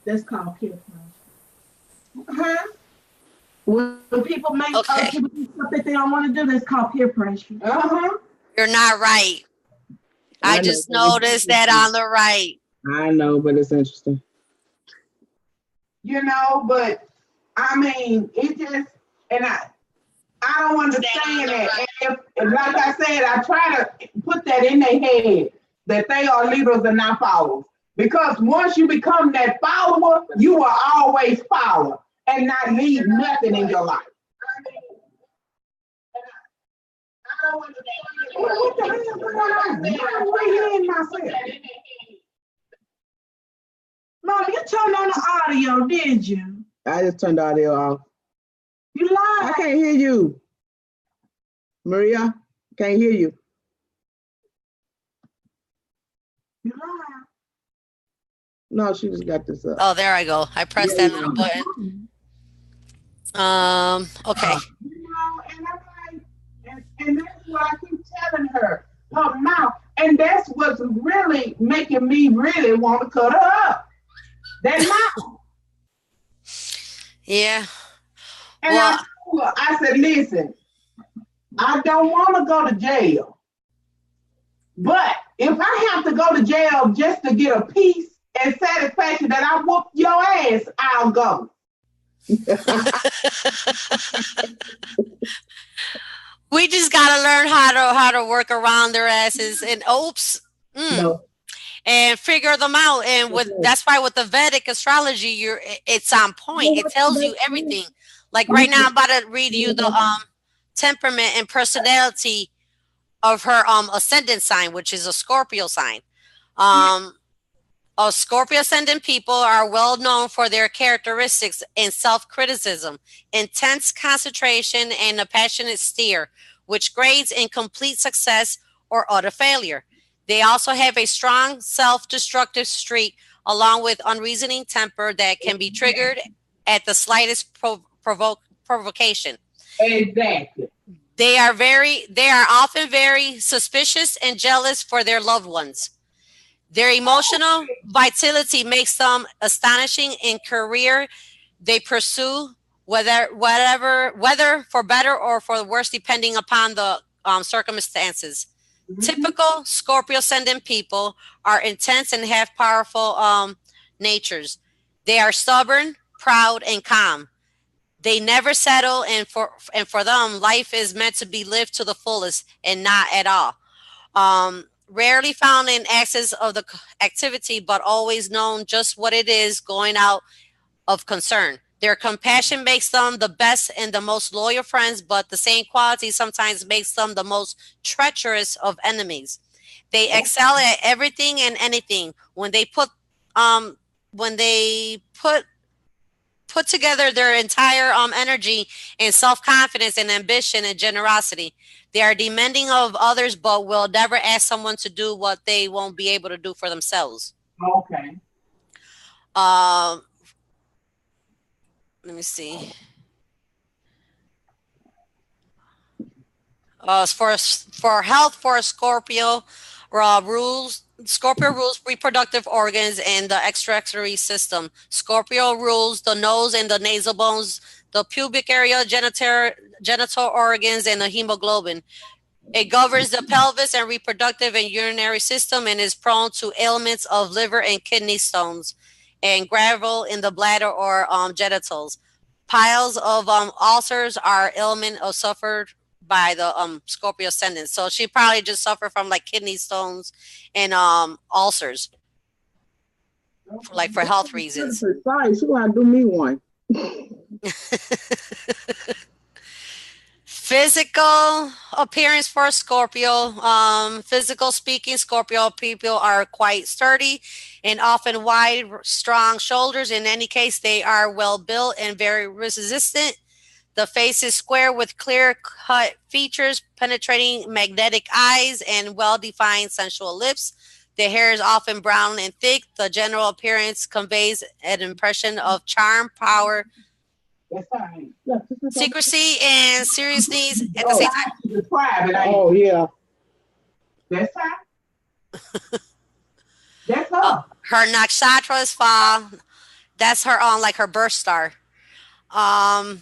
That's called peer pressure. Huh? When people make Okay. people do stuff that they don't want to do, that's called peer pressure. You're not right. I I know, just but it's noticed that interesting. on the right. I know, but it's interesting. You know, but I mean, it just and I don't understand that. And like I said, I try to put that in their head that they are leaders and not followers. Because once you become that follower, you will always follow and not leave nothing in your life. I mean, I don't understand. What the hell is going on? I'm rehearing myself. Mom, you turned on the audio, did you? I just turned the audio off. You I lied. can't hear you, Maria. Can't hear you. You lied. No, she just got this up. Oh, there I go. I pressed There you that little go. button. Okay. You know, and I'm like, and that's what I keep telling her, her mouth. And that's what's really making me really want to cut her up. That mouth. Yeah. And I Well, told her, I said, listen, I don't want to go to jail. But if I have to go to jail just to get a peace and satisfaction that I whoop your ass, I'll go. we just gotta learn how to work around their asses and oops. Mm, No, and figure them out. And that's with right. that's why with the Vedic astrology, it's on point. Well, It tells that's you true. everything. Like right now, You I'm about to read you the temperament and personality of her ascendant sign, which is a Scorpio sign. Yeah. Um, Scorpio ascendant people are well known for their characteristics in self criticism, intense concentration, and a passionate steer, which grades in complete success or utter failure. They also have a strong self destructive streak, along with unreasoning temper that can be triggered at the slightest provocation. Exactly. They are often very suspicious and jealous for their loved ones. Their emotional vitality makes them astonishing in career they pursue, whether for better or for worse, depending upon the circumstances. Mhm. Typical Scorpio ascendant people are intense and have powerful natures. They are stubborn, proud, and calm. They never settle, and for them, life is meant to be lived to the fullest and not at all. Rarely found in access of the activity, but always known just what it is going out of concern. Their compassion makes them the best and the most loyal friends, but the same quality sometimes makes them the most treacherous of enemies. They excel at everything and anything. Um when they put together their entire energy and self-confidence and ambition and generosity. They are demanding of others but will never ask someone to do what they won't be able to do for themselves. Okay. um Let me see. For health, for Scorpio, Scorpio rules reproductive organs and the excretory system. Scorpio rules the nose and the nasal bones, the pubic area, genital organs, and the hemoglobin. It governs the pelvis and reproductive and urinary system and is prone to ailments of liver and kidney stones and gravel in the bladder or genitals. Piles of ulcers are ailment of suffered by the Scorpio ascendant. So she probably just suffered from like kidney stones and ulcers, like for health pretty reasons. precise. You want to do me one? Physical appearance for Scorpio. Physical speaking, Scorpio people are quite sturdy and often wide, strong shoulders. In any case, they are well built and very resistant. The face is square with clear cut features, penetrating magnetic eyes, and well defined sensual lips. The hair is often brown and thick. The general appearance conveys an impression of charm, power, That's fine. Yeah, this is on- secrecy, and seriousness at the But Oh, same I time. have to describe it. oh yeah. That's fine. That's Uh, her. Her nakshatra is fall. That's her on like her birth star. Um,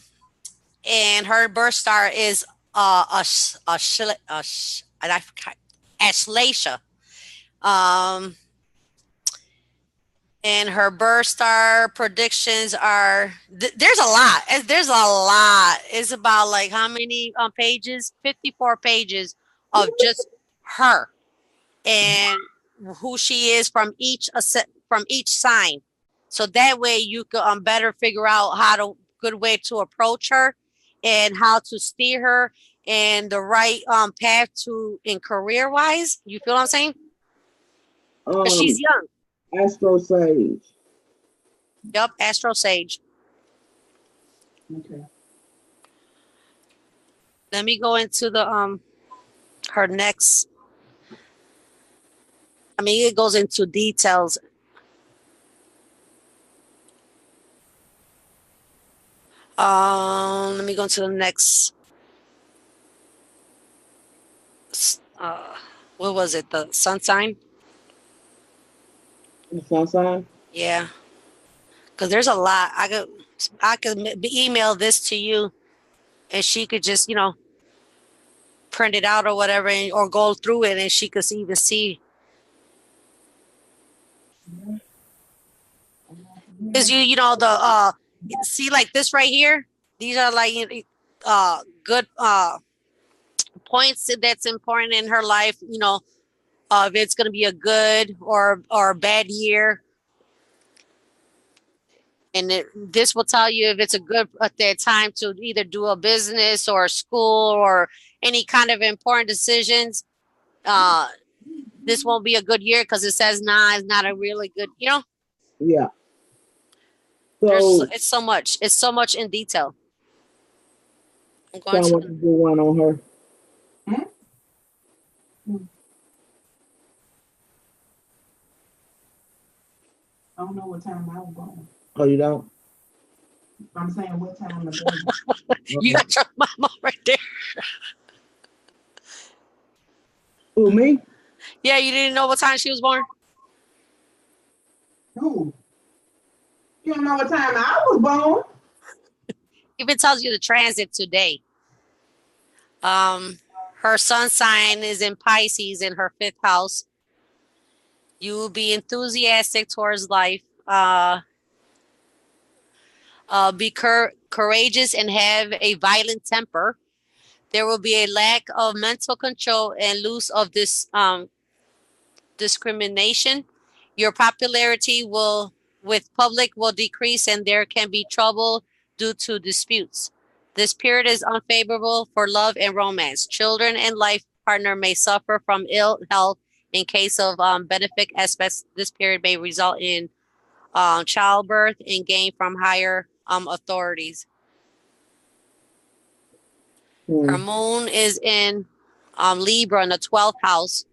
and her birth star is and I forgot Ashlacia. Um, and her birth star predictions are there's a lot. There's a lot. It's about like how many pages? 54 pages of just her and who she is from each sign. So that way you can better figure out how to good way to approach her and how to steer her in the right path to in career wise. You feel what I'm saying? 'Cause she's Um, young. Astro Sage. Yep, Astro Sage. Okay. Let me go into the her next. I mean, it goes into details. Let me go into the next. Uh, what was it? The sun sign. The sun sign. Yeah, because there's a lot. I could email this to you, and she could just print it out or whatever, or go through it, and she could even see. Because the see like this right here. These are like good points that's important in her life. If it's going to be a good or a bad year, and this will tell you if it's a good at that time to either do a business or a school or any kind of important decisions. Uh, this won't be a good year because it says nah, it's not a really good. Yeah. There's So, it's so much. It's so much in detail. I'm so going I want to to. do one on her. Hmm? I don't know what time I was born. Oh, you don't? I'm saying what time the day. You got your mama right there. Who, me? Yeah, you didn't know what time she was born. Who? You don't know what time I was born? Even tells you the transit today. Um, her sun sign is in Pisces in her fifth house. You will be enthusiastic towards life. Be courageous and have a violent temper. There will be a lack of mental control and loose of this discrimination. Your popularity will with public will decrease and there can be trouble due to disputes. This period is unfavorable for love and romance. Children and life partner may suffer from ill health in case of benefit aspects. This period may result in childbirth and gain from higher authorities. Her moon is in Libra in the 12th house.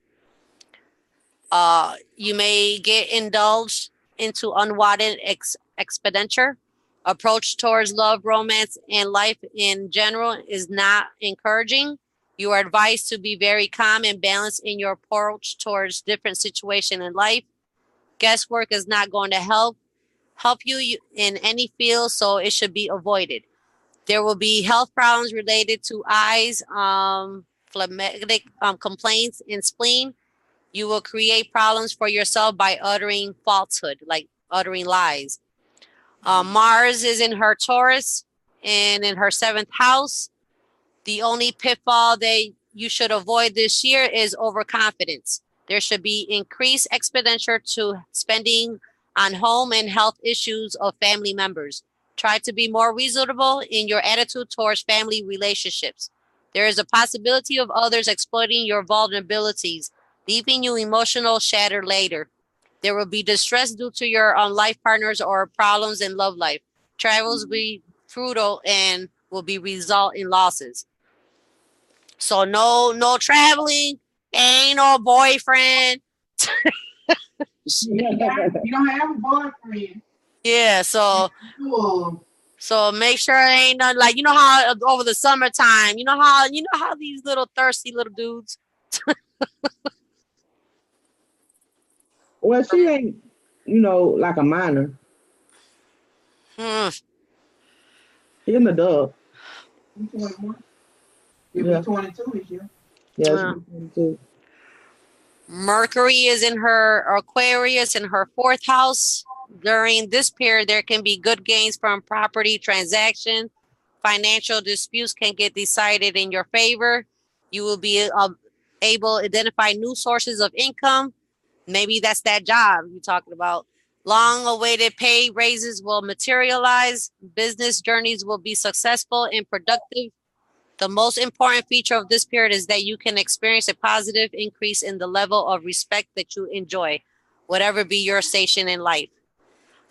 You may get indulged into unwanted expenditure. Approach towards love, romance, and life in general is not encouraging. You are advised to be very calm and balanced in your approach towards different situations in life. Guesswork is not going to help you in any field, so it should be avoided. There will be health problems related to eyes, phlegmatic complaints, and spleen. You will create problems for yourself by uttering falsehood, like uttering lies. Mars is in her Taurus and in her seventh house. The only pitfall that you should avoid this year is overconfidence. There should be increased expenditure to spending on home and health issues of family members. Try to be more reasonable in your attitude towards family relationships. There is a possibility of others exploiting your vulnerabilities, leaving you emotional shattered later. There will be distress due to your life partners or problems in love life. Travels will be fruitful and will be result in losses. So no traveling, ain't no boyfriend. You don't have a boyfriend. Yeah, so Cool. so make sure it ain't nothing like how over the summertime, you know how these little thirsty little dudes. Well, she ain't, like a minor. Mm. He an adult. You 21. You'll Yeah. be 22 this year. Yeah, Uh, she's 22. Mercury is in her Aquarius in her fourth house. During this period, there can be good gains from property transaction. Financial disputes can get decided in your favor. You will be able to identify new sources of income. Maybe that's that job you're talking about. Long awaited pay raises will materialize. Business journeys will be successful and productive. The most important feature of this period is that you can experience a positive increase in the level of respect that you enjoy, whatever be your station in life.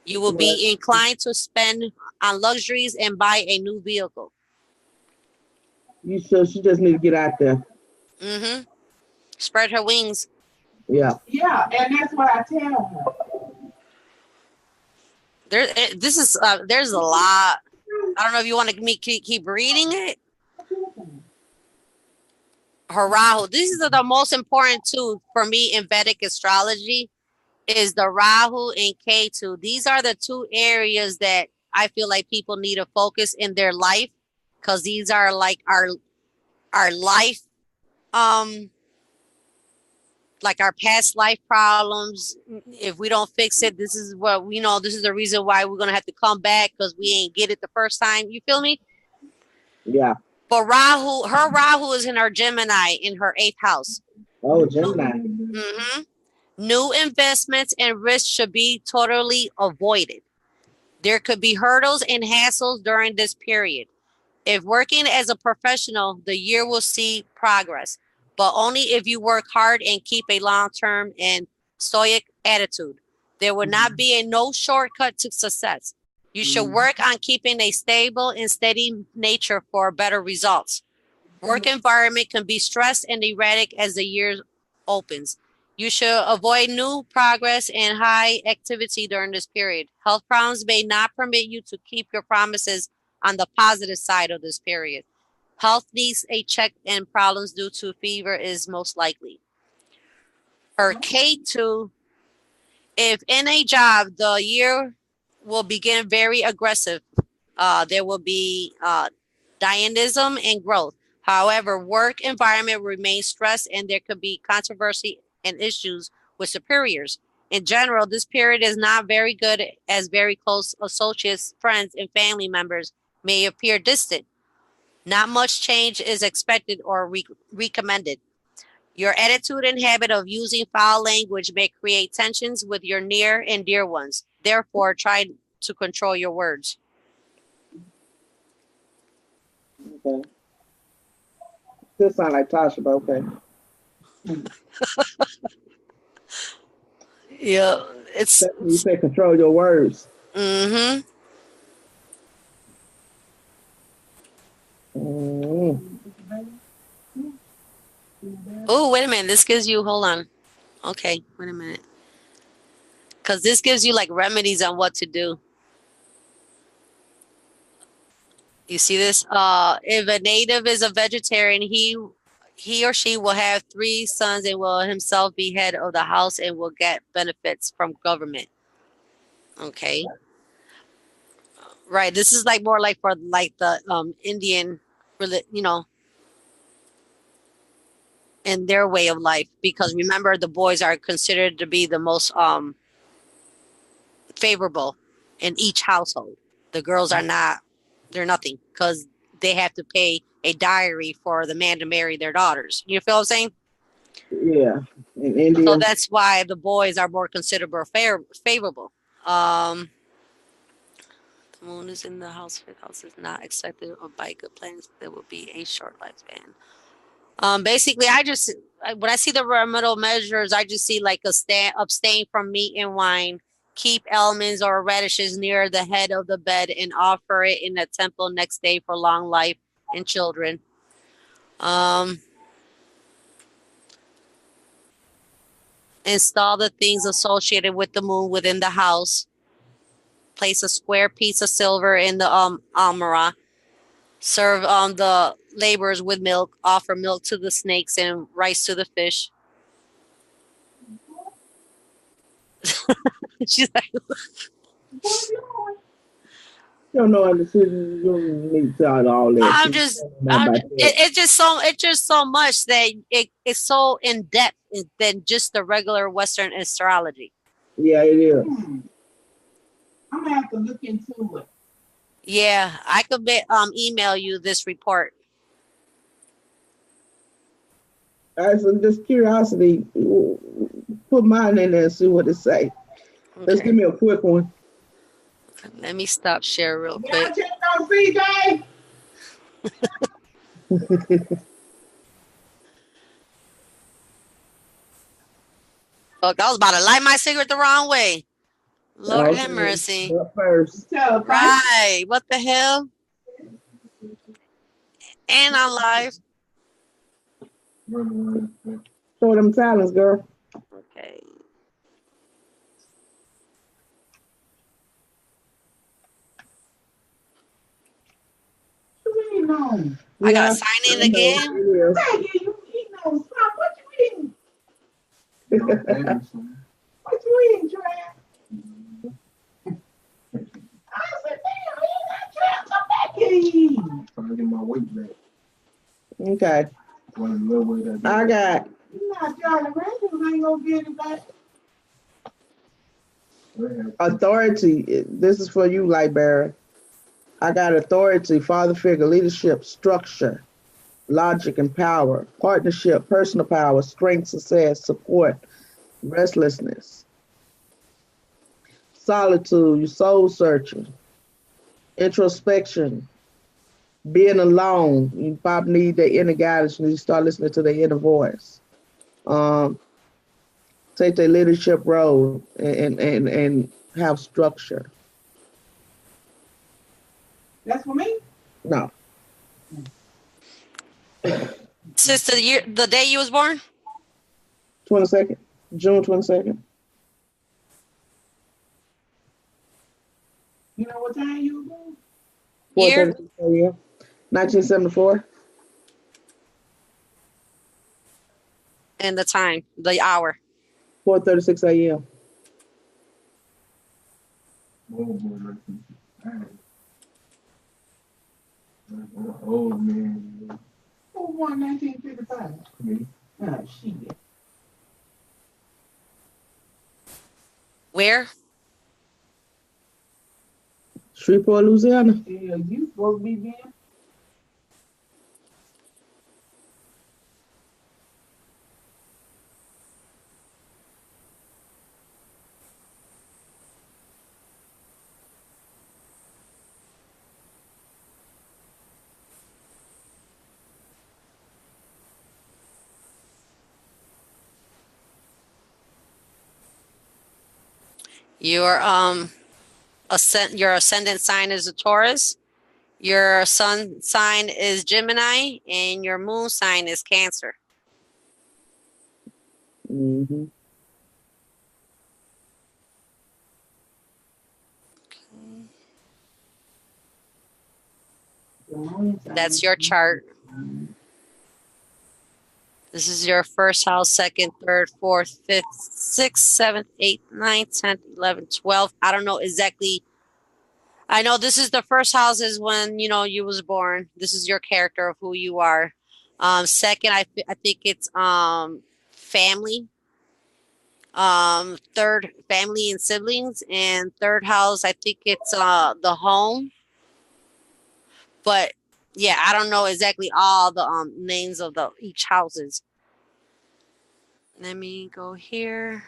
You will Right. be inclined to spend on luxuries and buy a new vehicle. You sure she just need to get out there? Mm-hmm. Spread her wings. Yeah. Yeah, and that's what I tell her. There's a lot. I don't know if you want me to keep reading it. Her Rahu. These are the most important two for me in Vedic astrology. Is the Rahu and Ketu. These are the two areas that I feel like people need to focus in their life because these are like our life, um, like our past life problems. If we don't fix it, this is what we know. This is the reason why we're gonna have to come back because we ain't get it the first time. You feel me? Yeah. But her Rahu is in her Gemini in her eighth house. Oh, Gemini. Mm-hmm. New investments and risks should be totally avoided. There could be hurdles and hassles during this period. If working as a professional, the year will see progress, but only if you work hard and keep a long-term and stoic attitude. There will not be a no shortcut to success. You should work on keeping a stable and steady nature for better results. Work environment can be stressed and erratic as the year opens. You should avoid new progress and high activity during this period. Health problems may not permit you to keep your promises on the positive side of this period. Health needs a check and problems due to fever is most likely. For K2, if in a job, the year will begin very aggressive. There will be dynamism and growth. However, work environment remains stressed and there could be controversy and issues with superiors. In general, this period is not very good as very close associates, friends, and family members may appear distant. Not much change is expected or recommended. Your attitude and habit of using foul language may create tensions with your near and dear ones. Therefore, try to control your words. Okay. Still sound like Tasha, but okay. Yeah, it's. You say control your words. Mm-hmm. Mm. Oh, wait a minute. This gives you. Hold on. Okay, wait a minute. Because this gives you like remedies on what to do. You see this? If a native is a vegetarian, he or she will have 3 sons and will himself be head of the house and will get benefits from government. Okay. Right. This is like more like for like the Indian, you know, in their way of life. Because remember, the boys are considered to be the most favorable in each household. The girls are not. They're nothing because they have to pay a dowry for the man to marry their daughters. You feel what I'm saying? Yeah. In So India. that's why the boys are more considered favorable. Um, the moon is in the house. Fifth house is not expected or by good plans. There will be a short lifespan. Basically, when I see the remedial measures, I just see like abstain from meat and wine, keep almonds or radishes near the head of the bed, and offer it in the temple next day for long life and children. Um, Install the things associated with the moon within the house. Place a square piece of silver in the almirah. Serve the laborers with milk. Offer milk to the snakes and rice to the fish. She's like, You don't know how to sit. You don't need to tell all that. I'm She just, don't know about that. it's just so much that it's so in depth than just the regular Western astrology. Yeah, it is. I'm gonna have to look into it. Yeah, I could email you this report. All right, so just curiosity, put mine in there and see what it say. Let's give Okay, me a quick one. let me stop share real Y'all quick. check on CJ. Look, I was about to light my cigarette the wrong way. Lord have Okay, mercy. but first, Tell her thank Right. What the hell? And I'm live. show them talents, girl. Okay. you. Know. I gotta Yeah, sign in I know again. it is. Thank you. You know, stop. What you eating? What you eating, Trav? I said, damn, man, that Trav, come back here and eat. Trying to get my weight back. Okay, I got You not Charlie Rangers ain't gonna get it back. authority. This is for you, Lightbearer. I got authority, father figure, leadership, structure, logic and power, partnership, personal power, strength, success, support, restlessness, solitude, your soul searching, introspection, being alone. You probably need the inner guidance. You need to start listening to the inner voice. Um, take their leadership role and have structure. That's for me? No, Since the day you was born? 22nd, June 22nd. You know what time you was born? Year 4:36 a.m. 1974. and the time, the hour. 4:36 a.m. Old man. Who won 1955? Me. Oh, shit. Where? Shreveport, Louisiana. Yeah, you supposed to be being. Your your ascendant sign is a Taurus. Your sun sign is Gemini, and your moon sign is Cancer. Mm-hmm. That's your chart. This is your first house, second, third, fourth, fifth, sixth, seventh, eighth, ninth, 10th, 11th, 12th. I don't know exactly. I know this is the first house is when, you was born. This is your character of who you are. Second, I think it's family. Third, family and siblings. And third house, I think it's the home. But yeah, I don't know exactly all the names of the each houses. Let me go here.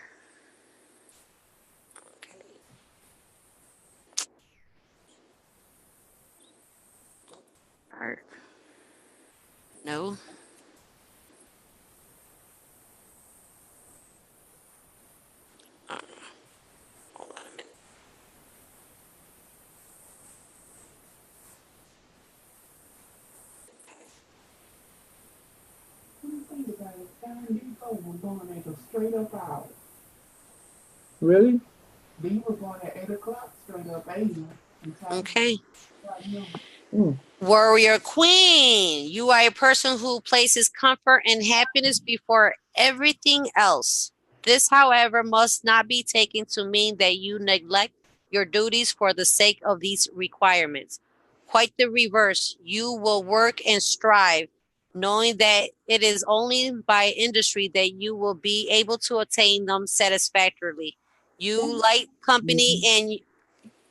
Okay. All right. No. Uh, hold on a minute. Think about it. Don Depot was going at a straight up hour. Really? D was going at 8 o'clock, straight up 8. Okay. Mm. Warrior Queen. You are a person who places comfort and happiness before everything else. This, however, must not be taken to mean that you neglect your duties for the sake of these requirements. Quite the reverse. You will work and strive, knowing that it is only by industry that you will be able to attain them satisfactorily. You like company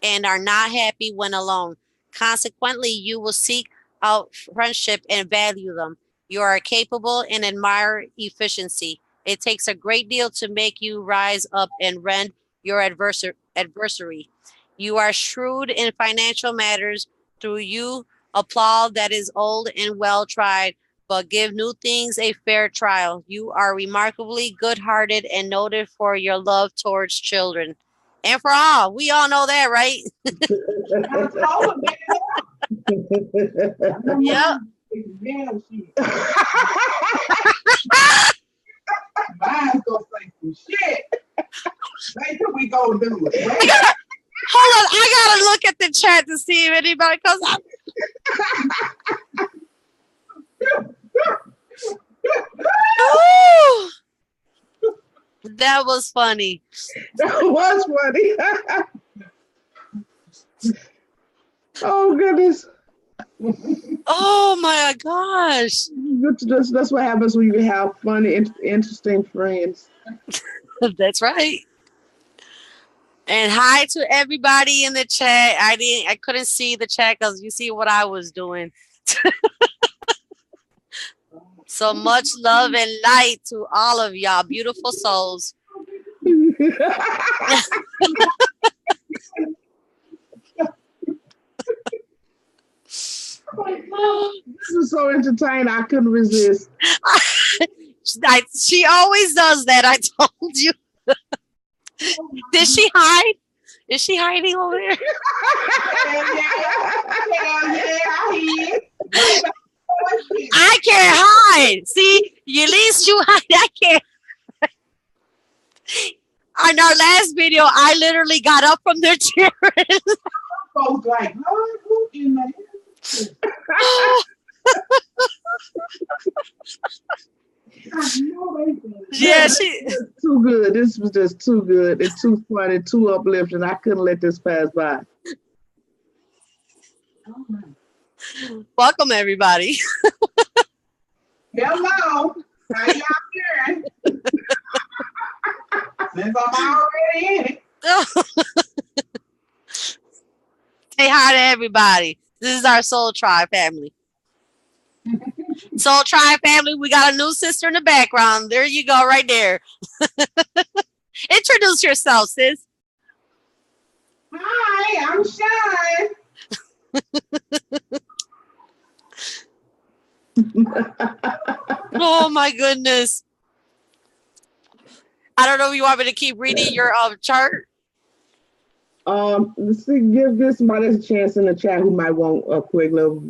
and are not happy when alone. Consequently, you will seek out friendship and value them. You are capable and admire efficiency. It takes a great deal to make you rise up and rend your adversary. You are shrewd in financial matters. Through you, applaud that is old and well tried, but give new things a fair trial. You are remarkably good-hearted and noted for your love towards children. And for all, we all know that, right? Yep. Mine's gonna say some shit. Wait till we go do it. Hold on, I gotta look at the chat to see if anybody goes up. That was funny. That was funny. Oh goodness. Oh my gosh. That's what happens when you have funny, interesting friends. That's right. And hi to everybody in the chat. I couldn't see the chat because you see what I was doing. So much love and light to all of y'all, beautiful souls. This was so entertaining. I couldn't resist. She always does that. I told you. Did she hide? Is she hiding over there? I can't hide. See, at least you hide. I can't. On our last video, I literally got up from their chair. Folks like, who in the Yeah, it's too good. This was just too good. It's too funny, too uplifting. I couldn't let this pass by. Welcome, everybody. Hello. How y'all doing? Since I'm already in it. Say hi to everybody. This is our Soul Tribe family. Soul Tribe family, we got a new sister in the background. There you go, right there. Introduce yourself, sis. Hi, I'm Sean. Oh my goodness. I don't know if you want me to keep reading your chart. Let's see, give somebody a chance in the chat who might want a quick little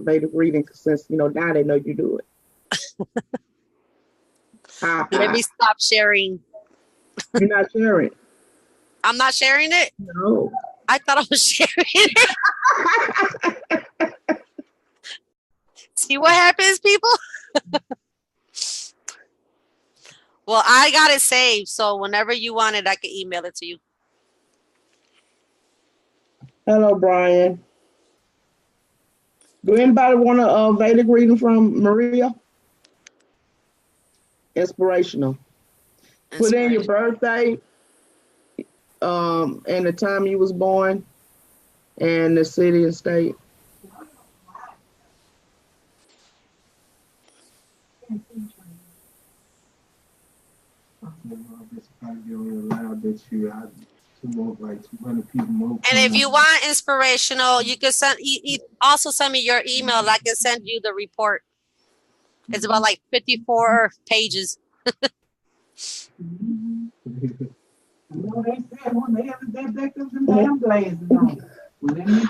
basic reading, since now they know you do it. Let me stop sharing. You're not sharing. I'm not sharing it? No. I thought I was sharing it. See what happens, people? Well, I got it saved, so whenever you want it, I can email it to you. Hello, Brian. Do anybody want a Vedic reading from Maria? Inspirational. Put in your birthday, and the time you was born, and the city and state. And if you want inspirational, you can send. Also send me your email. I can send you the report. It's about like 54 pages. They said when they ever got back up them damn glasses on.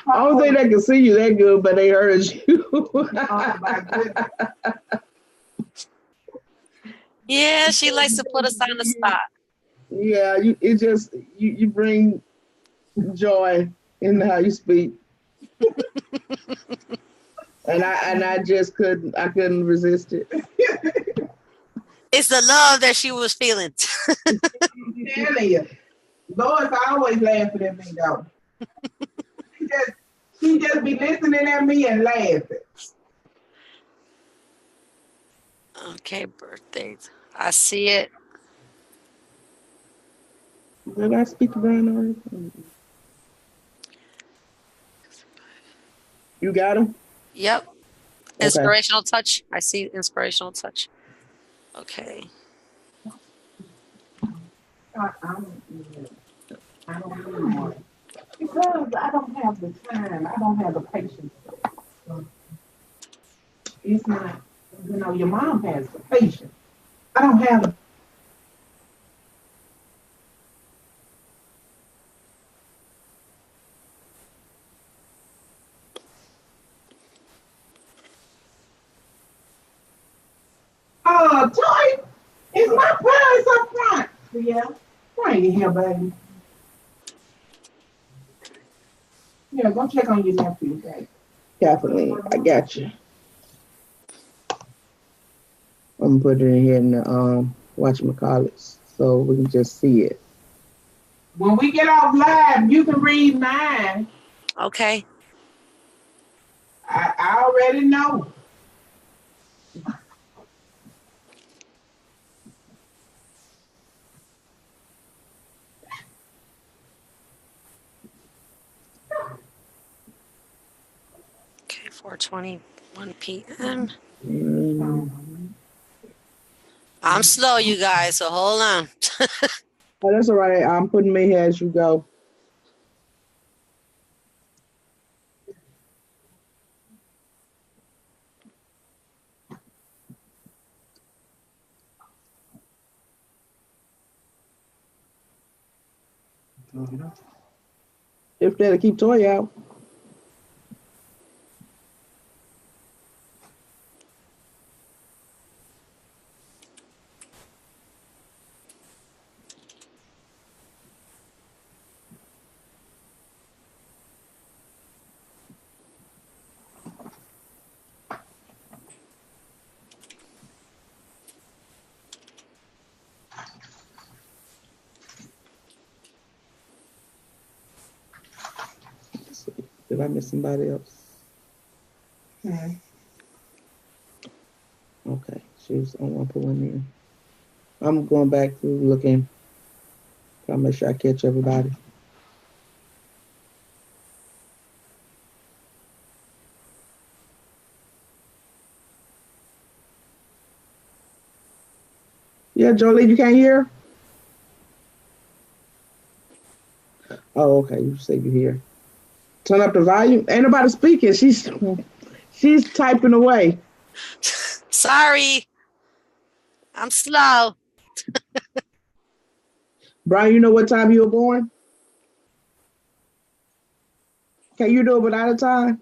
I don't think they can see you that good, but they heard you. Yeah, she likes to put us on the spot. Yeah, you bring joy in how you speak. and I just couldn't resist it. It's the love that she was feeling. Lois always laughing at me though. She just she just be listening at me and laughing. Okay, birthdays. I see it. Did I speak to Brian already? You got him? Yep. Okay. Inspirational touch. I see inspirational touch. Okay. I don't need one because I don't have the time. I don't have the patience. It's not. Your mom has the patience. I don't have the. Oh, Toy, is my purse up front? Yeah. Bring it here, baby. Yeah, go check on your nephew, baby. Kathleen, I got you. I'm gonna put it in here in the whatchamacallits so we can just see it. When we get off live, you can read mine. Okay. I already know. Okay, 4:21 p.m. Mm. I'm slow, you guys, so hold on. Oh, that's all right. I'm putting me here as you go. If that'll keep Toy out. Let's see. Did I miss somebody else? Okay. Okay, she's. I want to put one in. I'm going back through looking. Try to make sure I catch everybody. Yeah, Jolie, you can't hear? Oh, okay. You say you hear. Turn up the volume. Ain't nobody speaking. She's typing away. Sorry, I'm slow. Brian, you know what time you were born? Can you do it without a time?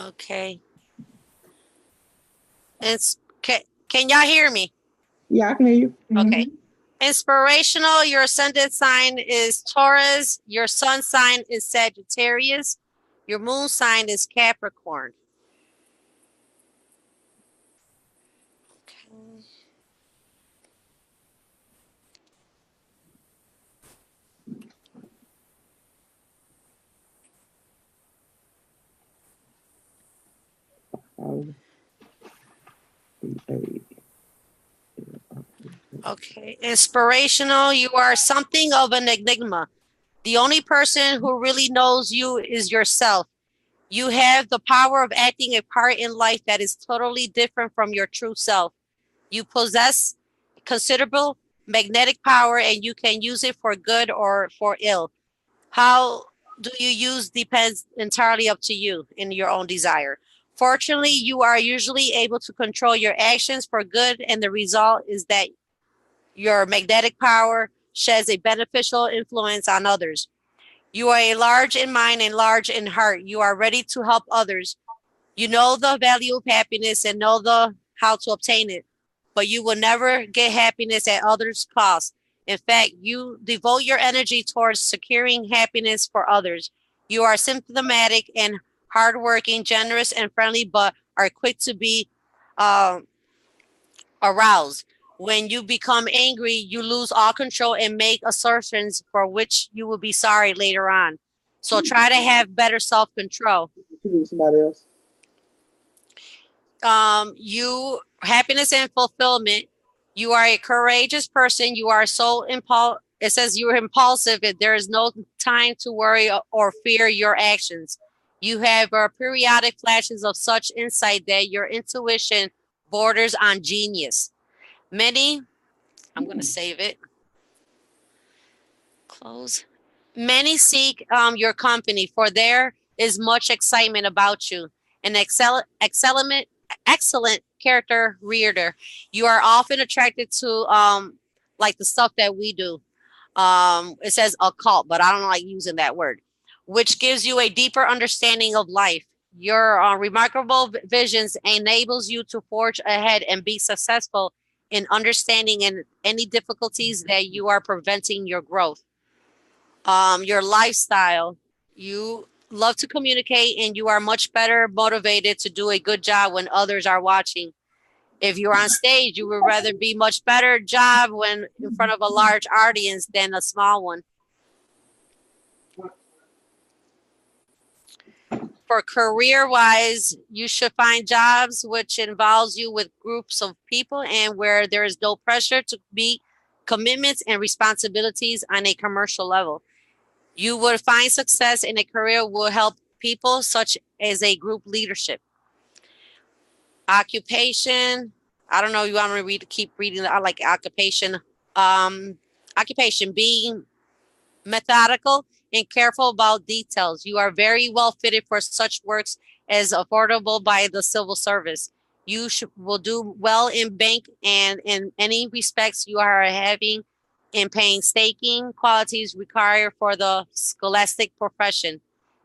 Okay. Can y'all hear me? Yeah, I can hear you. Okay. Mm-hmm. Inspirational, your ascendant sign is Taurus. Your sun sign is Sagittarius. Your moon sign is Capricorn. Okay. Oh, hey. Okay. Inspirational, you are something of an enigma. The only person who really knows you is yourself. You have the power of acting a part in life that is totally different from your true self. You possess considerable magnetic power and you can use it for good or for ill. How do you use depends entirely up to you in your own desire. Fortunately, you are usually able to control your actions for good, and the result is that your magnetic power sheds a beneficial influence on others. You are a large in mind and large in heart. You are ready to help others. You know the value of happiness and know the how to obtain it, but you will never get happiness at others' cost. In fact, you devote your energy towards securing happiness for others. You are symptomatic and hardworking, generous and friendly, but are quick to be uh, aroused. When you become angry, you lose all control and make assertions for which you will be sorry later on. So try to have better self-control. Somebody else. You happiness and fulfillment. You are a courageous person. You are so it says you're impulsive. There is no time to worry or fear your actions. You have periodic flashes of such insight that your intuition borders on genius. Many, I'm going to save it. Close. Many seek your company, for there is much excitement about you. An excellent character reader. You are often attracted to like the stuff that we do. It says occult, but I don't like using that word, which gives you a deeper understanding of life. Your remarkable visions enables you to forge ahead and be successful in understanding any difficulties that you are preventing your growth. Your lifestyle, you love to communicate and you are much better motivated to do a good job when others are watching. If you're on stage, you would rather be much better job when in front of a large audience than a small one. For career wise, you should find jobs which involves you with groups of people and where there is no pressure to meet commitments and responsibilities on a commercial level. You will find success in a career will help people such as a group leadership. Occupation. I don't know. You want me to keep reading? I like occupation. Occupation, being methodical and careful about details. You are very well fitted for such works as affordable by the civil service. You will do well in bank and in any respects you are having in painstaking qualities required for the scholastic profession.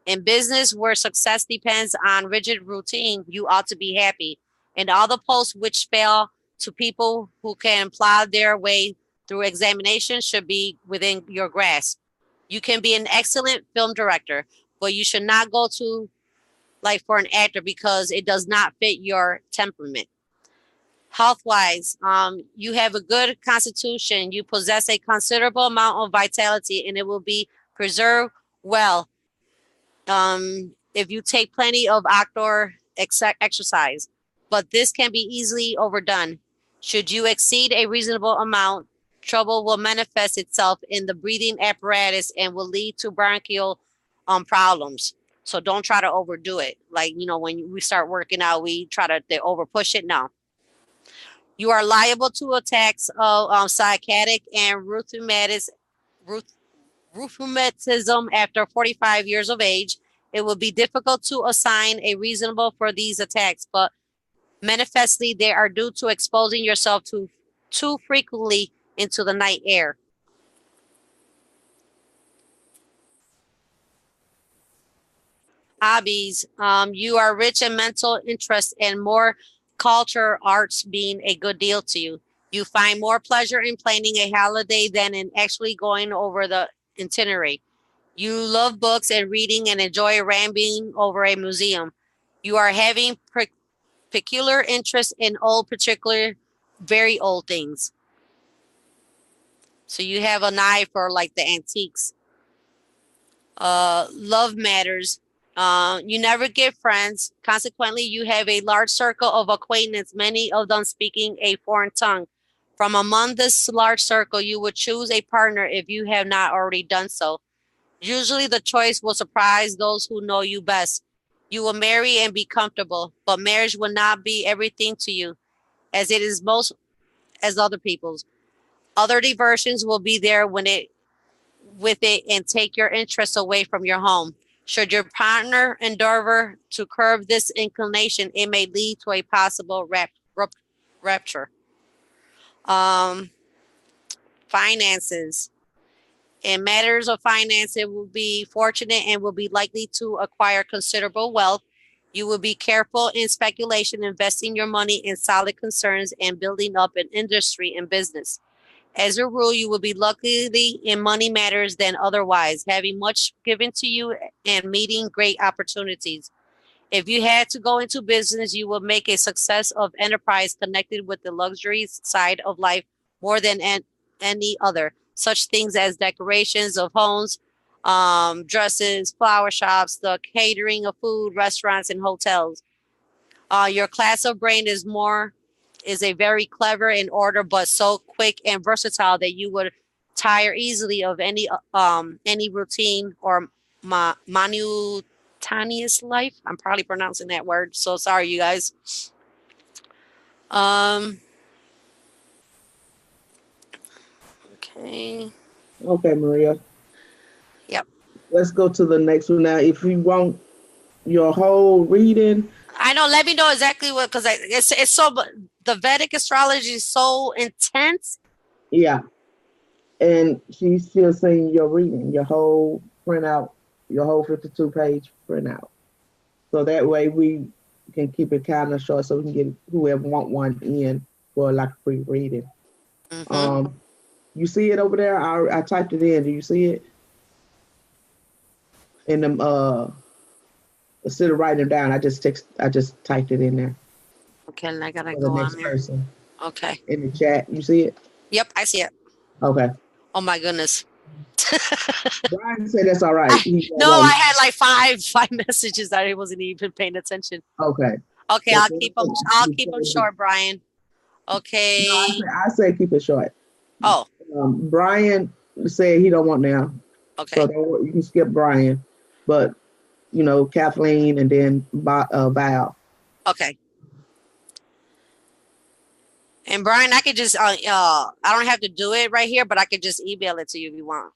In business where success depends on rigid routine, you ought to be happy. And all the posts which fail to people who can plow their way through examination should be within your grasp. You can be an excellent film director, but you should not go to like for an actor because it does not fit your temperament. Health wise, you have a good constitution. You possess a considerable amount of vitality and it will be preserved well if you take plenty of outdoor exercise. But this can be easily overdone. Should you exceed a reasonable amount, trouble will manifest itself in the breathing apparatus and will lead to bronchial problems. So don't try to overdo it. Like, you know, when we start working out, we try to over push it. No. You are liable to attacks of psychotic and rheumatism after 45 years of age. It will be difficult to assign a reasonable for these attacks, but manifestly they are due to exposing yourself to too frequently into the night air. Hobbies, you are rich in mental interest and more culture arts being a good deal to you. You find more pleasure in planning a holiday than in actually going over the itinerary. You love books and reading and enjoy rambling over a museum. You are having peculiar interest in very old things. So you have an eye for like the antiques. Love matters. You never get friends. Consequently, you have a large circle of acquaintance, many of them speaking a foreign tongue. From among this large circle, you would choose a partner if you have not already done so. Usually the choice will surprise those who know you best. You will marry and be comfortable, but marriage will not be everything to you, as it is most as other people's. Other diversions will be there with it and take your interest away from your home. Should your partner endeavor to curb this inclination, it may lead to a possible rupture. Um, Finances. In matters of finance, it will be fortunate and will be likely to acquire considerable wealth. You will be careful in speculation, investing your money in solid concerns and building up an industry and business. As a rule, you will be luckily in money matters than otherwise, having much given to you and meeting great opportunities. If you had to go into business, you would make a success of enterprise connected with the luxuries side of life more than any other. Such things as decorations of homes, dresses, flower shops, the catering of food, restaurants, and hotels. Your class of brain is a very clever in order, but so quick and versatile that you would tire easily of any routine or monotonous life. I'm probably pronouncing that word, so sorry, you guys. Um. Okay. Okay, Maria. Yep. Let's go to the next one now. If you want your whole reading, I know. Let me know exactly what, because it's so. The Vedic astrology is so intense. yeah. And she'll send your reading, your whole printout, your whole 52-page printout. So that way we can keep it kind of short so we can get whoever want one in for like a free reading. Mm-hmm. You see it over there? I typed it in. Do you see it? In the instead of writing it down, I just typed it in there Okay, and I gotta for the go on next there. person Okay. in the chat. You see it? Yep, I see it. Okay. Oh my goodness. Brian said that's all right. No, I had like five messages that I wasn't even paying attention. Okay. Okay, So I'll keep them short, Brian. Okay. No, I say keep it short. Oh, Brian said he don't want now, okay. so you can skip Brian, but Kathleen and then Val. Okay. And Brian, I could just I don't have to do it right here, but I could just email it to you if you want.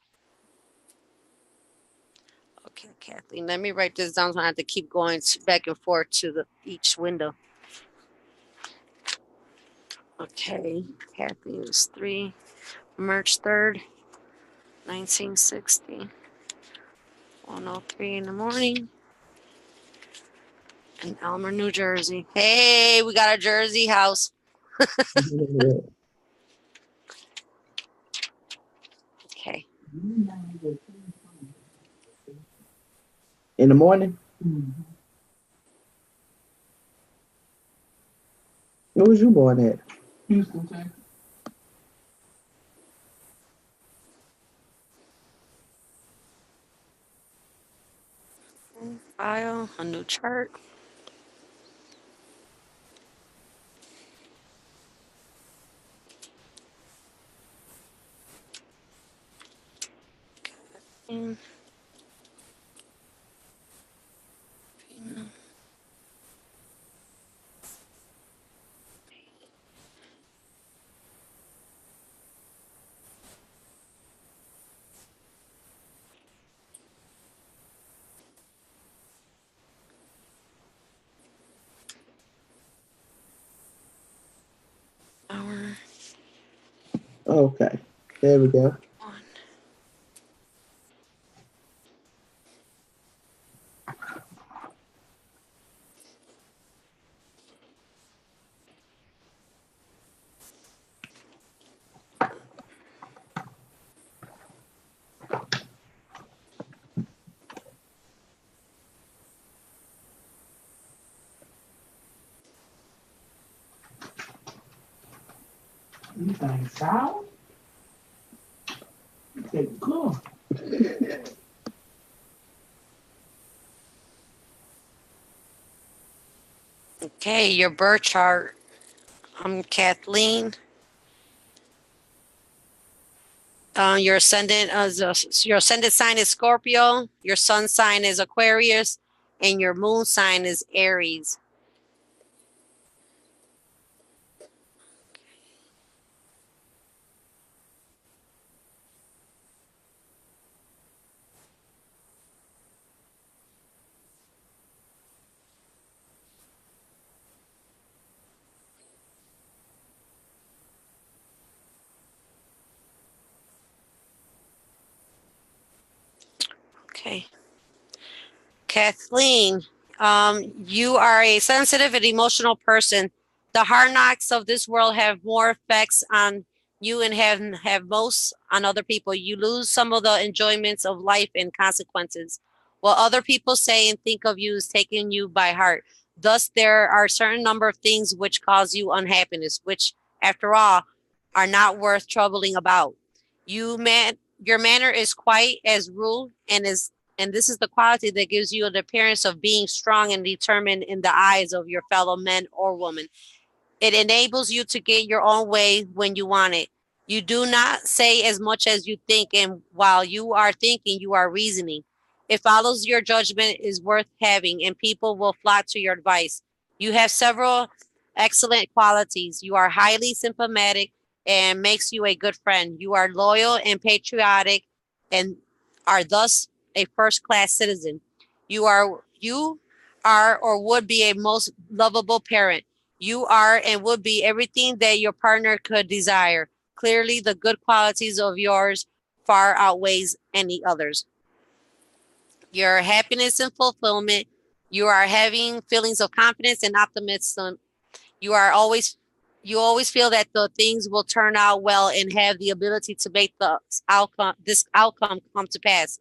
Okay, Kathleen, let me write this down so I have to keep going back and forth to each window. Okay, Kathleen is 3, March 3rd, 1960, 1:03 in the morning, in Elmer, New Jersey. Hey, we got a Jersey house. Okay. In the morning. Where was you born at? Houston, Texas. File, a new chart. Okay. Hour Okay, there we go. 1. You think sour? They good. Okay, your birth chart. I'm Kathleen. Your ascendant sign is Scorpio. Your sun sign is Aquarius, and your moon sign is Aries. Okay. Kathleen, you are a sensitive and emotional person. The hard knocks of this world have more effects on you and have most on other people. You lose some of the enjoyments of life and consequences. What other people say and think of you is taking you by heart. Thus, there are a certain number of things which cause you unhappiness, which, after all, are not worth troubling about. Your manner is quite as rule, and this is the quality that gives you the appearance of being strong and determined in the eyes of your fellow men or women. It enables you to get your own way when you want it. You do not say as much as you think, and while you are thinking, you are reasoning. It follows your judgment is worth having, and people will flock to your advice. You have several excellent qualities. You are highly sympathetic and makes you a good friend. You are loyal and patriotic and are thus a first class citizen. You are or would be a most lovable parent. You are and would be everything that your partner could desire. Clearly, the good qualities of yours far outweighs any others. Your happiness and fulfillment. You are having feelings of confidence and optimism. You are always you always feel that the things will turn out well and have the ability to make this outcome come to pass.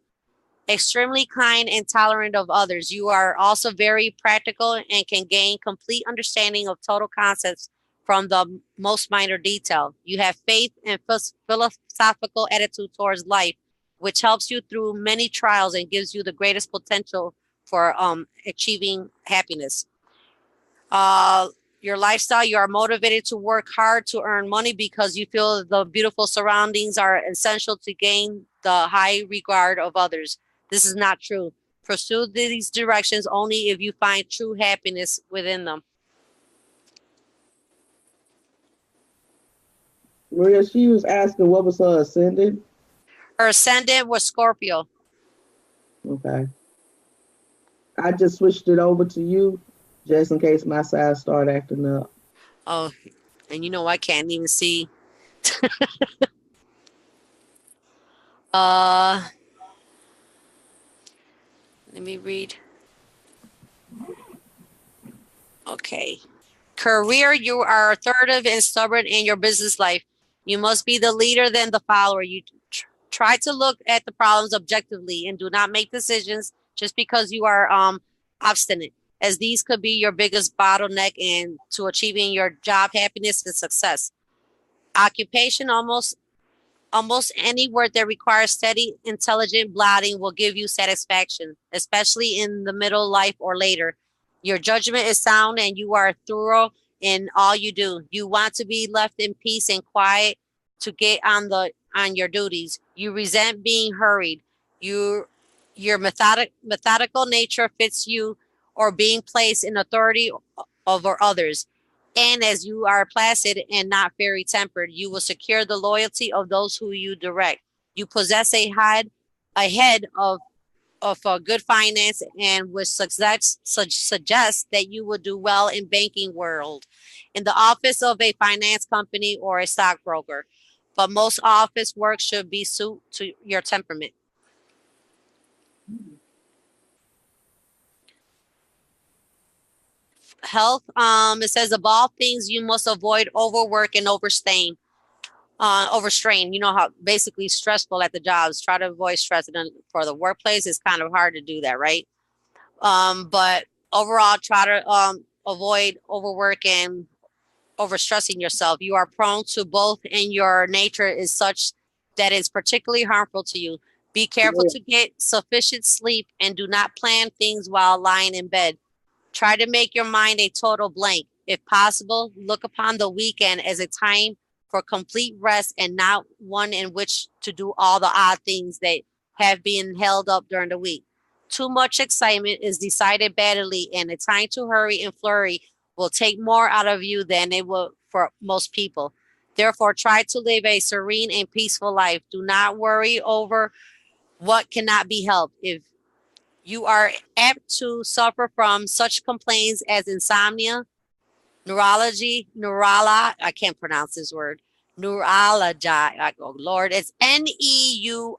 Extremely kind and tolerant of others. You are also very practical and can gain complete understanding of total concepts from the most minor detail. You have faith and philosophical attitude towards life, which helps you through many trials and gives you the greatest potential for achieving happiness. Uh, your lifestyle, you are motivated to work hard to earn money because you feel the beautiful surroundings are essential to gain the high regard of others. This is not true. Pursue these directions only if you find true happiness within them. Maria, she was asking what was her ascendant. Her ascendant was Scorpio. Okay. I just switched it over to you just in case my side start acting up. Oh, and you know I can't even see. uh, Let me read. Okay. Career, you are assertive and stubborn in your business life. You must be the leader than the follower. You try to look at the problems objectively and do not make decisions just because you are obstinate, as these could be your biggest bottleneck in to achieving your job happiness and success. Occupation, almost any work that requires steady, intelligent blotting will give you satisfaction, especially in the middle life or later. Your judgment is sound and you are thorough in all you do. You want to be left in peace and quiet to get on your duties. You resent being hurried. You your methodical nature fits you or being placed in authority over others. And as you are placid and not very tempered, you will secure the loyalty of those who you direct. You possess a head of a good finance and which suggests that you will do well in banking world, in the office of a finance company or a stockbroker. But most office work should be suit to your temperament. Health, it says of all things you must avoid overwork and overstrain. You know how basically stressful at the jobs. Try to avoid stress. And for the workplace, it's kind of hard to do that, right? But overall, try to avoid overwork and overstressing yourself. You are prone to both, and your nature is such that it's particularly harmful to you. Be careful Yeah. to get sufficient sleep and do not plan things while lying in bed. Try to make your mind a total blank. If possible, look upon the weekend as a time for complete rest and not one in which to do all the odd things that have been held up during the week. Too much excitement is decided badly, and a time to hurry and flurry will take more out of you than it will for most people. Therefore, try to live a serene and peaceful life. Do not worry over what cannot be helped. If you are apt to suffer from such complaints as insomnia, I can't pronounce this word, neuralgia. Oh, Lord, it's Neuralgia.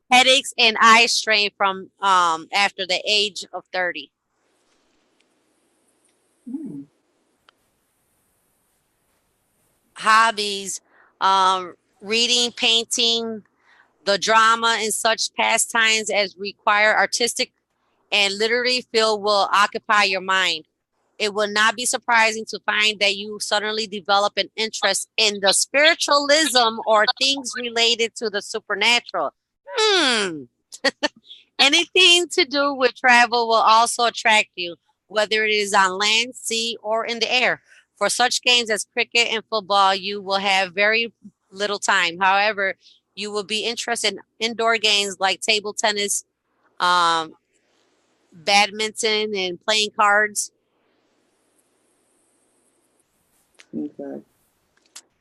Headaches and eye strain from after the age of 30. Hmm. Hobbies, reading, painting, The drama in such pastimes as require artistic and literary feel will occupy your mind. It will not be surprising to find that you suddenly develop an interest in the spiritualism or things related to the supernatural. Anything to do with travel will also attract you, whether it is on land, sea, or in the air. For such games as cricket and football, you will have very little time. However, you will be interested in indoor games like table tennis, um, badminton, and playing cards. Okay.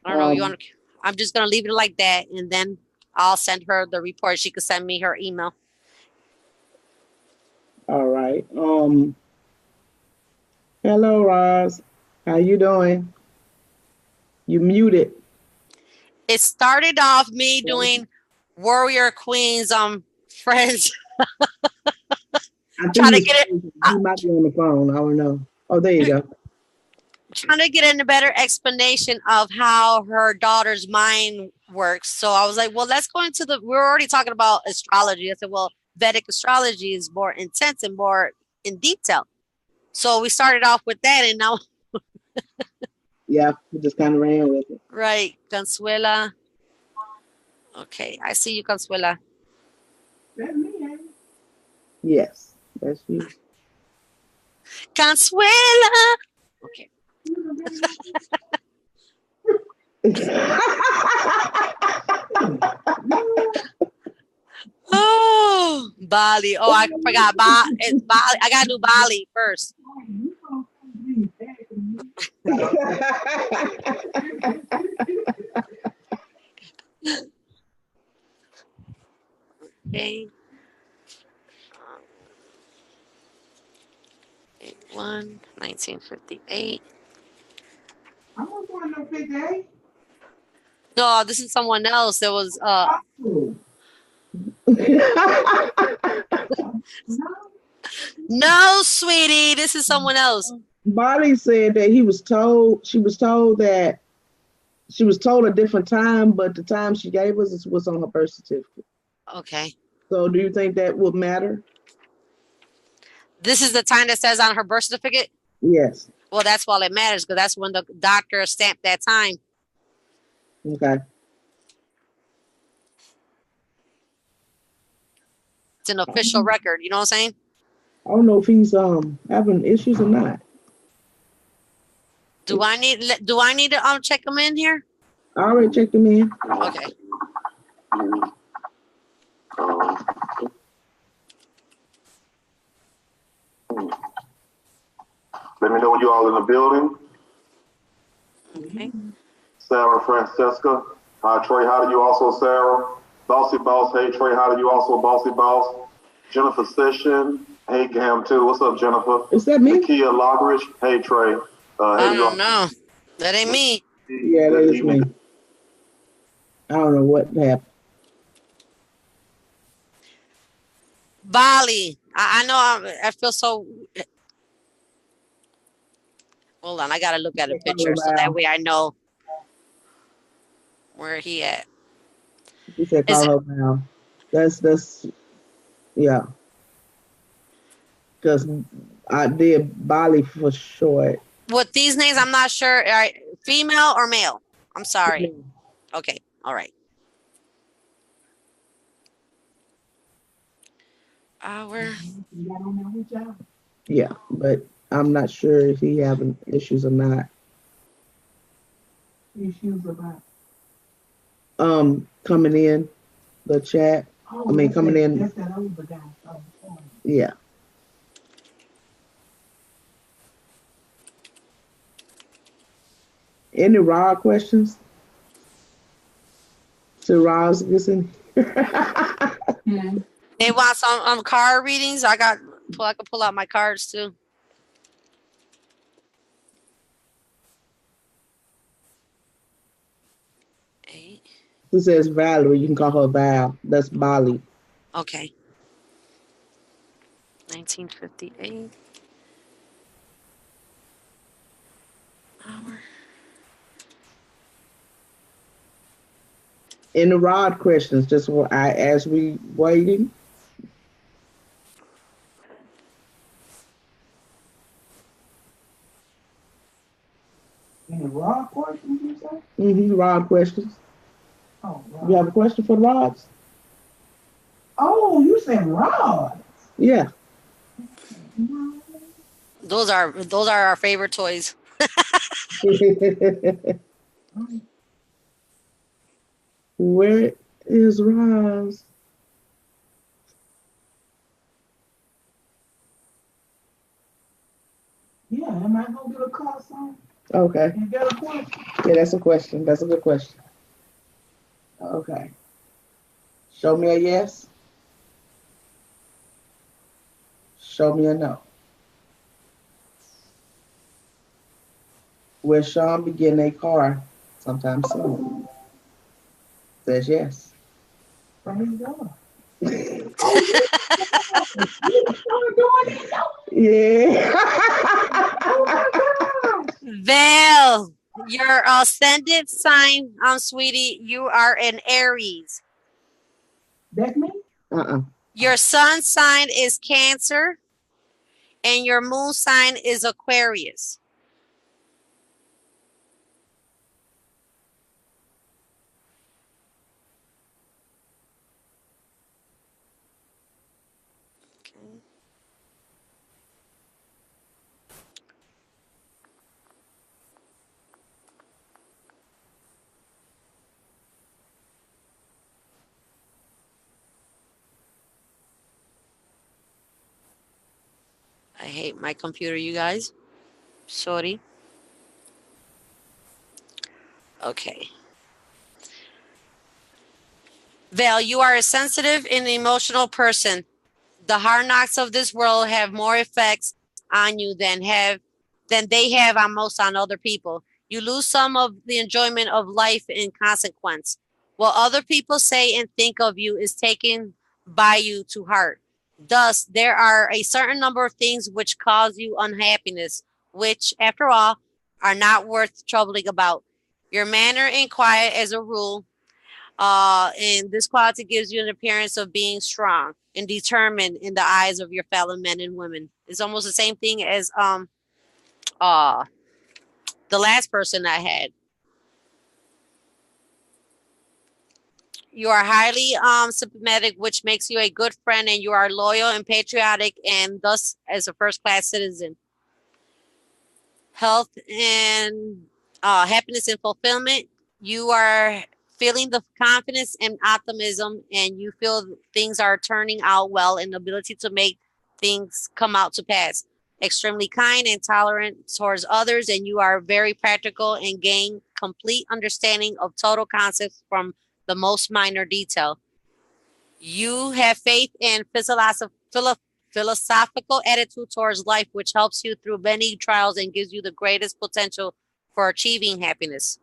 I don't know. You want? I'm just gonna leave it like that, and then I'll send her the report. She could send me her email. All right. Hello, Roz. How you doing? You muted. It started off me doing Warrior Queens friends. I think Trying to get it. he might be on the phone. I don't know. Oh, there you go. Trying to get in a better explanation of how her daughter's mind works. So I was like, well, let's go into we're already talking about astrology. I said, well, Vedic astrology is more intense and more in detail. So we started off with that, and now Yeah, we just kind of ran with it. right, Consuela. Okay, I see you, Consuela. That's me, ain't it? Yes, that's you. Consuela. Okay. Oh, Bali. Oh, I forgot. It's Bali. I gotta do Bali first. Okay. 1958. I don't want no 58. No, this is someone else. There was no, sweetie. This is someone else. Molly said that she was told that she was told a different time, but the time she gave us was on her birth certificate. Okay. So do you think that would matter? This is the time that says on her birth certificate? Yes. Well, that's all it matters because that's when the doctor stamped that time. Okay. It's an official record. You know what I'm saying? I don't know if he's having issues or not. Do I need to check him in here? I already checked him in. Okay. Let me know when you all in the building. Okay. Sarah Francesca. Hi, Trey. How do you also, Sarah? Bossy Boss. Hey, Trey. How do you also, Bossy Boss? Jennifer Session. Hey, Gam, too. What's up, Jennifer? Is that me? Nakia Lockridge. Hey, Trey. I don't know. That ain't me. Yeah, that is me. I don't know what happened. Bali. I know I feel so. Hold on. I got to look at a picture so that way I know where he at. He said call her now. That's yeah. Because I did Bali for short. With these names, I'm not sure. All right, female or male? I'm sorry. Okay. All right. Yeah, but I'm not sure if he having issues or not. Issues about. Coming in the chat. Oh, I mean, coming in. That's that older guy. Yeah. Any raw questions? To Roz Gibson? They want some card readings. I can pull out my cards too. Who says Valerie? You can call her Val. That's Bali. Okay. 1958. In the rod questions, just as we waiting. In the raw questions, you say? Rod questions. Oh, You have a question for the rods? Oh, you said rod. Yeah. Those are our favorite toys. Where is Roz? Yeah, am I gonna get a call song? Okay. You got a question? Yeah, that's a question. That's a good question. Okay. Show me a yes. Show me a no. Will Sean begin a car sometime soon? Says yes. From his God. Yeah. Val, your ascendant sign, sweetie, you are an Aries. That's me? Your sun sign is Cancer, and your moon sign is Aquarius. Okay. I hate my computer, you guys. Sorry. Okay. Val, you are a sensitive and emotional person. The hard knocks of this world have more effects on you than they have on other people. You lose some of the enjoyment of life in consequence. What other people say and think of you is taken by you to heart. Thus, there are a certain number of things which cause you unhappiness, which, after all, are not worth troubling about. Your manner and quiet, as a rule, and this quality gives you an appearance of being strong and determined in the eyes of your fellow men and women. It's almost the same thing as uh the last person I had. You are highly sympathetic, which makes you a good friend, and you are loyal and patriotic, and thus as a first class citizen. Health and happiness and fulfillment. You are feeling the confidence and optimism, and you feel things are turning out well, and the ability to make things come out to pass. Extremely kind and tolerant towards others, and you are very practical and gain complete understanding of total concepts from the most minor detail. You have faith and philosophical attitude towards life, which helps you through many trials and gives you the greatest potential for achieving happiness.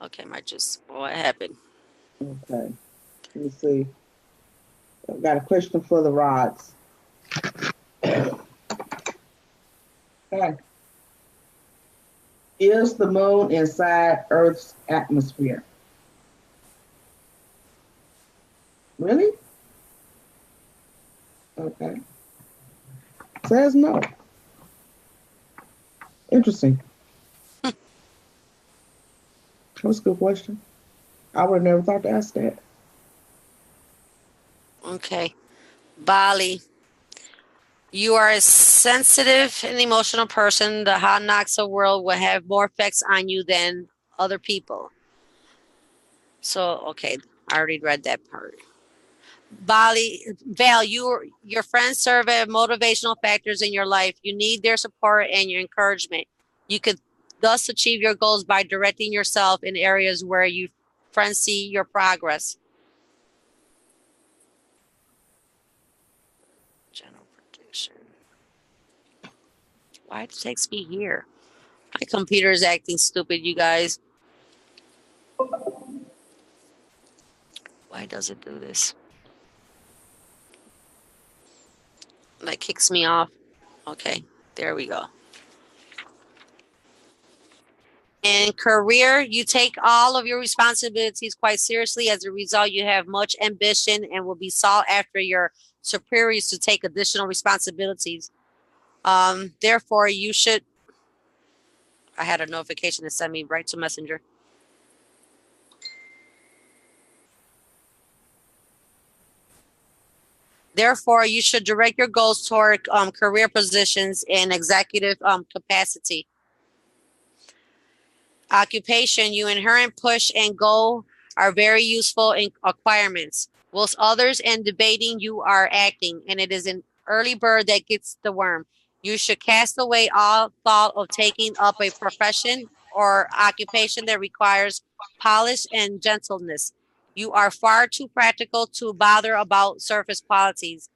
Okay, what happened? Okay. Let me see. I've got a question for the rods. Okay. Is the moon inside Earth's atmosphere? Really? Okay. Says no. Interesting. That was a good question. I would have never thought to ask that. Okay. Bali, you are a sensitive and emotional person. The hot knocks of world will have more effects on you than other people. So, okay, I already read that part. Val, your friends serve as motivational factors in your life. You need their support and your encouragement. You could thus achieve your goals by directing yourself in areas where you friends see your progress. General prediction. Why it takes me here? My computer is acting stupid, you guys. Why does it do this? Like kicks me off. Okay. There we go. In career, you take all of your responsibilities quite seriously. As a result, you have much ambition and will be sought after your superiors to take additional responsibilities. Therefore, you should. I had a notification to send me right to Messenger. Therefore, you should direct your goals toward career positions in executive capacity. Occupation, you inherent push and goal are very useful in acquirements. Whilst others in debating, you are acting, and it is an early bird that gets the worm. You should cast away all thought of taking up a profession or occupation that requires polish and gentleness. You are far too practical to bother about surface qualities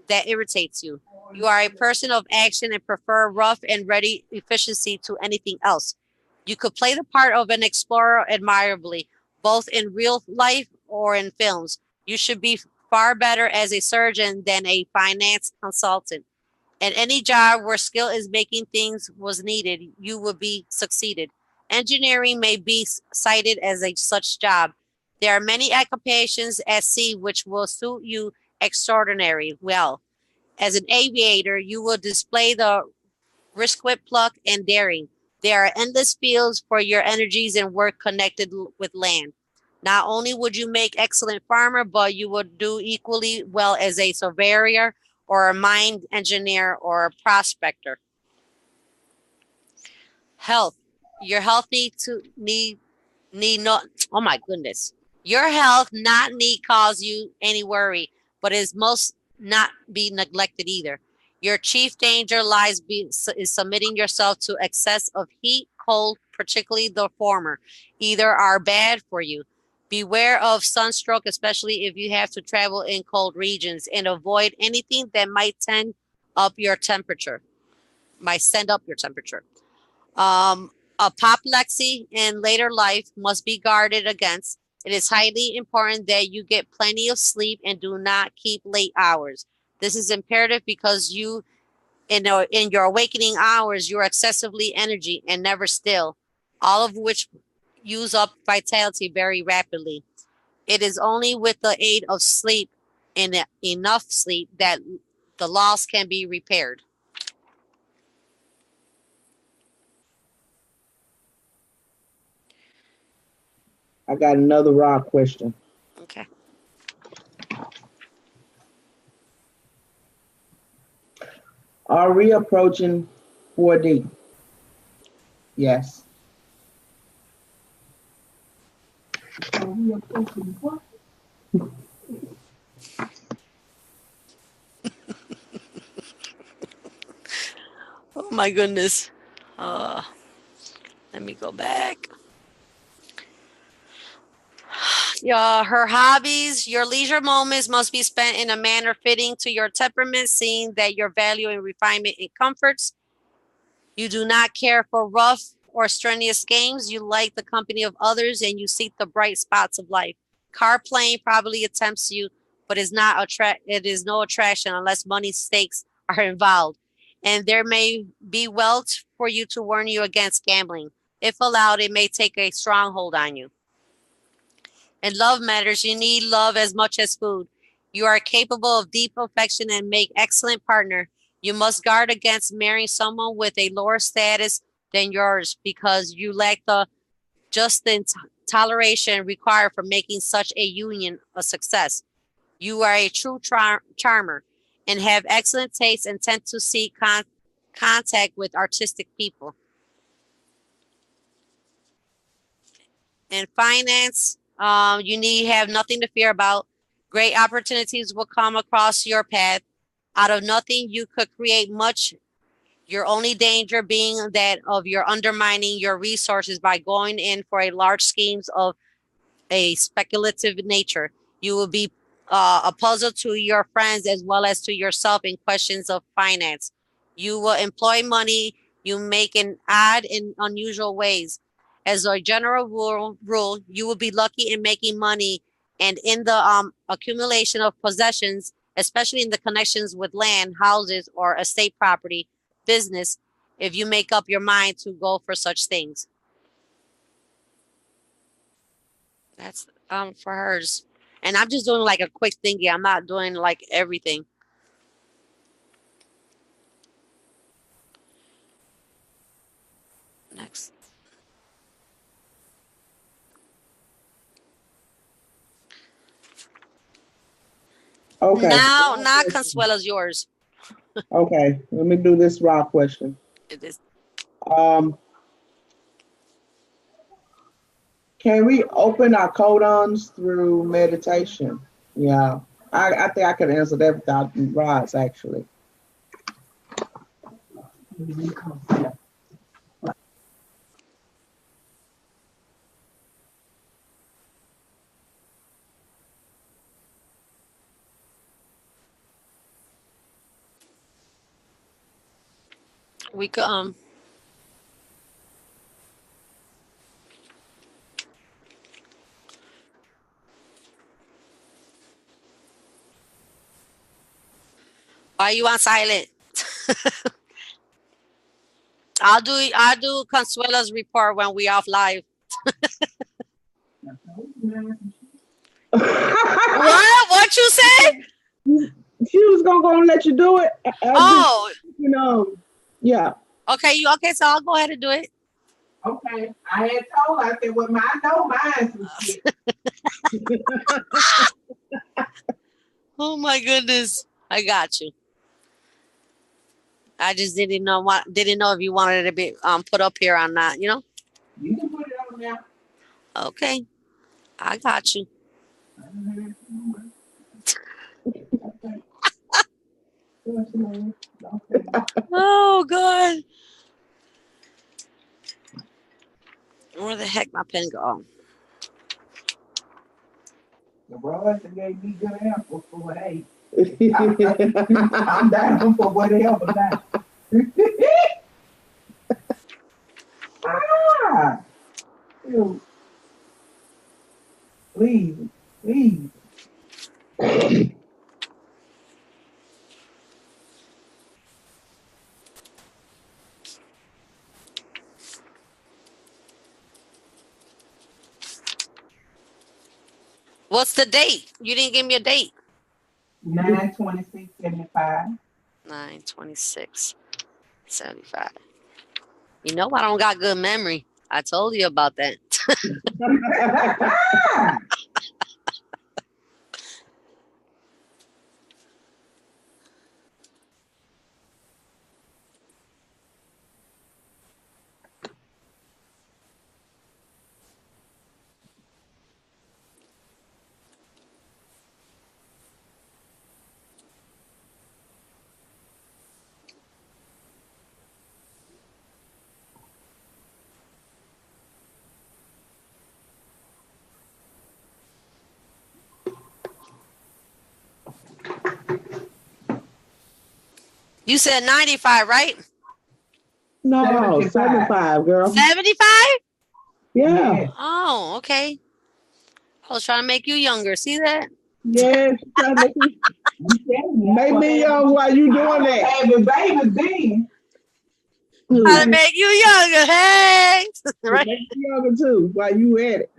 that irritates you. You are a person of action and prefer rough and ready efficiency to anything else. You could play the part of an explorer admirably, both in real life or in films. You should be far better as a surgeon than a finance consultant. In any job where skill is making things was needed, you would be succeeded. Engineering may be cited as a such job. There are many occupations at sea which will suit you extraordinary well. As an aviator, you will display the risk with pluck and daring. There are endless fields for your energies and work connected with land. Not only would you make excellent farmer, but you would do equally well as a surveyor or a mine engineer or a prospector. Health. Your health need not, oh my goodness. Your health not need cause you any worry, but is most not be neglected either. Your chief danger lies is submitting yourself to excess of heat, cold, particularly the former. Either are bad for you. Beware of sunstroke, especially if you have to travel in cold regions, and avoid anything that might send up your temperature. Apoplexy in later life must be guarded against. It is highly important that you get plenty of sleep and do not keep late hours. This is imperative because in your awakening hours, you are excessively energy and never still, all of which use up vitality very rapidly. It is only with the aid of sleep and enough sleep that the loss can be repaired. I got another raw question. Okay. Are we approaching 4D? Yes. Are we approaching what? Oh my goodness. Let me go back. Her hobbies, your leisure moments must be spent in a manner fitting to your temperament, seeing that your value in refinement and comforts. You do not care for rough or strenuous games. You like the company of others and you seek the bright spots of life. Card playing probably tempts you, but it is no attraction unless money stakes are involved. And there may be wealth for you to warn you against gambling. If allowed, it may take a stronghold on you. In love matters, you need love as much as food. You are capable of deep affection and make excellent partner. You must guard against marrying someone with a lower status than yours because you lack the just toleration required for making such a union a success. You are a true charmer and have excellent taste and tend to seek contact with artistic people. In finance, you need have nothing to fear about. Great opportunities will come across your path. Out of nothing, you could create much. Your only danger being that of your undermining your resources by going in for a large schemes of a speculative nature. You will be a puzzle to your friends as well as to yourself in questions of finance. You will employ money you make in odd and unusual ways. As a general rule, you will be lucky in making money and in the accumulation of possessions, especially in the connections with land, houses, or estate property. business if you make up your mind to go for such things. That's for hers. And I'm just doing like a quick thingy. I'm not doing like everything. Next. Okay. Now Consuela's yours. Okay. Let me do this raw question. It is. Can we open our codons through meditation? Yeah. I think I could answer that without rods, actually. We could why you on silent? I'll do Consuela's report when we off live. What you say? She was gonna let you do it. Oh, yeah. Okay, so I'll go ahead and do it. Okay. I had told her, I said, well, I know mine's some shit. Oh my goodness. I got you. I just didn't know if you wanted it to be put up here or not, You can put it on there. Okay. I got you. Oh God. Where the heck my pen go? The Royals gave me good answers for what I ate. I'm down for whatever now. Ew. Please. What's the date? You didn't give me a date. 9/26/75. 9/26/75. You know I don't got good memory. I told you about that. You said 95, right? No, 75, girl. 75? Yeah. Oh, okay. I was trying to make you younger. See that? Yeah, trying to make me young while you doing that. Baby then. Trying to make you younger. Hey. Right? Make me younger too while you at it.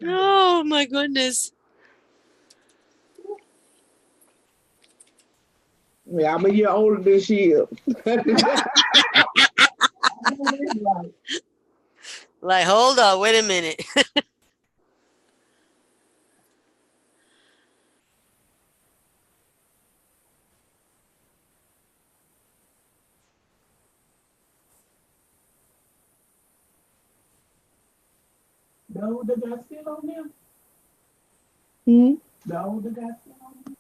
Oh my goodness. Yeah, I'm a year older than she is. Like, hold up, wait a minute. The older guy still on there? The older guy still on there?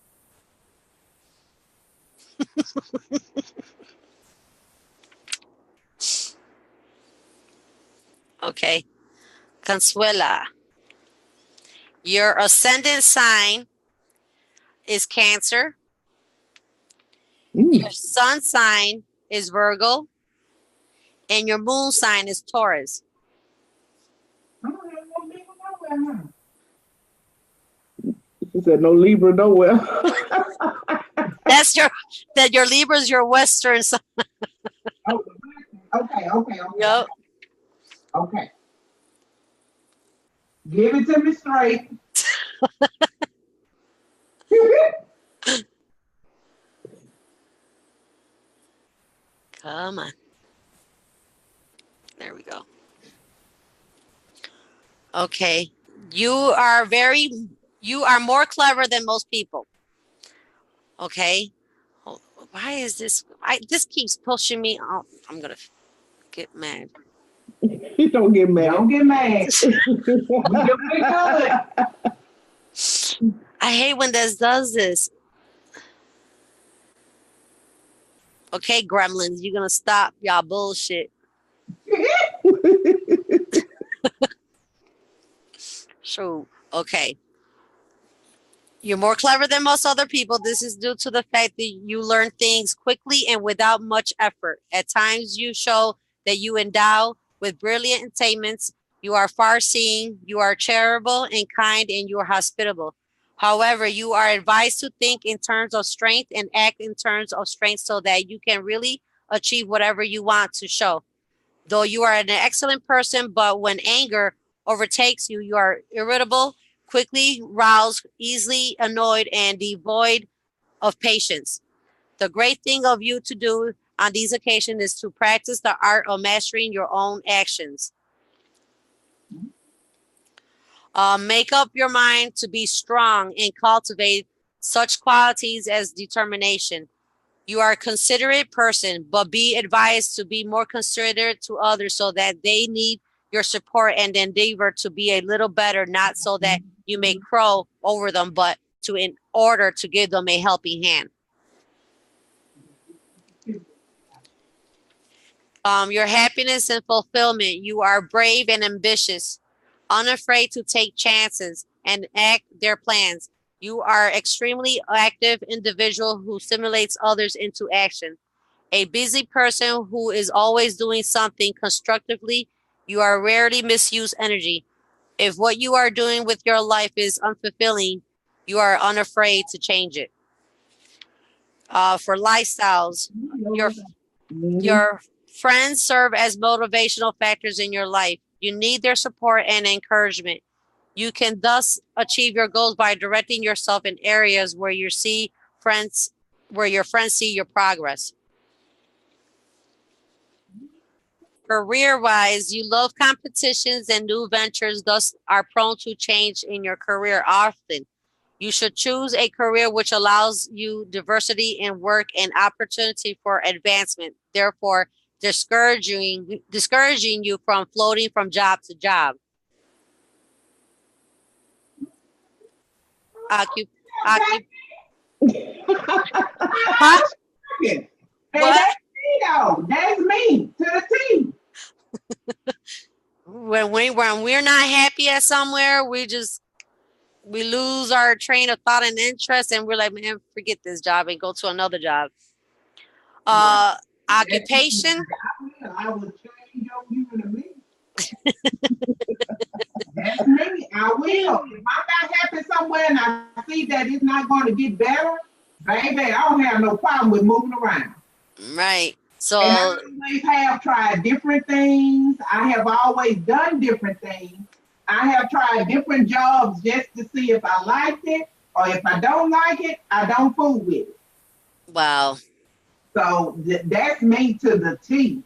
Okay. Consuela. Your ascendant sign is Cancer. Your sun sign is Virgo. And your moon sign is Taurus. She said no Libra nowhere. Your Libra is your Western sign. Oh, okay. Yep. Okay. Give it to me straight. Come on. There we go. Okay. You are more clever than most people. Okay. Oh, why is this? This keeps pushing me off. I'm gonna get mad. Don't get mad. Don't get mad. We doing good. I hate when this does this. Okay, gremlins, you're gonna stop y'all bullshit. So, okay. You're more clever than most other people. This is due to the fact that you learn things quickly and without much effort. At times, you show that you endow with brilliant attainments. You are far-seeing, you are charitable and kind, and you are hospitable. However, you are advised to think in terms of strength and act in terms of strength so that you can really achieve whatever you want to show. Though you are an excellent person, but when anger overtakes you, you are irritable, quickly roused, easily annoyed, and devoid of patience. The great thing of you to do on these occasions is to practice the art of mastering your own actions. Make up your mind to be strong and cultivate such qualities as determination. You are a considerate person, but be advised to be more considerate to others so that they need your support and endeavor to be a little better, not so that you may crow over them, but to in order to give them a helping hand. Your happiness and fulfillment. You are brave and ambitious, unafraid to take chances and act their plans. You are extremely active individual who stimulates others into action. A busy person who is always doing something constructively. You are rarely misuse energy. If what you are doing with your life is unfulfilling, you are unafraid to change it. For lifestyles, your your friends serve as motivational factors in your life. You need their support and encouragement. You can thus achieve your goals by directing yourself in areas where you see friends, where your friends see your progress. Career-wise, you love competitions and new ventures, thus are prone to change in your career often. You should choose a career which allows you diversity in work and opportunity for advancement, therefore discouraging you from floating from job to job. Occup- occup- huh? Hey, What? that's me though. That's me to the T. When we're not happy at somewhere, we lose our train of thought and interest, and we're like, man, forget this job and go to another job. Occupation. I will change on you in a minute. That's me. I will. If I'm not happy somewhere and I see that it's not going to get better, baby, I don't have no problem with moving around. Right. So, and I always have tried different things. I have always done different things. I have tried different jobs just to see if I liked it, or if I don't like it, I don't fool with it. Wow. So that's me to the T.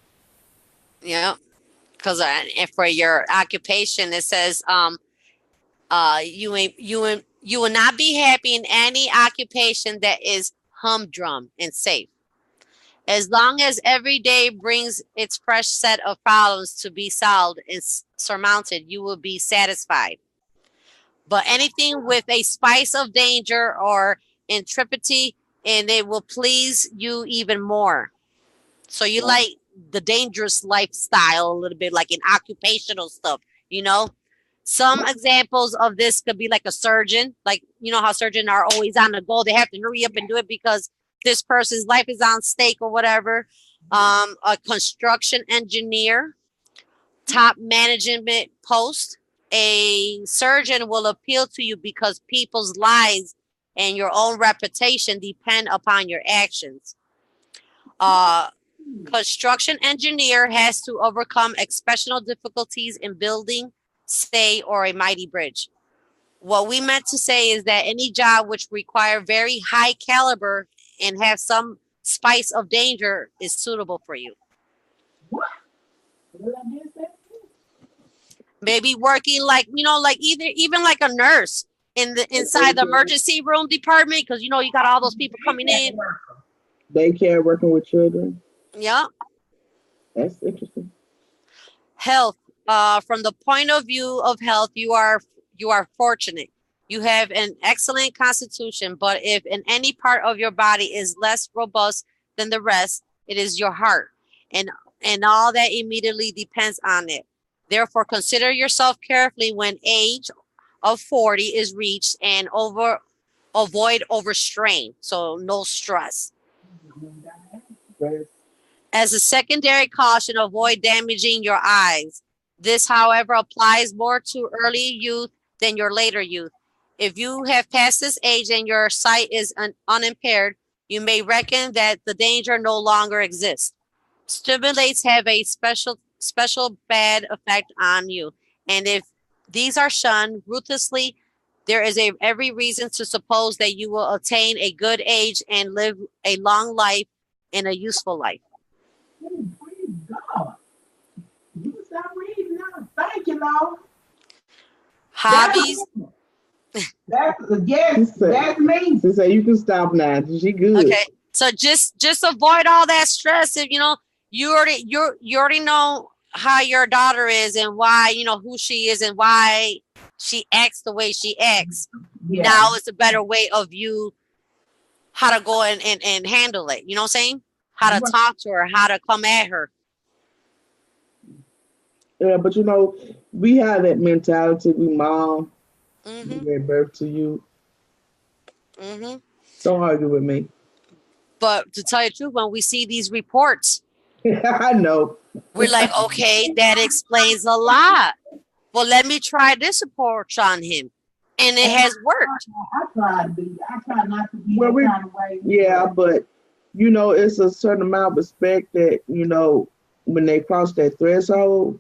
Yeah. Because for your occupation, it says you will not be happy in any occupation that is humdrum and safe. As long as every day brings its fresh set of problems to be solved and surmounted, you will be satisfied. But anything with a spice of danger or intrepidity, and it will please you even more. So you like the dangerous lifestyle a little bit, like in occupational stuff, you know? Some examples of this could be like a surgeon, like, you know how surgeons are always on the go. They have to hurry up and do it because this person's life is on stake or whatever. A construction engineer, top management post. A surgeon will appeal to you because people's lives and your own reputation depend upon your actions. Construction engineer has to overcome exceptional difficulties in building, say, or a mighty bridge. What we meant to say is that any job which require very high caliber and have some spice of danger is suitable for you. What? What I just said? Maybe working like, like even like a nurse inside the emergency room department, because you got all those people coming in. Daycare, working with children. Yeah. That's interesting. Health. From the point of view of health, you are fortunate. You have an excellent constitution, but if in any part of your body is less robust than the rest, it is your heart, and all that immediately depends on it. Therefore, consider yourself carefully when age of 40 is reached, and avoid overstrain, so no stress. As a secondary caution, avoid damaging your eyes. This, however, applies more to early youth than your later youth. If you have passed this age and your sight is unimpaired, you may reckon that the danger no longer exists. Stimulants have a special bad effect on you, and if these are shunned ruthlessly, there is every reason to suppose that you will attain a good age and live a long life and a useful life. Oh, praise God. You can stop reading now. Thank you, Lord. Hobbies. That's me. She said you can stop now. She good. Okay, so just avoid all that stress. If you already know how your daughter is and why who she is and why she acts the way she acts. Yeah. Now it's a better way of you how to go and handle it. You know what I'm saying? How to talk to her, how to come at her. Yeah, but we have that mentality. We mom, we gave birth to you. Don't argue with me. But to tell you the truth, when we see these reports, I know. We're like, okay, that explains a lot. Well, let me try this approach on him. And it has worked. I try not to be that kind of way. Yeah, but it's a certain amount of respect that, when they cross that threshold,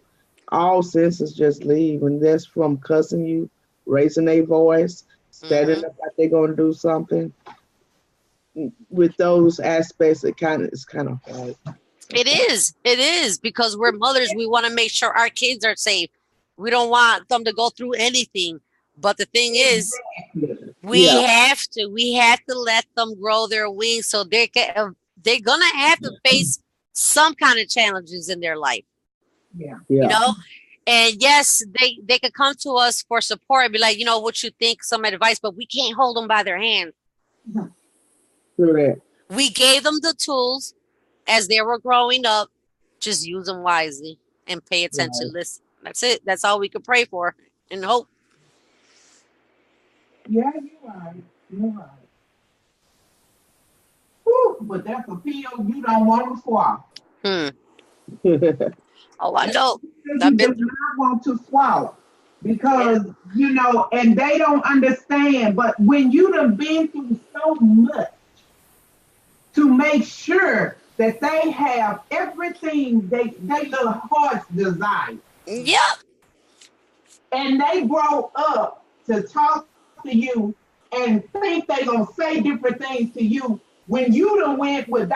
all senses just leave. And that's from cussing you, raising their voice, standing up like they're going to do something. With those aspects, it's kind of hard. It is because we're mothers. We want to make sure our kids are safe. We don't want them to go through anything. But the thing is, we have to let them grow their wings, so they're gonna have to face some kind of challenges in their life. Yeah. And yes, they could come to us for support and be like, what you think, some advice, but we can't hold them by their hand. Correct. We gave them the tools as they were growing up. Just use them wisely and pay attention. Right. Listen, that's it. That's all we could pray for and hope. Yeah, you're right. Whew, but that's a pill you don't want to swallow. Oh, I know. You do not want to swallow because, and they don't understand. But when you done been through so much to make sure that they have everything they little hearts desire. Yep. And they grow up to talk to you and think they gonna say different things to you when you done went with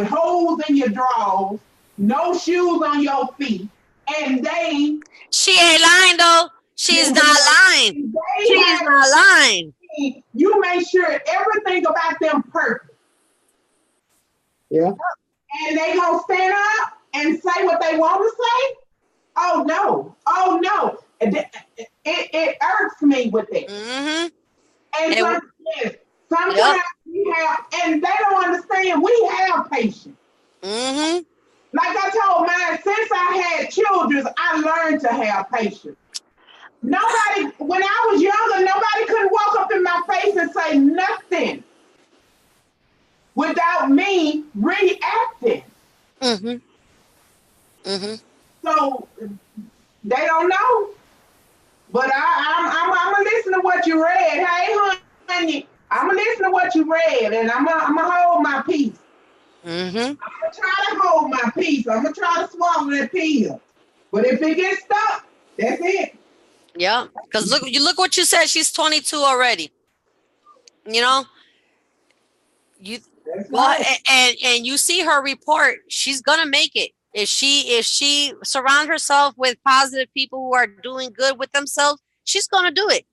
holes in your drawers, no shoes on your feet, and she ain't lying though. She is not lying. She is not lying. You make sure everything about them perfect. Yeah. And they gonna stand up and say what they want to say? Oh no. It irks me with it. And sometimes we have, and they don't understand, we have patience. Like I told mine, since I had children, I learned to have patience. Nobody, when I was younger, nobody could walk up in my face and say nothing without me reacting. So they don't know. But I'm gonna listen to what you read. Hey, honey, I'm gonna listen to what you read, and I'm gonna hold my peace. Mm-hmm. I'm gonna try to hold my peace. I'm gonna try to swallow that pill. But if it gets stuck, that's it. Yeah. Because look what you said. She's 22 already. You know, you That's well, right. and you see her report. She's gonna make it. If she surround herself with positive people who are doing good with themselves, she's gonna do it.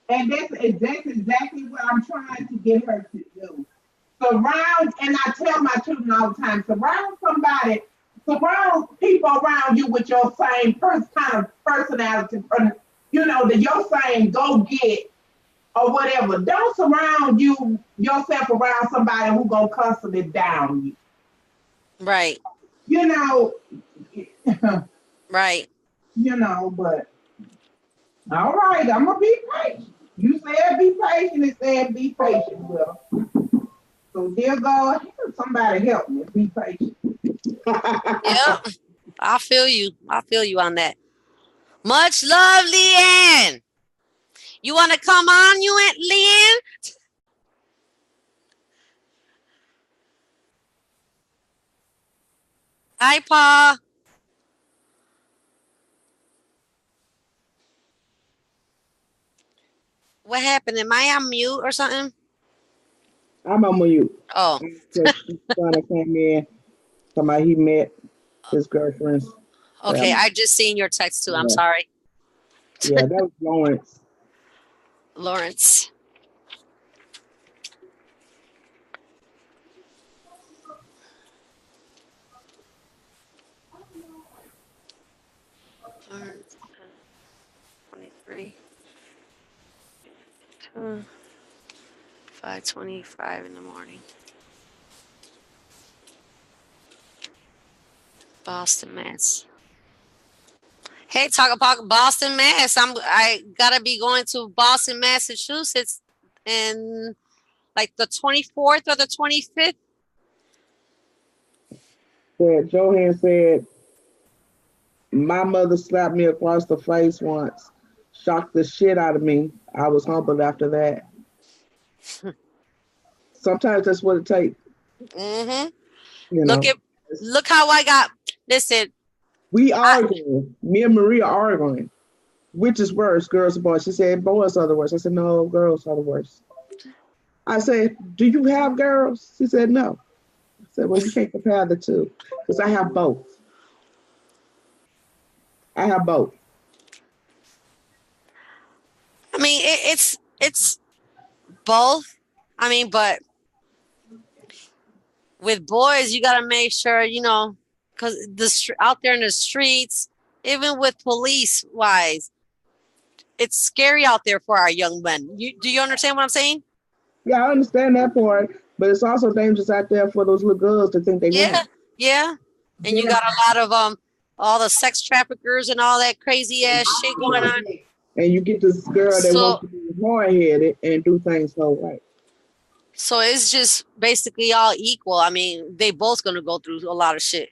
And that's exactly what I'm trying to get her to do. Surround, and I tell my children all the time, surround people around you with your same kind of personality, your same go get or whatever. Don't surround yourself around somebody who gonna constantly down you. Right. You know, Right. but all right, I'm gonna be patient. You said be patient, it said be patient. Well, so dear God, somebody help me be patient. Yeah. I feel you. I feel you on that. Much love, Leanne. You want to come on, Leanne? Hi, Pa. What happened? Am I on mute or something? I'm on mute. Oh, Because she's trying to come in. Somebody he met his girlfriend's okay. family. I just seen your text too. I'm Yeah, sorry, yeah, that was Lawrence. Lawrence. Lawrence, 23, 5:25 in the morning. Boston, Mass. Hey, talk about Boston, Mass. I gotta be going to Boston, Massachusetts, in like the 24th or the 25th. Johan said, my mother slapped me across the face once. Shocked the shit out of me. I was humbled after that. Sometimes that's what it takes. Mm-hmm. You Look know. at look how I got. Listen, We I arguing. Me and Maria arguing. Which is worse, girls or boys? She said, boys are the worst. I said, no, girls are the worst. I said, do you have girls? She said, no. I said, well, you can't compare the two because I have both. I have both. mean it's both. I mean, but with boys, you gotta make sure because out there in the streets, even with police wise, it's scary out there for our young men. Do you understand what I'm saying? Yeah, I understand that part, but it's also dangerous out there for those little girls to think they Yeah, win. yeah. And You you know, got a lot of all the sex traffickers and all that crazy ass shit going on. and you get this girl that wants So to be hard headed and do things her way. so it's just basically all equal. I mean, they both gonna go through a lot of shit.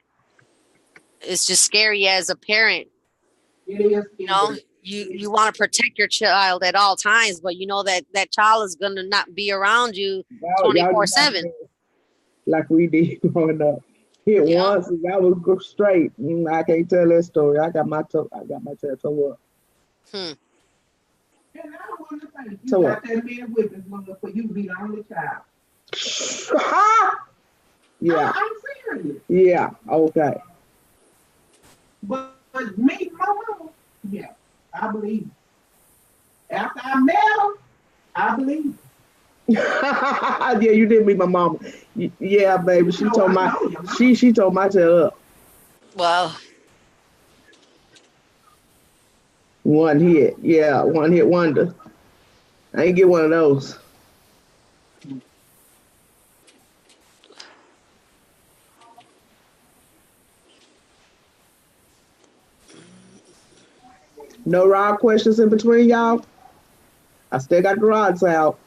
It's just scary as a parent. It is You know, scary. you want to protect your child at all times, but you know that child is gonna not be around you Y'all just 24/7. like we did growing up. Hit Yeah. once and I was go straight. I can't tell that story. I got my tail toe up. Hmm. And I want to thank you So got that man witness, Lord, for you to be the only child. Yeah. I'm serious. Yeah. Okay. But me, my mama, yeah, I believe it. After I met her, I believe it. Yeah, you did meet my mama. Yeah, baby. She told my she told my tail up. Well, One hit. Yeah, one hit wonder. I ain't get one of those. No rod questions in between y'all. I still got the rods out.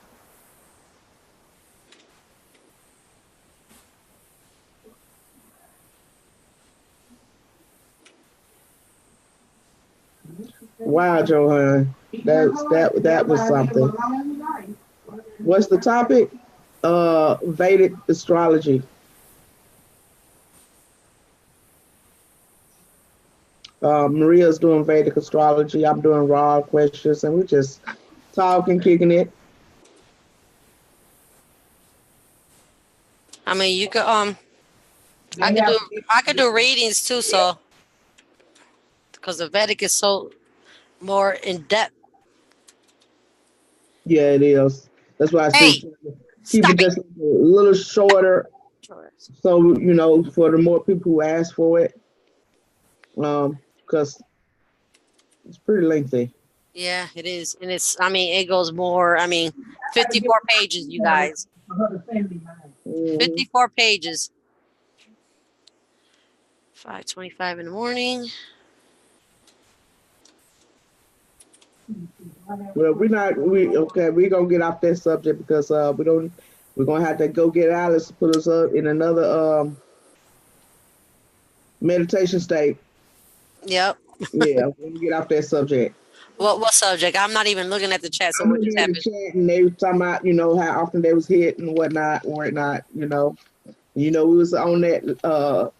Wow, Johan. That was something. What's the topic? Vedic astrology. Maria's doing Vedic astrology. I'm doing raw questions, and we just talking, kicking it. I mean, you could They have I could do readings too, so because the Vedic is so more in depth. Yeah, it is. That's why I said Hey, keep it stop it. just a little shorter, so for the more people who ask for it, because it's pretty lengthy. Yeah, it is, and it's. I mean, it goes more. I mean, 54 pages, you guys. for her to send me mine. Mhm. 54 pages. 5:25 in the morning. Well, we okay. We're gonna get off that subject because we don't. We're gonna have to go get Alice to put us up in another meditation state. Yep. Yeah, we're gonna get off that subject. What subject? I'm not even looking at the chat. So I'm what just looking at the happened? chat and they were talking about how often they was hit and whatnot, whatnot. We was on that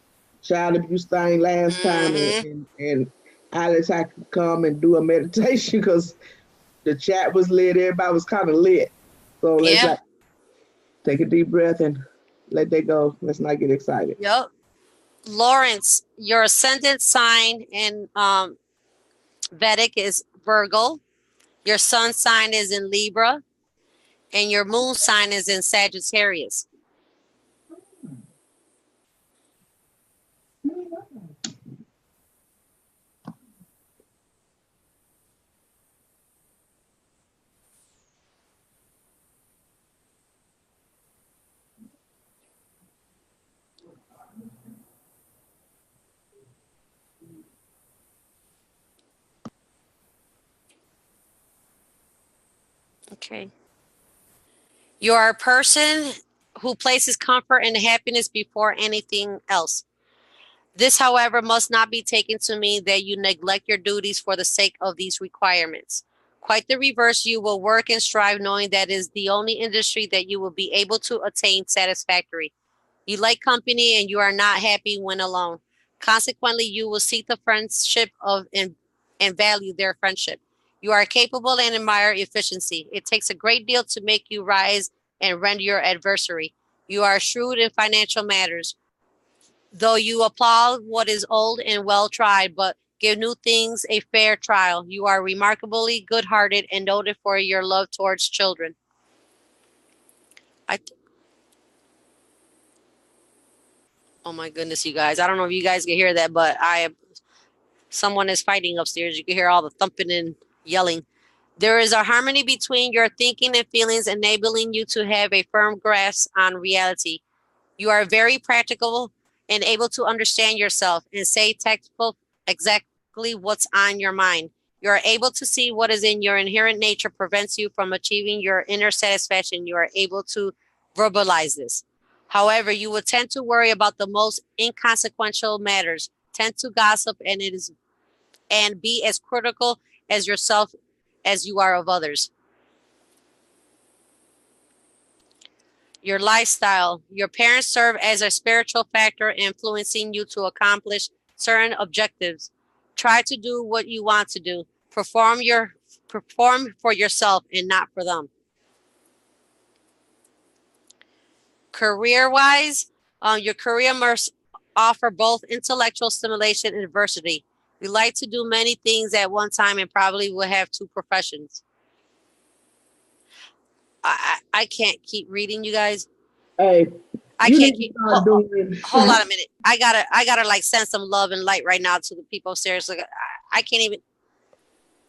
child abuse thing last time, Mm-hmm. and Alex had to come and do a meditation because the chat was lit. Everybody was kind of lit. So let's Yeah. like take a deep breath and let that go. Let's not get excited. Yep. Lawrence, your ascendant sign in Vedic is Virgo. Your sun sign is in Libra, and your moon sign is in Sagittarius. Okay. You are a person who places comfort and happiness before anything else. This, however, must not be taken to mean that you neglect your duties for the sake of these requirements. Quite the reverse, you will work and strive knowing that is the only industry that you will be able to attain satisfactory. You like company and you are not happy when alone. Consequently, you will seek the friendship of and value their friendship. You are capable and admire efficiency. It takes a great deal to make you rise and rend your adversary. You are shrewd in financial matters, though you applaud what is old and well tried, but give new things a fair trial. You are remarkably good hearted and noted for your love towards children. I Oh my goodness, you guys. I don't know if you guys can hear that, but someone is fighting upstairs. You can hear all the thumping and yelling. There is a harmony between your thinking and feelings, enabling you to have a firm grasp on reality. You are very practical and able to understand yourself and say tactful exactly what's on your mind. You are able to see what is in your inherent nature prevents you from achieving your inner satisfaction. You are able to verbalize this. However, you will tend to worry about the most inconsequential matters, tend to gossip, and be as critical as yourself as you are of others. Your lifestyle. Your parents serve as a spiritual factor influencing you to accomplish certain objectives. Try to do what you want to do. Perform for yourself and not for them. Career wise, your career must offer both intellectual stimulation and diversity. You like to do many things at one time and probably will have two professions. I can't keep reading, you guys. Hey, I you can't need to keep. start doing. Hold on a minute. I gotta like send some love and light right now to the people upstairs. Like I can't even.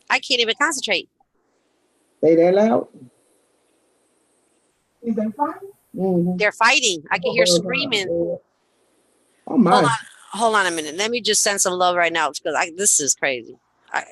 I can't even concentrate. Say that loud. Is they fine? Mm-hmm. They're fighting. I can hear screaming. Oh Hold my. on. Hold on a minute. Let me just send some love right now because this is crazy. I,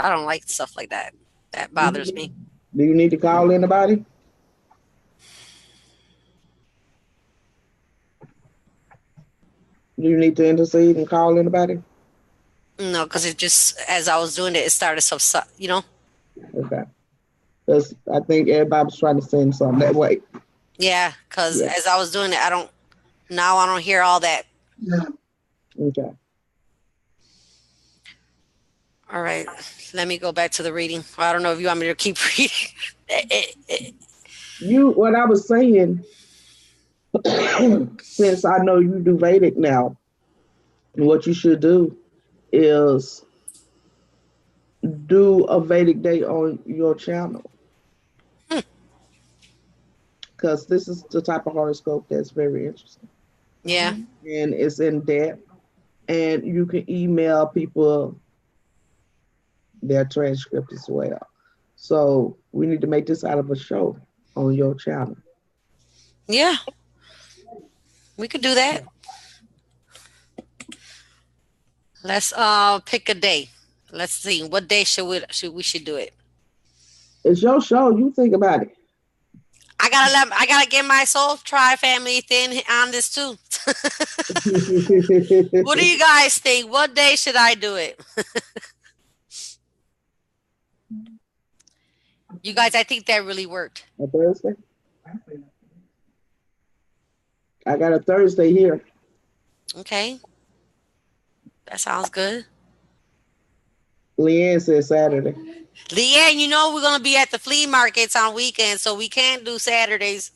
I don't like stuff like that. That bothers me. Do you need to call anybody? Do you need to intercede and call anybody? No, because it just, as I was doing it, it started so, you know. Okay. Because I think everybody was trying to send something that way. Yeah, because as I was doing it, I don't hear all that. Okay. All right, let me go back to the reading. I don't know if you want me to keep reading. What I was saying, since I know you do Vedic now, what you should do is do a Vedic day on your channel. Because this is the type of horoscope that's very interesting. Yeah. And it's in depth. And you can email people their transcript as well. So we need to make this out of a show on your channel. Yeah. We could do that. Let's pick a day. Let's see. What day should we do it? It's your show. You think about it. I gotta get my Soul Tribe family thing on this too. What do you guys think? What day should I do it? You guys, I think that really worked. A Thursday? I got a Thursday here. Okay. That sounds good. Leanne said Saturday. Leanne, you know we're going to be at the flea markets on weekends, so we can't do Saturdays.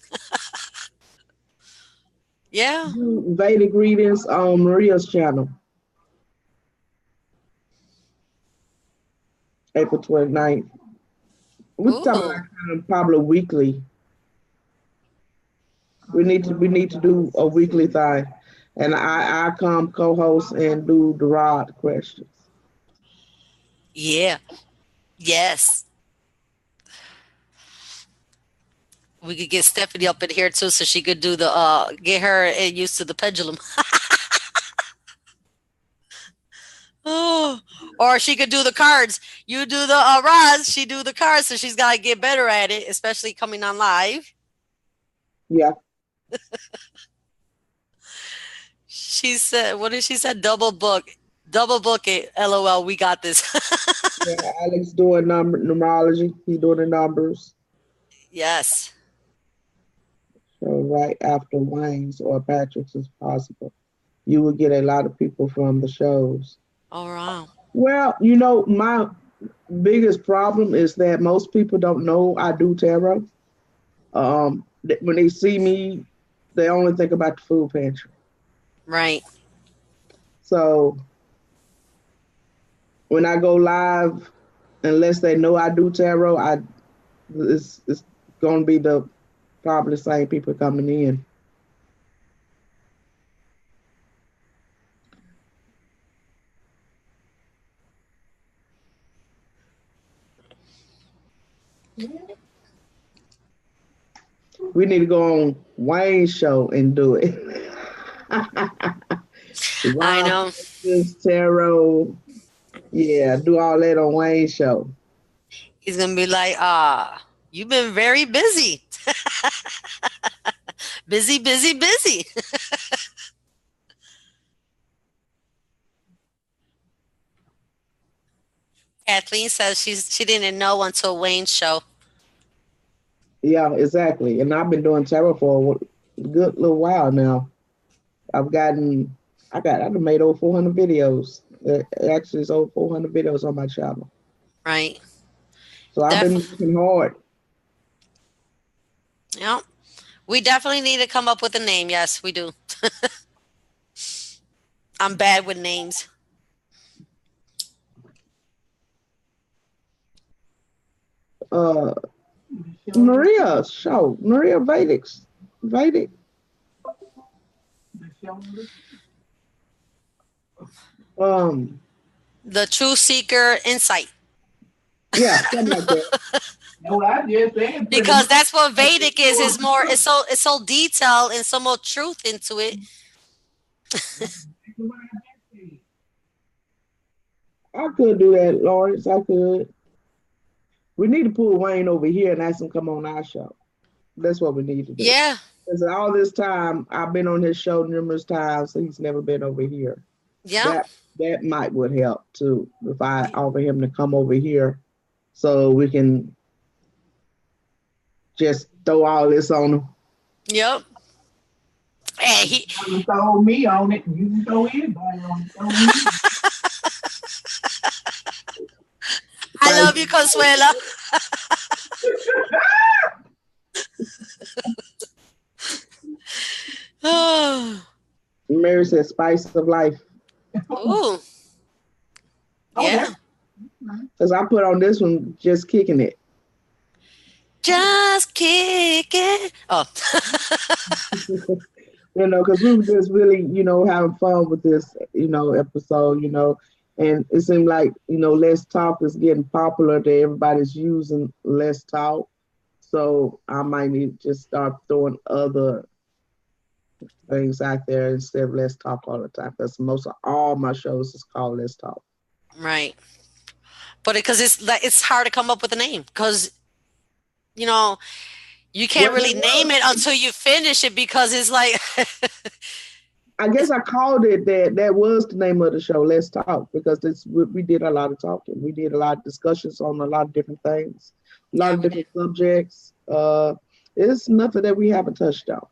Yeah. Vedic readings on Maria's channel. April 29th. We're talking about kind of probably weekly. We need to do a weekly thing. And I come co-host and do the rod questions. Yeah. Yes. We could get Stephanie up in here too, so she could do the get her used to the pendulum. Oh, or she could do the cards. You do the rods, she do the cards, so she's got to get better at it, especially coming on live. Yeah. She said, what did she say? Double book it. LOL, we got this. Yeah, Alex doing numerology. He's doing the numbers. Yes. So right after Wayne's or Patrick's is possible. You will get a lot of people from the shows. Oh, wow. Well, you know, my biggest problem is that most people don't know I do tarot. When they see me, they only think about the food pantry. Right. So when I go live, unless they know I do tarot, it's going to be the probably the same people coming in. We need to go on Wayne's show and do it. I know. This tarot, yeah, do all that on Wayne's show. He's gonna be like, you've been very busy. busy. Kathleen says she didn't know until Wayne's show. Yeah, exactly. And I've been doing tarot for a good little while now. I've made over 400 videos. Actually, it's over 400 videos on my channel. Right. So I've been working hard. Yep. We definitely need to come up with a name. Yes, we do. I'm bad with names. Maria show. Maria Vedic. The True Seeker Insight. Yeah, something like that. No, I just said because that's what Vedic is. Is more. It's so detailed and so much truth into it. I could do that, Lawrence. I could. We need to pull Wayne over here and ask him to come on our show. That's what we need to do. Yeah. Because all this time I've been on his show numerous times, he's never been over here. Yeah. That might would help too if I offer him to come over here so we can just throw all this on him. Yep. Hey, You throw me on it. You can throw anybody on it. Throw me. I love you, Consuela. Oh. Mary said spice of life. Ooh. Oh, Yeah. that's Because I put on this one just kicking it. Just kicking. Oh. You know, because we were just really, having fun with this, episode, and it seemed like, Let's Talk is getting popular that everybody's using Let's Talk. So I might need to just start throwing other things out there instead of Let's Talk all the time. Because most of all my shows is called Let's Talk. Right. But because it's hard to come up with a name because, you can't really name it until you finish it because it's like. I guess I called it that. That was the name of the show, Let's Talk, because we did a lot of talking. We did a lot of discussions on a lot of different things, a lot of different subjects. It's nothing that we haven't touched on.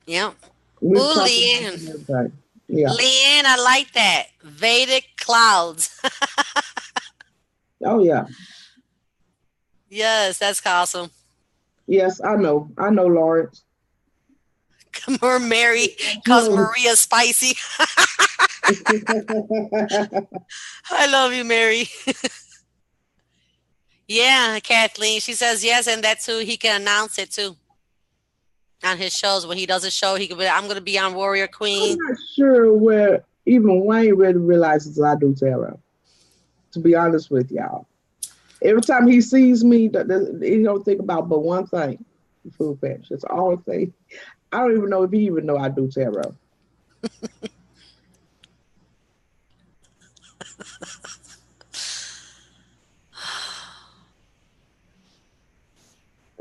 Yeah. We've Ooh, talked Leanne. about everything. Yeah. Leanne, I like that. Vedic clouds. Oh yeah. Yes, that's awesome. Yes, I know, Lawrence. Or Mary, cause Maria spicy. I love you, Mary. Yeah, Kathleen. She says yes, and that too. He can announce it too on his shows. When he does a show, he could be. I'm going to be on Warrior Queen. I'm not sure where even Wayne really realizes I do tarot. To be honest with y'all, every time he sees me, he don't think about but one thing: food fetish. It's all thing. I don't even know if he even know I do tarot.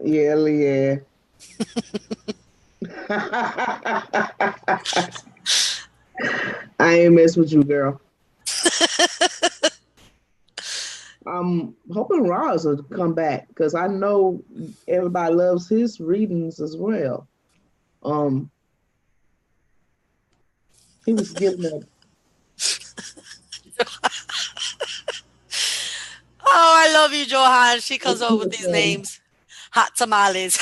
Yeah, Leanne. I ain't mess with you, girl. I'm hoping Roz will come back because I know everybody loves his readings as well. He was giving a Oh, I love you, Johan. She comes over with these names. Hot tamales.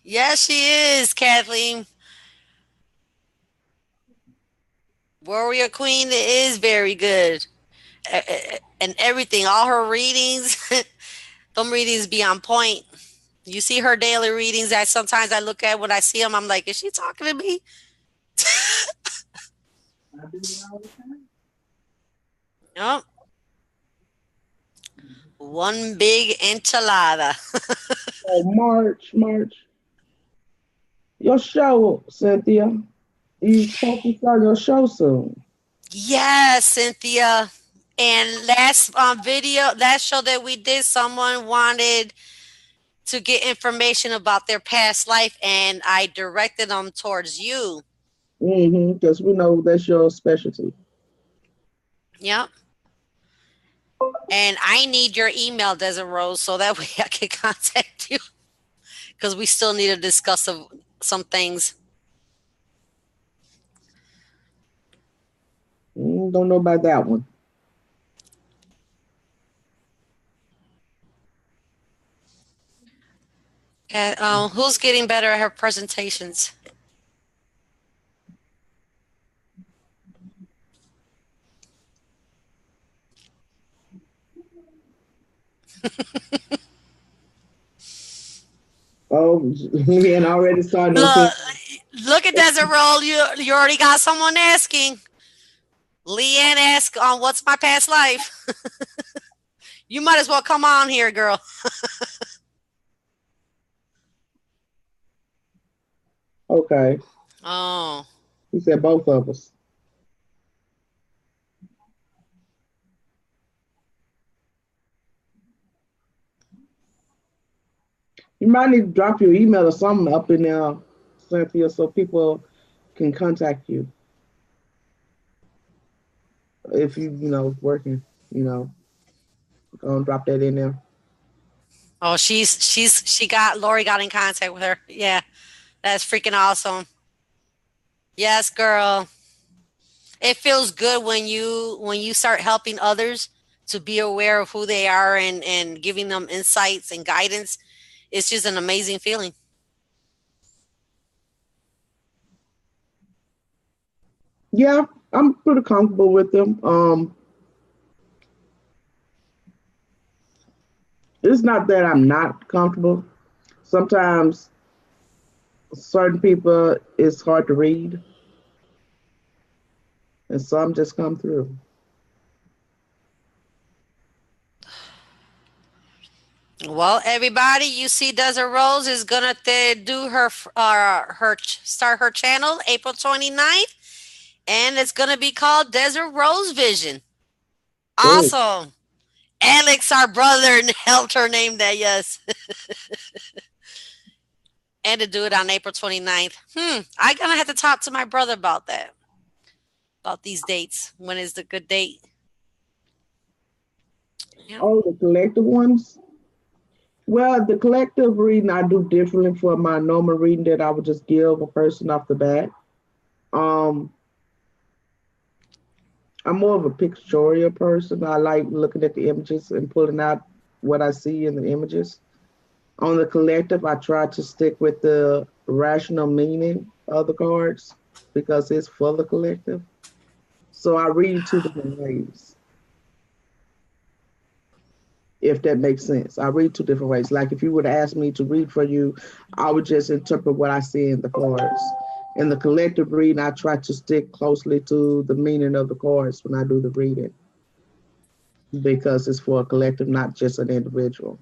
Yes, she is, Kathleen. Warrior Queen is very good. And everything, all her readings, them readings be on point. You see her daily readings that sometimes I look at when I see them, I'm like, is she talking to me? Yep. One big enchilada. oh, March. Your show, Cynthia. You supposed to start your show soon. Yes, Cynthia. And last show that we did, someone wanted to get information about their past life, and I directed them towards you. Because we know that's your specialty. Yep. And I need your email, Desert Rose, so that way I can contact you because we still need to discuss some things. Don't know about that one. Who's getting better at her presentations? Oh, and already starting. Look at Desert Roll. You already got someone asking. Leanne asked, what's my past life? You might as well come on here, girl. Okay. Oh. He said both of us. You might need to drop your email or something up in there, Cynthia, so people can contact you if working. You know, go and drop that in there. Oh, Lori got in contact with her. Yeah, that's freaking awesome. Yes, girl. It feels good when you start helping others to be aware of who they are and giving them insights and guidance. It's just an amazing feeling. Yeah, I'm pretty comfortable with them. It's not that I'm not comfortable. Sometimes certain people it's hard to read, and some just come through. Well, everybody, you see, Desert Rose is gonna do start her channel April 29th, and it's gonna be called Desert Rose Vision. Good. Awesome. Alex, our brother, helped her name that. Yes, and to do it on April 29th. I gonna have to talk to my brother about that, about these dates. When is the good date? Yeah. Oh, the collective ones. Well, the collective reading I do differently for my normal reading that I would just give a person off the bat. Um, I'm more of a pictorial person. I like looking at the images and pulling out what I see in the images. On the collective, I try to stick with the rational meaning of the cards because it's for the collective. So I read two different ways, if that makes sense. I read two different ways. Like if you would ask me to read for you, I would just interpret what I see in the cards. In the collective reading, I try to stick closely to the meaning of the cards when I do the reading because it's for a collective, not just an individual.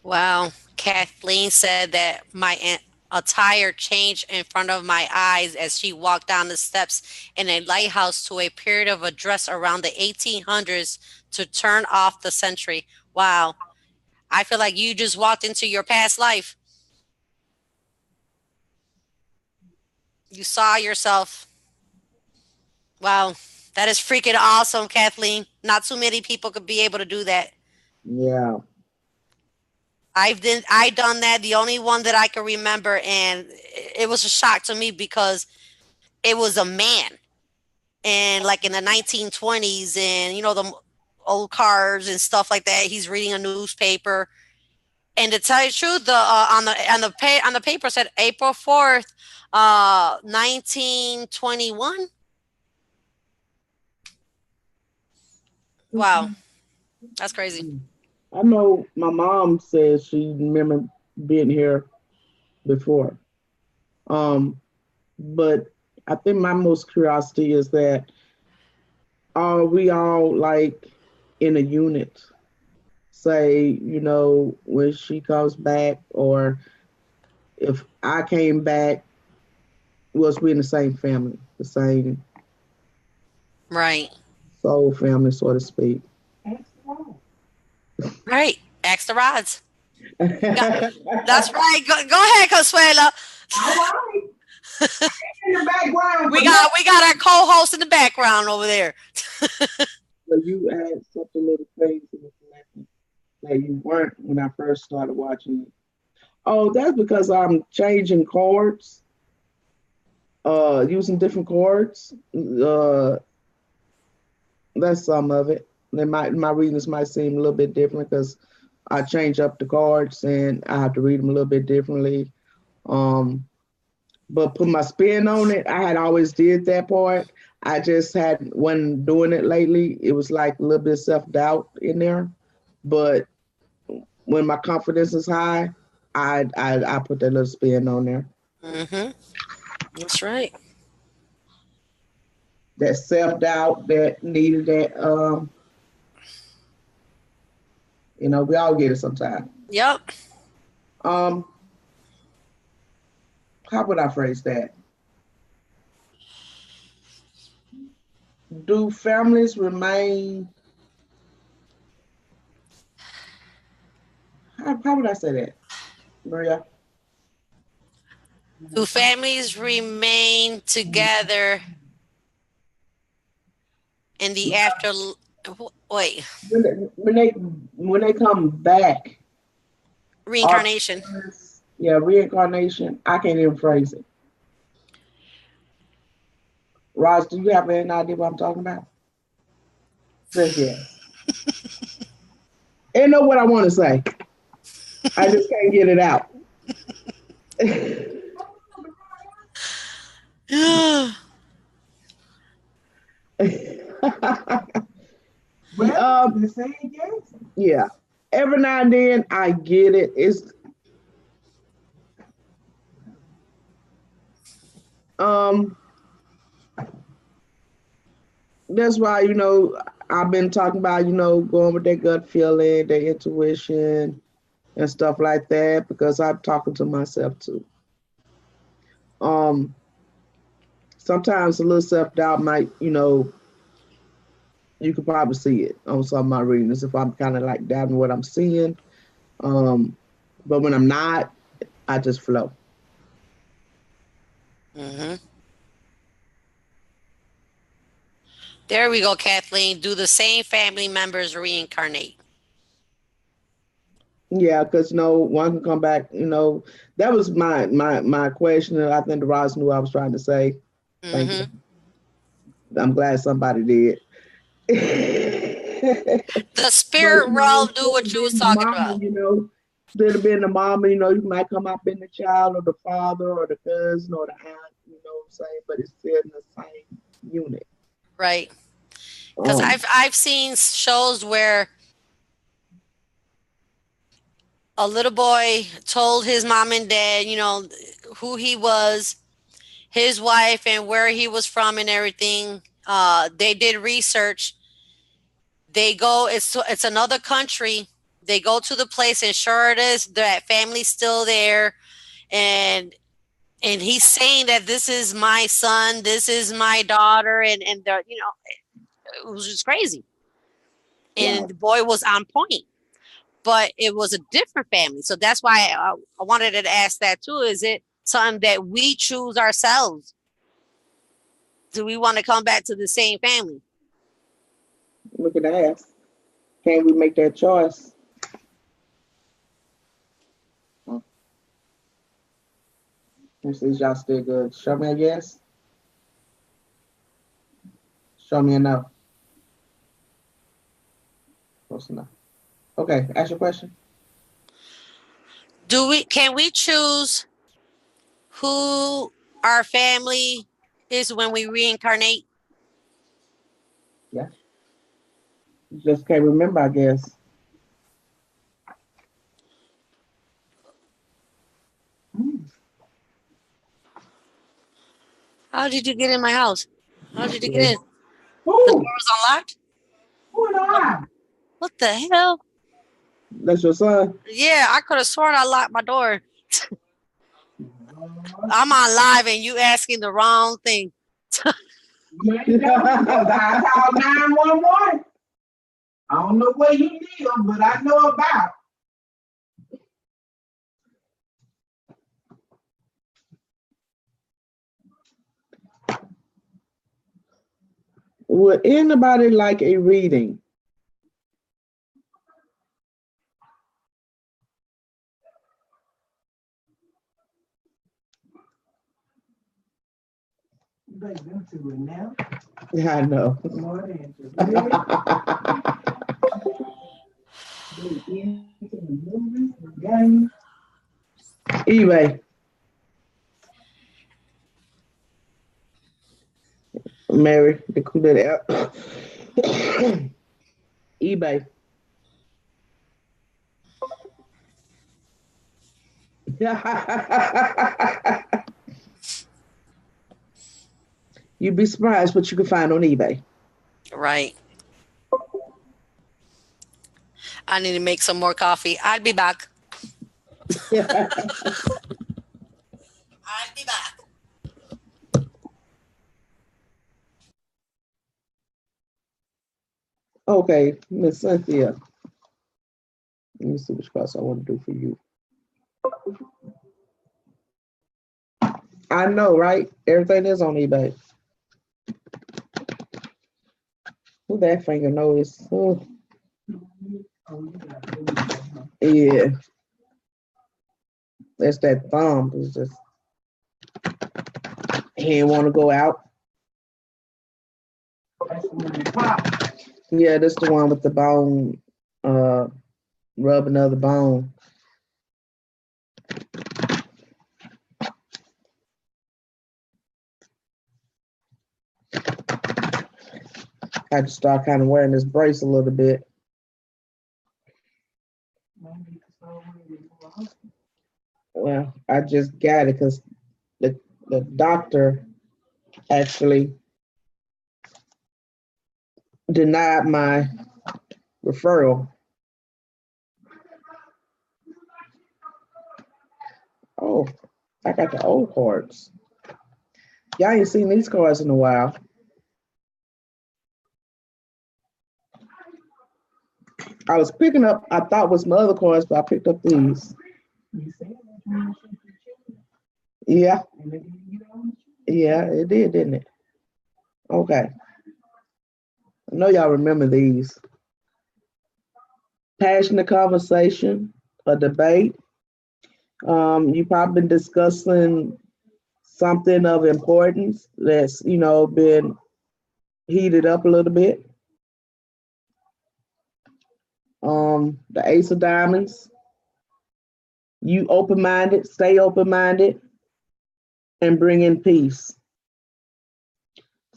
Wow. Kathleen said that my attire changed in front of my eyes as she walked down the steps in a lighthouse to a period of a dress around the 1800s to turn off the century. Wow. I feel like you just walked into your past life. You saw yourself. Wow. That is freaking awesome, Kathleen. Not too many people could be able to do that. Yeah. I done that. The only one that I can remember, and it was a shock to me because it was a man, and like in the 1920s, and the old cars and stuff like that. He's reading a newspaper, and to tell you the truth, on the paper said April 4th, 1921. Wow, that's crazy. I know my mom says she remember being here before. Um, but I think my most curiosity is that are we all like in a unit? Say, when she comes back, or if I came back, was we in the same family, the same Right, soul family, so to speak? right. Ask the rods. That's right. Go ahead, Consuela. All right. In the background. We got our co-host in the background over there. So you had such a little faith in the collective that you weren't when I first started watching it. Oh, that's because I'm changing chords, using different chords. That's some of it. My readings might seem a little bit different because I change up the cards and I have to read them a little bit differently. Um, but put my spin on it. I had always did that part. I just had when doing it lately. It was like a little bit of self doubt in there. But when my confidence is high, I put that little spin on there. Mm-hmm. That's right. That self doubt that needed that. We all get it sometimes. Yep. Um, how would I phrase that? Do families remain? How would I say that, Maria? Do families remain together in the after? Wait, When they come back, are reincarnation. yeah, reincarnation. I can't even phrase it. Roz, do you have any idea what I'm talking about? Says yes. And know what I want to say. I just can't get it out. Well, the same yes. Yeah. Every now and then I get it. It's um that's why, I've been talking about, going with their gut feeling, their intuition and stuff like that, because I'm talking to myself too. Um Sometimes a little self-doubt might, you could probably see it on some of my readings if I'm kind of like doubting what I'm seeing. But when I'm not, I just flow. Mm-hmm. There we go, Kathleen. Do the same family members reincarnate? Yeah, because one can come back. That was my question. And I think the Ross knew I was trying to say. Thank you. I'm glad somebody did. The spirit realm do what you was talking mama, about. Could have been the mama. You might come up in the child or the father or the cousin or the aunt. You know what I'm saying? But it's still in the same unit. Right. Because I've seen shows where a little boy told his mom and dad, who he was, his wife, and where he was from and everything. They did research. They go, it's another country. They go to the place, and sure it is, that family's still there. And he's saying that this is my son, this is my daughter, and it was just crazy. And the boy was on point. But it was a different family. So that's why I wanted to ask that too. Is it something that we choose ourselves? Do we want to come back to the same family? Look at that. Can we make that choice? Let's see, y'all still good. Show me a yes. Show me a no. Close enough. Okay, ask your question. Can we choose who our family is when we reincarnate? Yeah. You just can't remember, I guess. How did you get in my house? How did you get in? Who? The door was unlocked? Who and I? What the hell? That's your son? Yeah, I could have sworn I locked my door. I'm on live and you asking the wrong thing. You ain't know because I called 911. I don't know where you live, but I know about. Would anybody like a reading? You better go to it now. Yeah, I know. More than just eBay. Mary, the eBay. You'd be surprised what you can find on eBay. Right. I need to make some more coffee. I'll be back. I'll be back. Okay, Miss Cynthia. Let me see which class I want to do for you. I know, right? Everything is on eBay. Who that finger knows? Oh, yeah. That's that thumb. It's just he didn't want to go out. Yeah, that's the one with the bone, rubbing of the bone. I had to start kind of wearing this brace a little bit. Well, I just got it because the doctor actually denied my referral. Oh, I got the old cards. Y'all ain't seen these cards in a while. I was picking up, I thought was my other cards, but I picked up these. Yeah. Yeah, it did, didn't it? Okay. I know y'all remember these. Passionate conversation, a debate. You probably been discussing something of importance that's, been heated up a little bit. The Ace of Diamonds. You open-minded, stay open-minded, and bring in peace,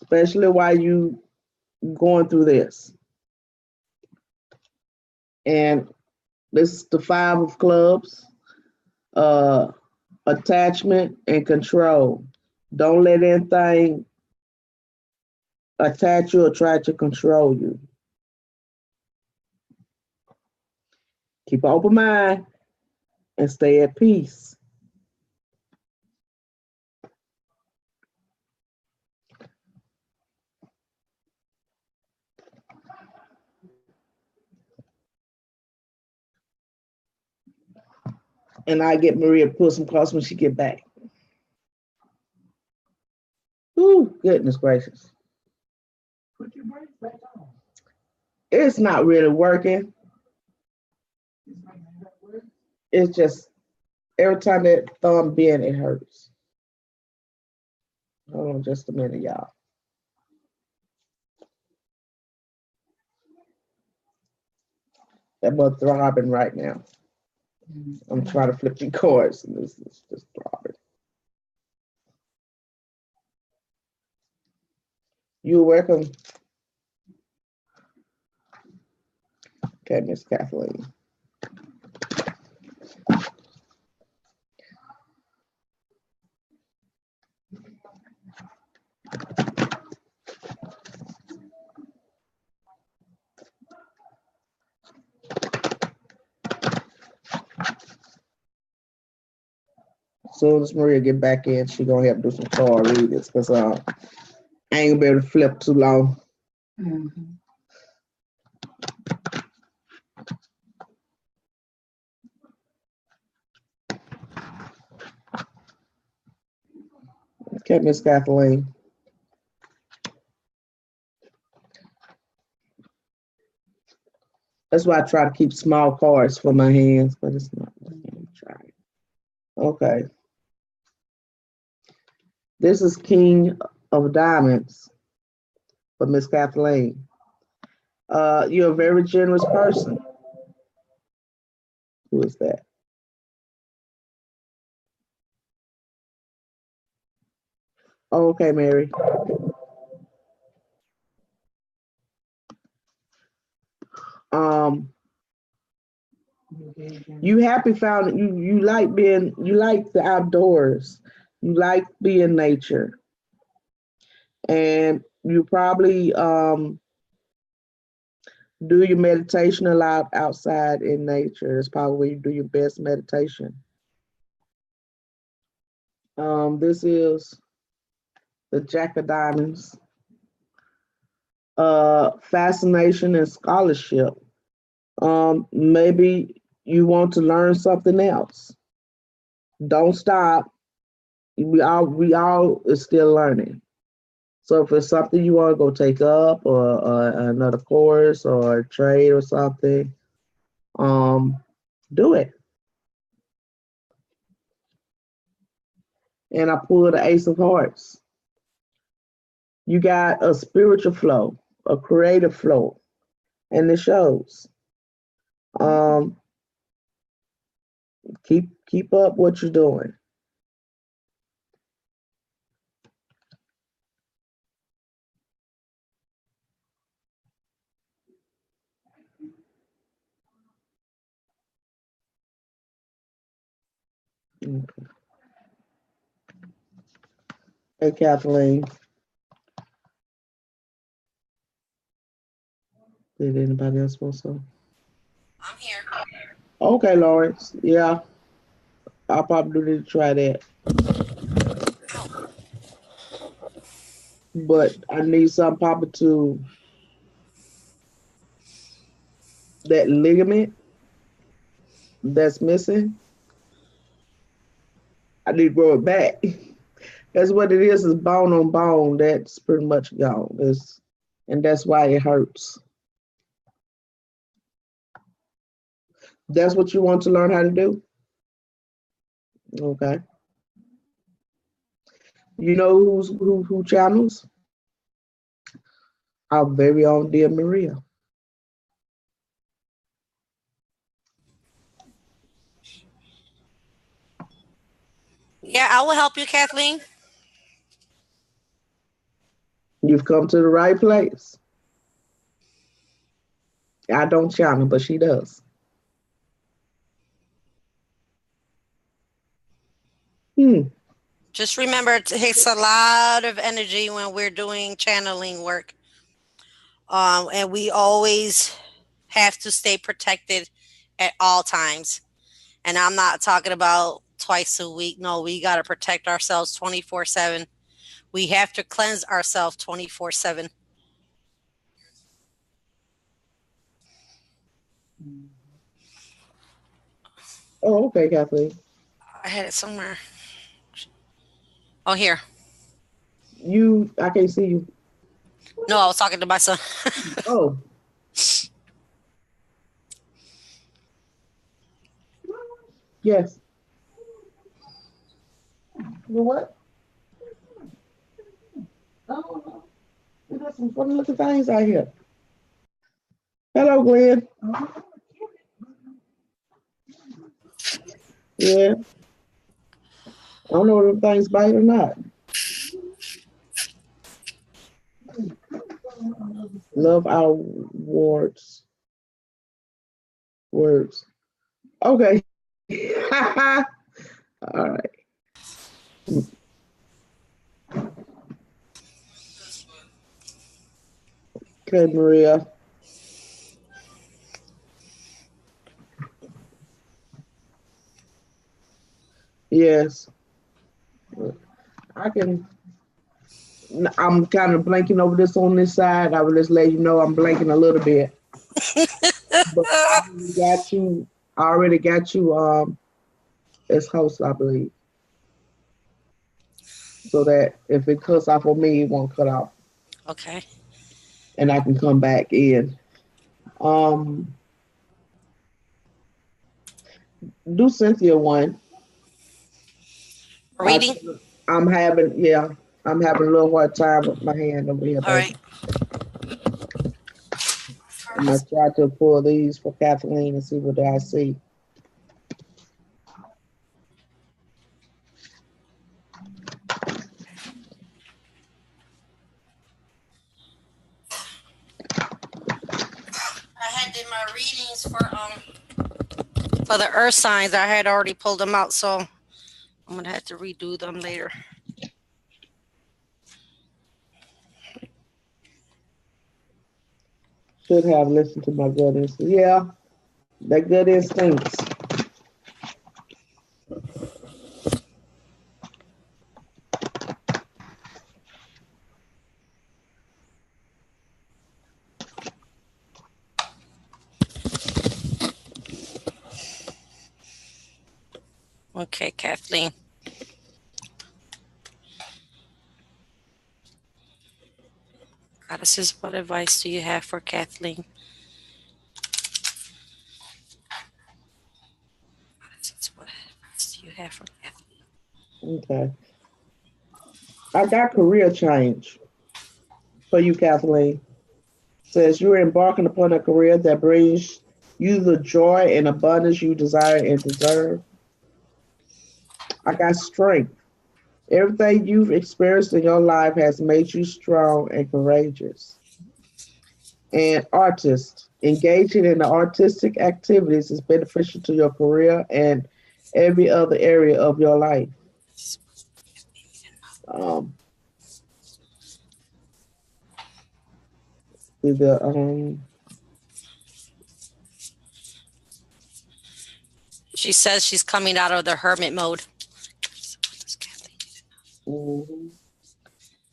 especially while you going through this. And this is the Five of Clubs, attachment and control. Don't let anything attach you or try to control you. Keep an open mind and stay at peace. And I get Maria to pull some cards when she get back. Ooh, goodness gracious. Put your brakes back on. It's not really working. It's just every time that thumb bend, it hurts. Hold on just a minute, y'all. That mother throbbing right now. I'm trying to flip the cards, and this is just throbbing. You're welcome. Okay, Miss Kathleen. As soon as Maria get back in, she gonna have to do some card readings because I ain't gonna be able to flip too long. Mm-hmm. Okay, Miss Kathleen. That's why I try to keep small cards for my hands, but it's not. Try. Okay. This is King of Diamonds for Miss Kathleen. You're a very generous person. Who is that? Oh, okay, Mary. You happy found you like the outdoors. You like being nature. And you probably do your meditation a lot outside in nature. That's probably where you do your best meditation. This is the Jack of Diamonds. fascination and scholarship. Maybe you want to learn something else. Don't stop. We all is still learning. So if it's something you want to go take up, or another course or a trade or something, um, do it. And I pulled the Ace of Hearts. You got a spiritual flow, a creative flow, and it shows. Um, keep up what you're doing. Okay. Hey, Kathleen, did anybody else want some? I'm here. Okay, Lawrence. Yeah, I probably need to try that, but I need some Papa to that ligament that's missing. I need to grow it back. That's what it is bone on bone. That's pretty much gone. And that's why it hurts. That's what you want to learn how to do? Okay. You know who channels? Our very own dear Maria. Yeah, I will help you, Kathleen. You've come to the right place. I don't channel, but she does. Hmm. Just remember, it takes a lot of energy when we're doing channeling work. And we always have to stay protected at all times. And I'm not talking about twice a week. No, we got to protect ourselves 24/7. We have to cleanse ourselves 24/7. Oh, okay, Kathleen. I had it somewhere. Oh, here. I can't see you. No, I was talking to my son. Oh, yes. You know what? Oh, there's some funny looking things out here. Hello, Glenn. Yeah, I don't know if them things bite or not. Love our words. Okay. All right. Okay, Maria. Yes, I can. I'm kind of blanking over this on this side. I will just let you know I'm blanking a little bit, but I already got you. As host, I believe, so that if it cuts off on me, it won't cut off, Okay. and I can come back in. Um, do Cynthia one. I, Reading. yeah, I'm having a little hard time with my hand over here, All baby. right. I'm gonna try to pull these for Kathleen and see what I see. I had did my readings for the earth signs. I had already pulled them out, so I'm gonna have to redo them later. Should have listened to my gut instinct. Yeah, that gut instincts. Okay, Kathleen. Goddesses, what advice do you have for Kathleen? Goddesses, what advice do you have for Kathleen? Okay. I got career change for you, Kathleen. Says you're embarking upon a career that brings you the joy and abundance you desire and deserve. I got strength. Everything you've experienced in your life has made you strong and courageous. And artist, engaging in the artistic activities is beneficial to your career and every other area of your life. Um, the She says she's coming out of the hermit mode. mhm.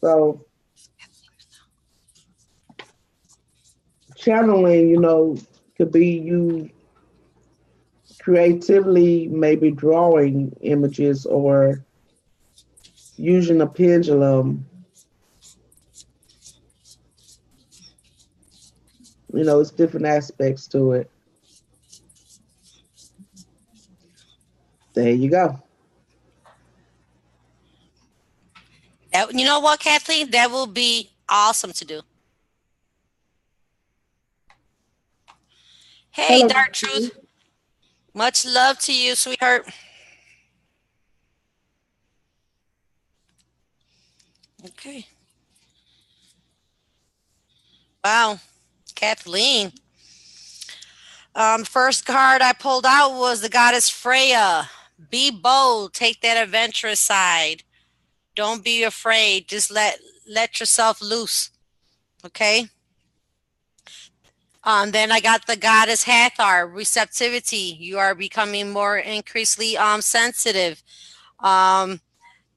So channeling, could be you creatively maybe drawing images or using a pendulum. It's different aspects to it. There you go. You know what, Kathleen? That will be awesome to do. Hey, Hello. Dark Truth. Much love to you, sweetheart. Okay. Wow, Kathleen. First card I pulled out was the goddess Freya. Be bold. Take that adventurous side. Don't be afraid. Just let yourself loose. Okay. Then I got the goddess Hathor. Receptivity. You are becoming more increasingly sensitive.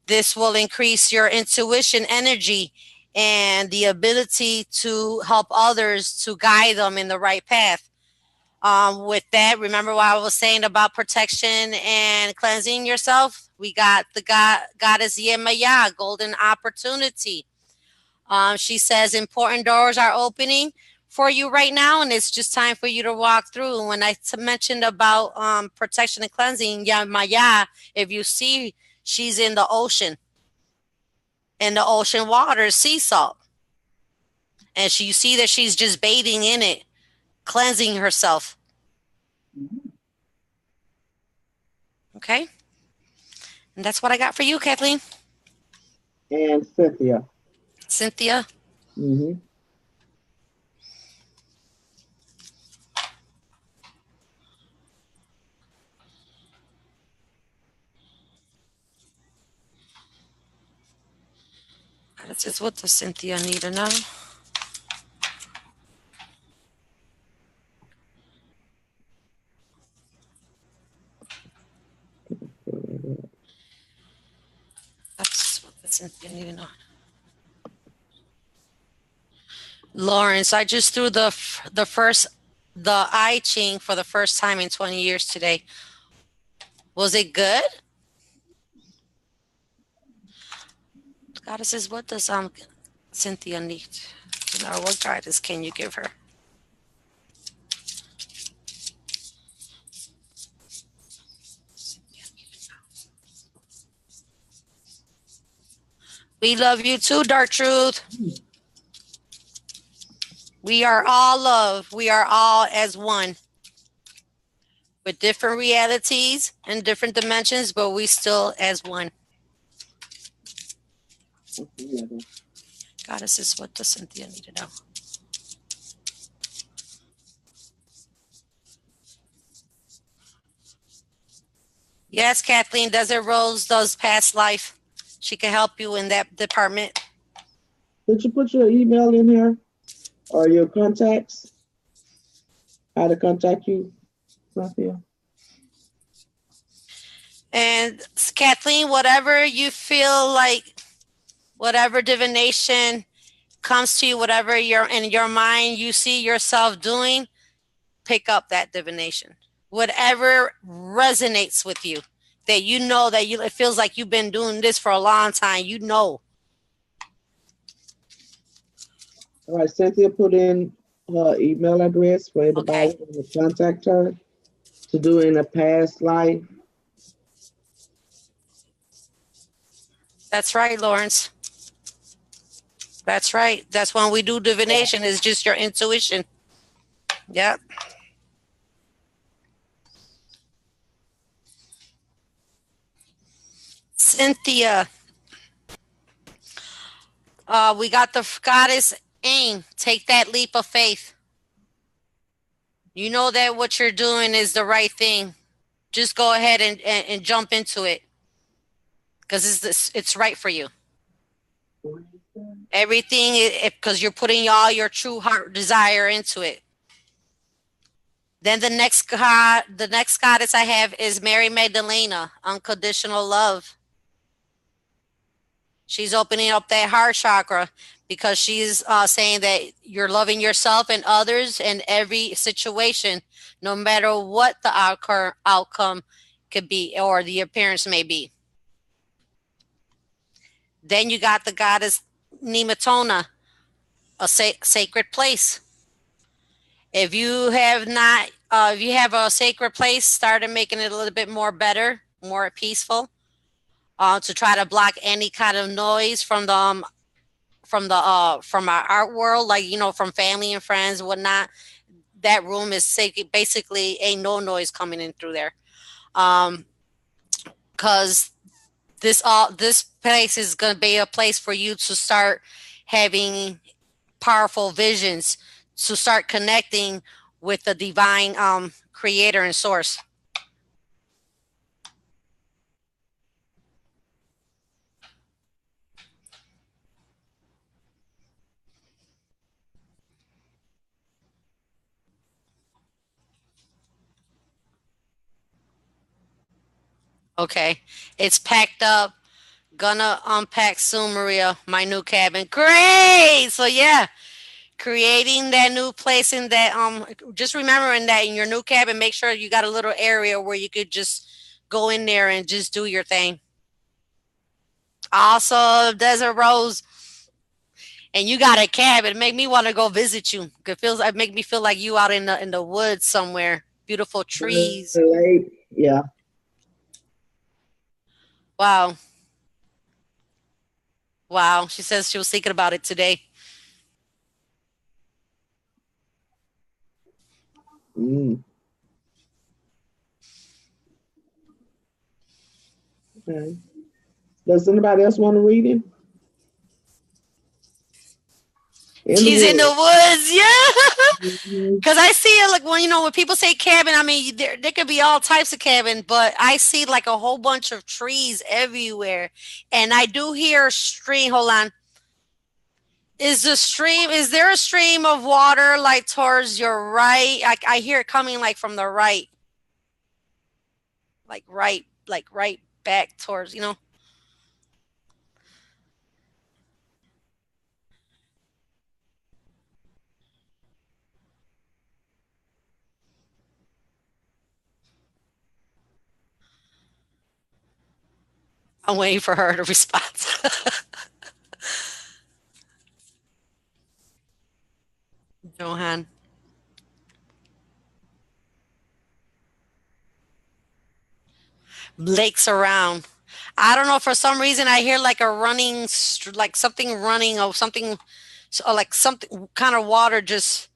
This will increase your intuition energy and the ability to help others to guide them in the right path. With that, remember what I was saying about protection and cleansing yourself? We got the goddess Yemaya, golden opportunity. She says important doors are opening for you right now, and it's just time for you to walk through. When I mentioned about protection and cleansing, Yemaya, if you see, she's in the ocean. In the ocean water, sea salt. And you see that she's just bathing in it, cleansing herself. Okay? And that's what I got for you, Kathleen. And Cynthia. Cynthia. Mm-hmm. That's just what does Cynthia need to know? That's what the Cynthia need to know. Lawrence, I just threw the I Ching for the first time in 20 years today. Was it good? Goddesses, what does Cynthia need to know? What guidance can you give her? We love you too, Dark Truth. We are all love. We are all as one. With different realities and different dimensions, but we still as one. Goddesses, what does Cynthia need to know? Yes, Kathleen, Desert Rose does past life. She can help you in that department. Did you put your email in here or your contacts? How to contact you, Cynthia? And Kathleen, whatever you feel like, whatever divination comes to you, whatever in your mind you see yourself doing, pick up that divination. Whatever resonates with you, that you know that you it feels like you've been doing this for a long time. You know. All right, Cynthia put in her email address for Okay. anybody who want to contact her to do in a past life. That's right, Lawrence. That's right. That's when we do divination. It's just your intuition. Yep. Cynthia, we got the goddess aim. Take that leap of faith. You know that what you're doing is the right thing. Just go ahead and jump into it because it's right for you. Everything because you're putting all your true heart desire into it. Then the next goddess I have is Mary Magdalena, unconditional love. She's opening up that heart chakra because she's saying that you're loving yourself and others in every situation, no matter what the outcome could be or the appearance may be. Then you got the goddess Nematona, a sacred place. If you have not, if you have a sacred place, start making it a little bit more better, more peaceful, to try to block any kind of noise from our art world, like from family and friends and whatnot. That room is sacred. Basically, ain't no noise coming in through there, because this place is gonna be a place for you to start having powerful visions, to start connecting with the divine creator and source. Okay, it's packed up. Gonna unpack soon, Maria. My new cabin. Great. So yeah, creating that new place in that just remembering that in your new cabin, make sure you got a little area where you could just go in there and just do your thing. Also, Desert Rose, and you got a cabin. Make me want to go visit you. It feels like make me feel like you out in the woods somewhere. Beautiful trees. Late. Yeah. Wow. Wow. She says she was thinking about it today. Mm. Okay. Does anybody else want to read it? She's in the woods, yeah. Mhm. Because I see it like when people say cabin, I mean there could be all types of cabin, but I see like a whole bunch of trees everywhere, and I do hear a stream. Hold on, is there a stream of water like towards your right? I hear it coming like from the right, like right back towards I'm waiting for her to respond. Johan. Lakes around. I don't know. For some reason, I hear like a running, like something running or something, or like something kind of water just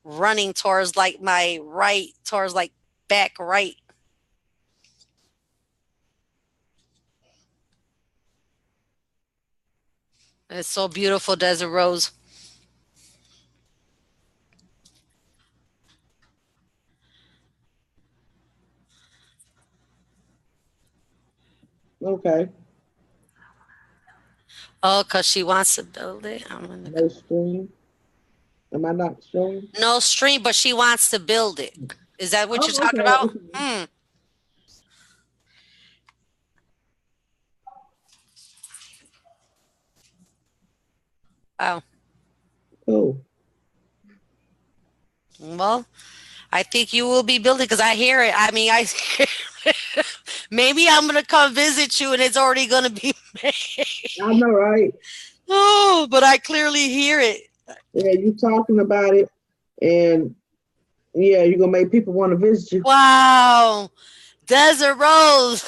running towards like my right, towards like back right. It's so beautiful, Desert Rose. Okay. Oh, because she wants to build it. I'm gonna No stream. Am I not showing? no stream, but she wants to build it. Is that what you're Oh, talking okay. about? Okay. Hmm. Wow. Cool. Well, I think you will be building because I hear it. I mean, I maybe I'm gonna come visit you and it's already gonna be made. I know, right? Oh, but I clearly hear it. Yeah, you talking about it, and yeah, you're gonna make people want to visit you. Wow, Desert Rose.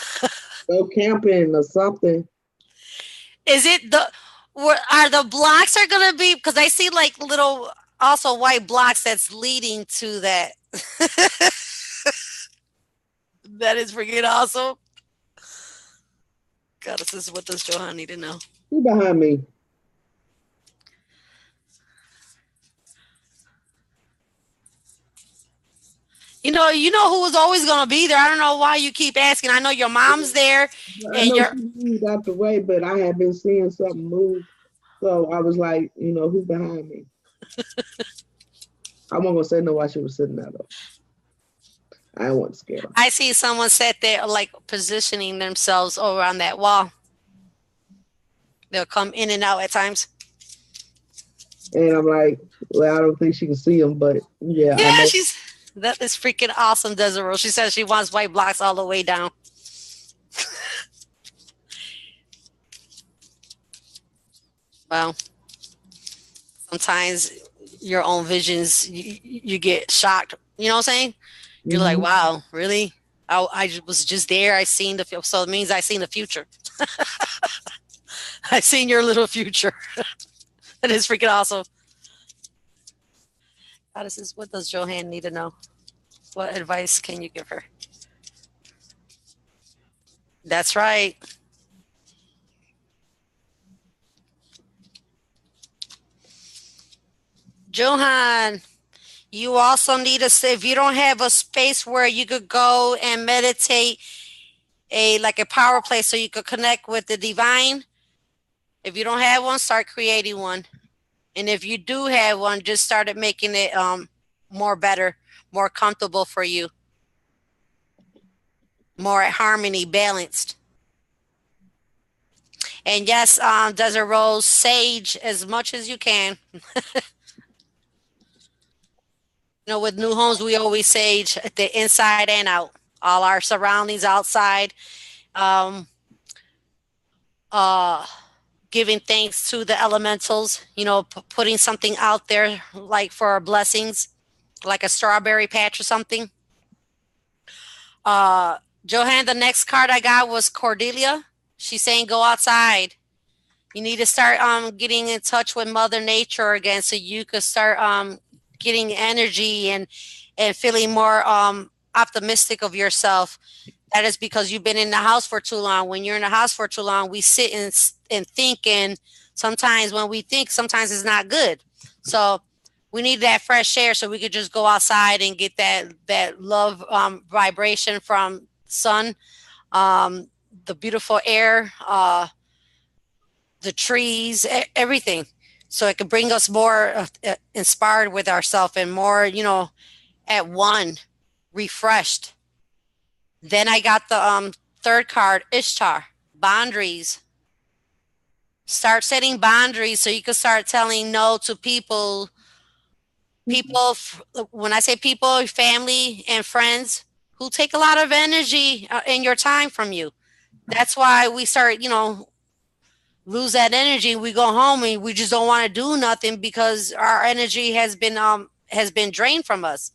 Go camping or something. Is it the? Are the blocks are gonna be? Because I see like little also white blocks that's leading to that. That is freaking awesome. God, this is what does Johan need to know? Who behind me? You know who was always gonna be there. I don't know why you keep asking. I know your mom's there, I and know your she moved out the way, but I had been seeing something move, so I was like, who's behind me? I wasn't gonna say no while she was sitting there though. I didn't want to scare her. I see someone sat there like positioning themselves over on that wall. They'll come in and out at times. And I'm like, well, I don't think she can see them, but yeah, I Yeah, know. that is freaking awesome, Desiree. She says she wants white blocks all the way down. Well, sometimes your own visions, you get shocked. You know what I'm saying? You're like, Mhm. wow, really? I was just there. I seen the so it means I seen the future. I seen your little future. That is freaking awesome. What does Johan need to know? What advice can you give her? That's right. Johan, you also need if you don't have a space where you could go and meditate, like a power place so you could connect with the divine. If you don't have one, start creating one. And if you do have one, just started making it more better, more comfortable for you, more at harmony, balanced. And yes, Desert Rose, sage as much as you can. With new homes, we always sage the inside and out, all our surroundings outside. Um, uh, Giving thanks to the elementals, putting something out there like for our blessings, like a strawberry patch or something. Uh, Johan, the next card I got was Cordelia. She's saying go outside. You need to start getting in touch with Mother Nature again, so you could start getting energy and feeling more optimistic of yourself. That is because you've been in the house for too long. When you're in the house for too long, we sit and think, and sometimes when we think, sometimes it's not good. So we need that fresh air so we could just go outside and get that love vibration from sun, the beautiful air, the trees, everything. So it could bring us more inspired with ourselves and more, at one, refreshed. Then I got the third card, Ishtar, boundaries. Start setting boundaries so you can start telling no to people. People, when I say people, family and friends who take a lot of energy and your time from you. That's why we start, lose that energy. We go home and we just don't want to do nothing because our energy has been drained from us.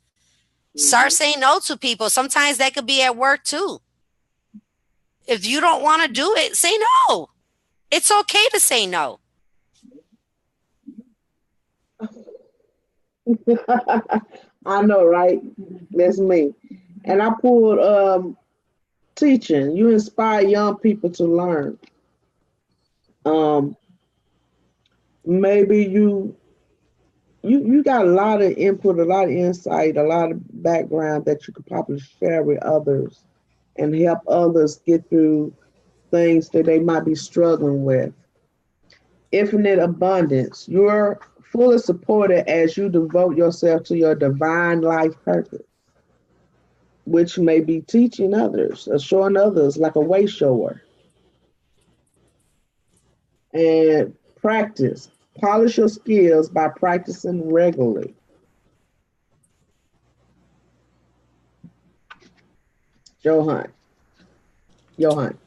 Start saying no to people. Sometimes that could be at work too. If you don't want to do it, say no. It's okay to say no. I know, right? That's me. And I pulled teaching. You inspire young people to learn. Um, maybe you got a lot of input, a lot of insight, a lot of background that you could probably share with others and help others get through things that they might be struggling with. Infinite abundance. You're fully supported as you devote yourself to your divine life purpose, which may be teaching others or showing others like a way shower. And practice. Polish your skills by practicing regularly. Johan. Johan.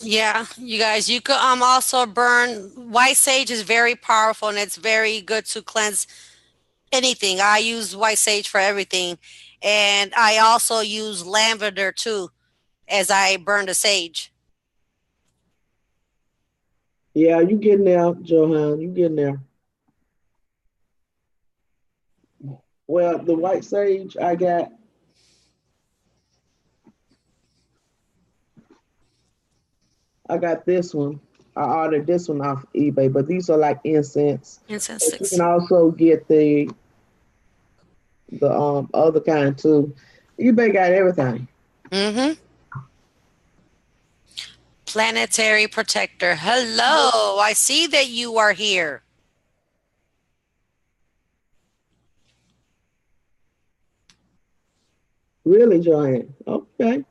Yeah, you guys, you could also burn white sage is very powerful and it's very good to cleanse anything. I use white sage for everything. And I also use lavender too as I burn the sage. Yeah, you getting there, Johan. You getting there. Well, the white sage I got this one. I ordered this one off eBay, but these are like incense. Incense But you sticks. can also get the other kind too. eBay got everything. Mm-hmm. Planetary protector. Hello. I see that you are here. Really, Joanne? Okay.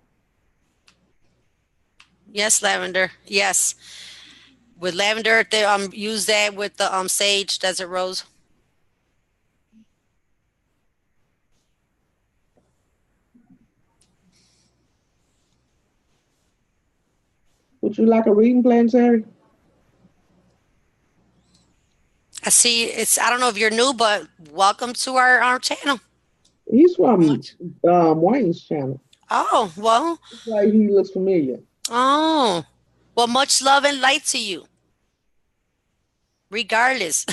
Yes, lavender. Yes. With lavender, they use that with the sage, desert rose. Would you like a reading plan, Terry? I see I don't know if you're new, but welcome to our channel. He's from Wayne's channel. Oh, well. That's why he looks familiar. Oh. Well, much love and light to you. Regardless.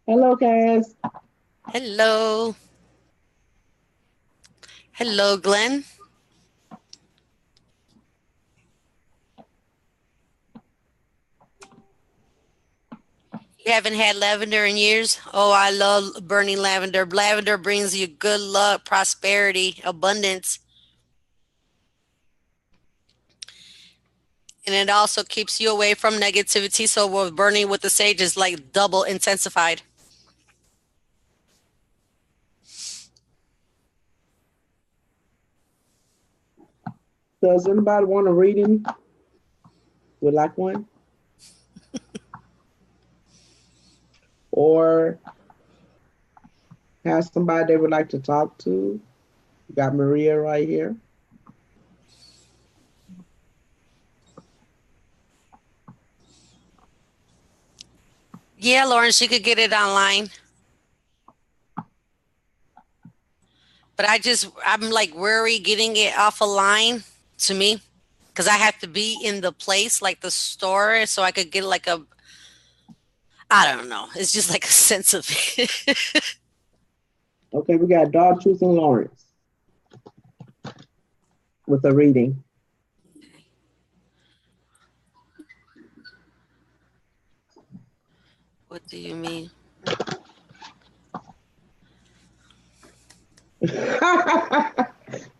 Hello, Cass. Hello. Hello, Glenn. You haven't had lavender in years? Oh, I love burning lavender. Lavender brings you good luck, prosperity, abundance. And it also keeps you away from negativity. So with burning with the sage is like double intensified. Does anybody want a reading? Would like one? Or have somebody they would like to talk to? You got Maria right here. Yeah, Lawrence, you could get it online. But I'm like worried getting it off a line to me because I have to be in the place, like the store, so I could get like I don't know. It's just like a sense of it. Okay, we got Dog Truth and Lawrence with a reading. What do you mean?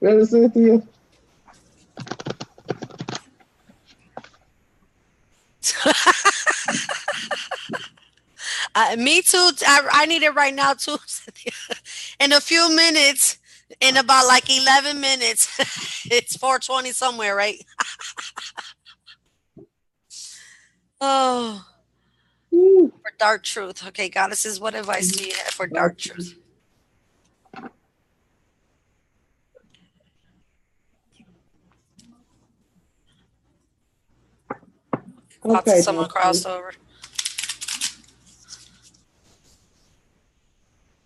Really, Cynthia? Me too. I need it right now too. In a few minutes, in about like 11 minutes, it's 4:20 somewhere, right? Oh, for dark truth. Okay, goddesses, what advice do you have for dark truth? Okay. Someone crossed over.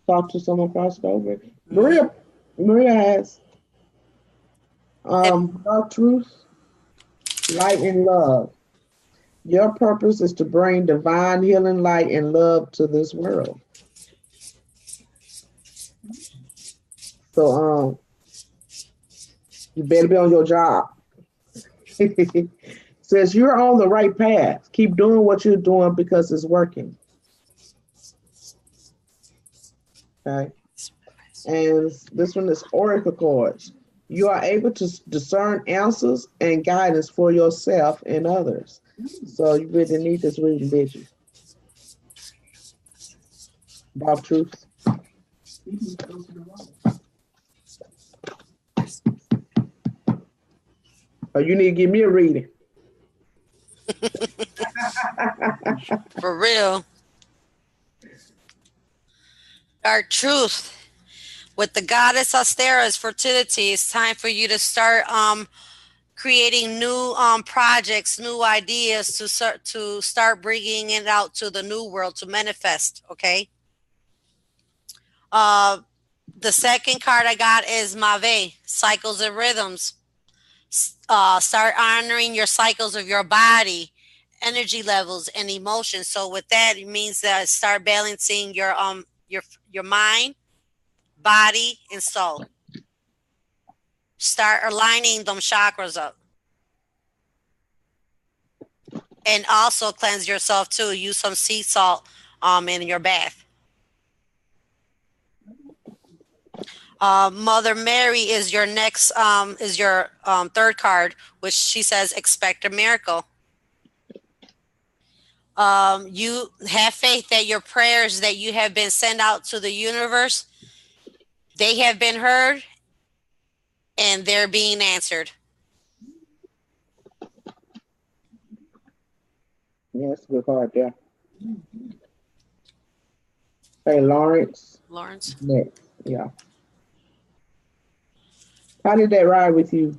Talk to someone crossed over. Maria has Dark Truth, Light and Love. Your purpose is to bring divine healing light and love to this world. So you better be on your job. Says you're on the right path. Keep doing what you're doing because it's working. Okay. And this one is Oracle cards. You are able to discern answers and guidance for yourself and others. So you really need this reading, did you? Bob Truth. Oh, you need to give me a reading. For real. Our truth. With the goddess Ostera's fertility, it's time for you to start creating new projects, new ideas to start bringing it out to the new world to manifest. Okay. Uh, the second card I got is Mave, cycles and rhythms. Start honoring your cycles of your body, energy levels, and emotions. So with that, it means that start balancing your mind, body, and soul. Start aligning them chakras up. And also cleanse yourself too. Use some sea salt in your bath. Mother Mary is your next third card, which she says expect a miracle. You have faith that your prayers that you have been sent out to the universe, they have been heard and they're being answered. Yeah, that's a good card there. Hey, Lawrence. Lawrence. Next. Yeah. How did that ride with you?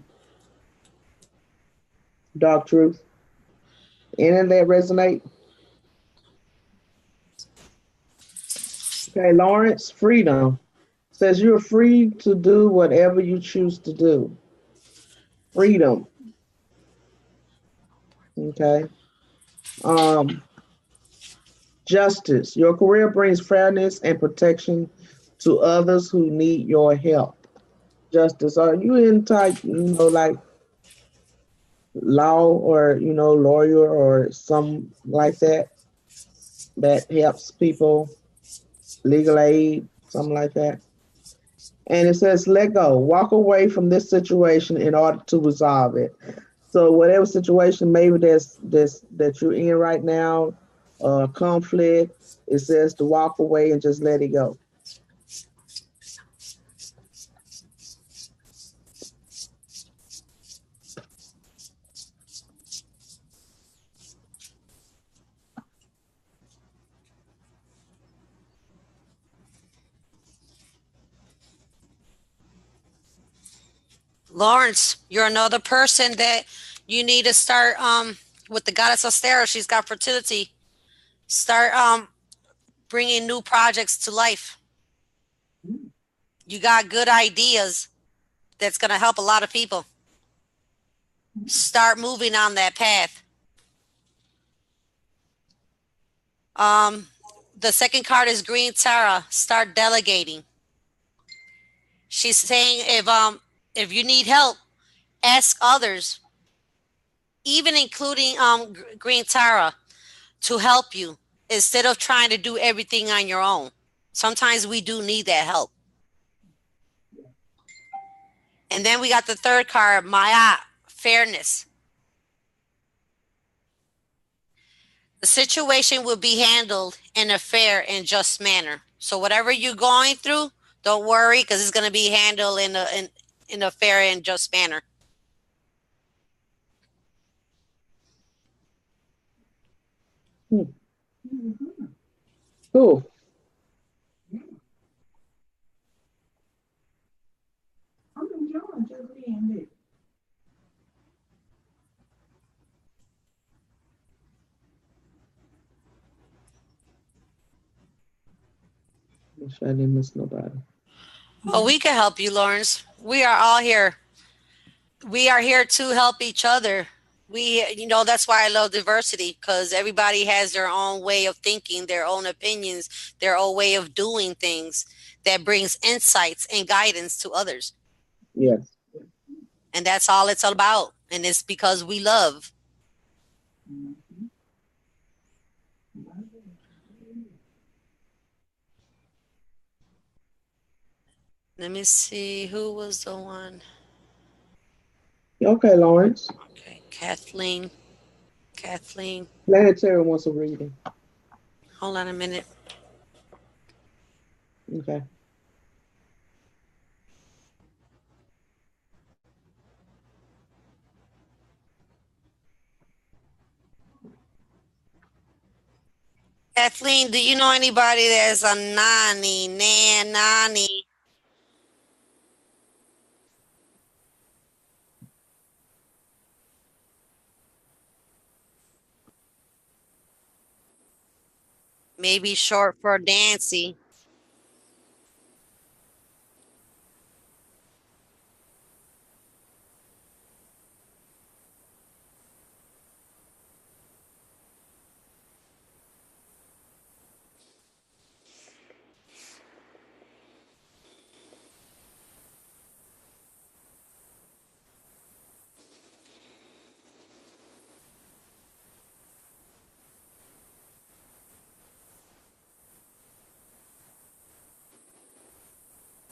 Dark Truth. Any of that resonate? Okay, Lawrence, freedom. Says you're free to do whatever you choose to do. Freedom. Okay. Justice. Your career brings fairness and protection to others who need your help. Justice. Are you in type, like law or, lawyer or some like that helps people, legal aid, something like that? And it says, let go, walk away from this situation in order to resolve it. So whatever situation maybe that you're in right now, conflict, it says to walk away and just let it go. Lawrence, you're another person that you need to start with the goddess Ostera. She's got fertility. Start bringing new projects to life. You got good ideas that's going to help a lot of people. Start moving on that path. The second card is Green Tara. Start delegating. She's saying if you need help, ask others, even including Green Tara, to help you instead of trying to do everything on your own. Sometimes we do need that help. And then we got the third card, Maya, fairness. The situation will be handled in a fair and just manner. So whatever you're going through, don't worry because it's going to be handled in a fair and just manner. Cool. I'm enjoying just being here. Make sure I didn't miss nobody. Oh, we can help you, Lawrence. We are all here. We are here to help each other. That's why I love diversity because everybody has their own way of thinking, their own opinions, their own way of doing things that brings insights and guidance to others. Yes. And that's all it's all about. And it's because we love. Let me see. Who was the one? Okay, Lawrence. Okay, Kathleen. Planetary wants a reading. Hold on a minute. Okay. Kathleen, do you know anybody that's a nani? Maybe short for Nancy.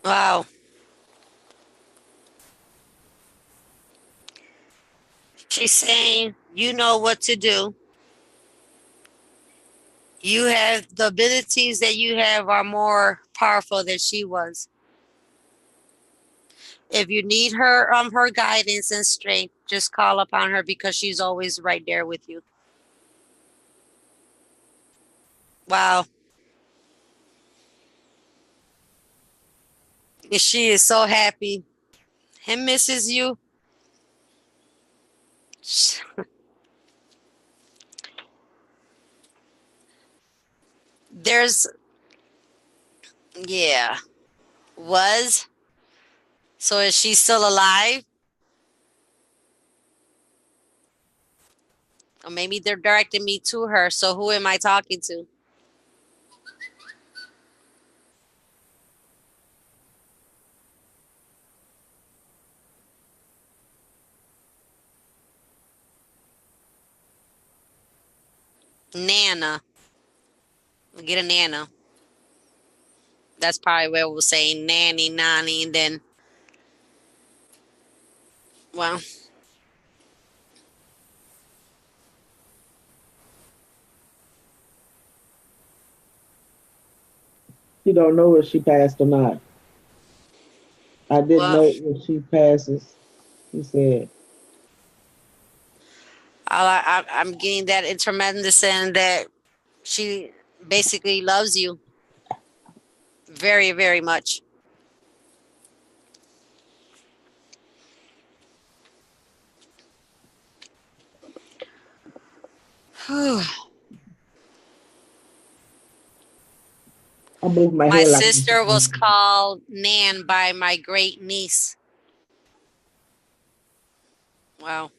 Wow. She's saying, you know what to do. You have the abilities that you have are more powerful than she was. If you need her guidance and strength, just call upon her because she's always right there with you. Wow. And she is so happy. Him misses you. There's, yeah, was. So is she still alive? Or maybe they're directing me to her. So who am I talking to? Nana. Get a Nana. That's probably where we'll say nanny, nanny, and then, well, She don't know if she passed or not. I didn't well, know if she passes. He said, I'm getting that intermedicine that she basically loves you very, very much. I moved my My head like sister was called Nan by my great niece. Wow.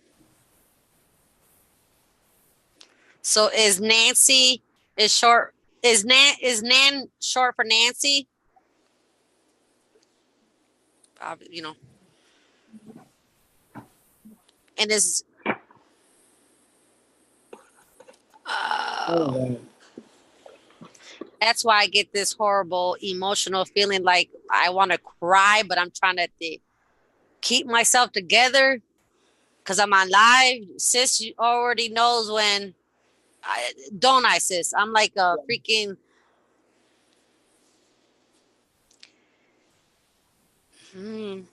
So is Nancy is short is Nan short for Nancy? You know, and is oh, uh, wow. that's why I get this horrible emotional feeling like I want to cry, but I'm trying to keep myself together because I'm on live. Sis already knows when. Don't I, sis? I'm like a freaking. Mm,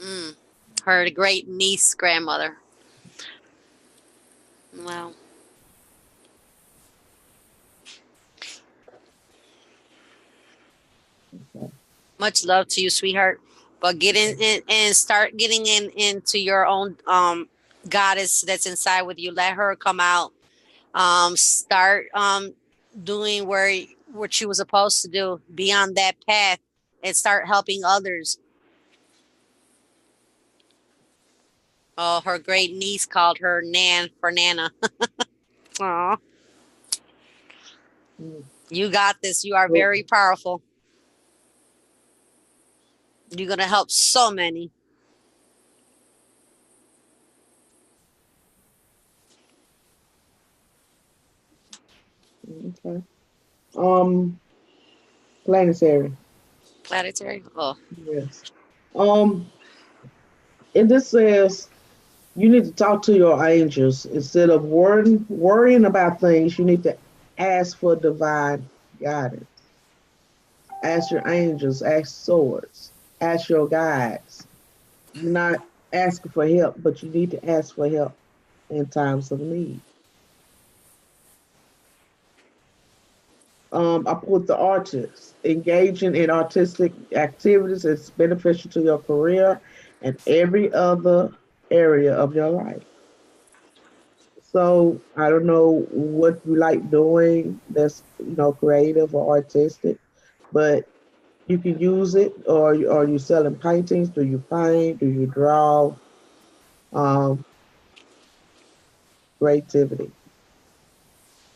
mm, her great niece grandmother. Well, much love to you, sweetheart. But get in and start getting into your own goddess that's inside with you. Let her come out. Start doing what she was supposed to do. Be on that path and start helping others. Oh, her great niece called her Nan for Nana. Aw, Mm. you got this. You are Oh, very powerful. You're gonna help so many. okay. Um, planetary. Planetary. Oh, Yes. Um, And this says you need to talk to your angels instead of worrying about things. You need to ask for divine guidance. Ask your angels, ask swords, ask your guides. You're not asking for help, but you need to ask for help in times of need. I put the artist. Engaging in artistic activities is beneficial to your career and every other area of your life. So I don't know what you like doing that's creative or artistic, but you can use it. Or are you selling paintings? Do you paint? Do you draw? Um, Creativity,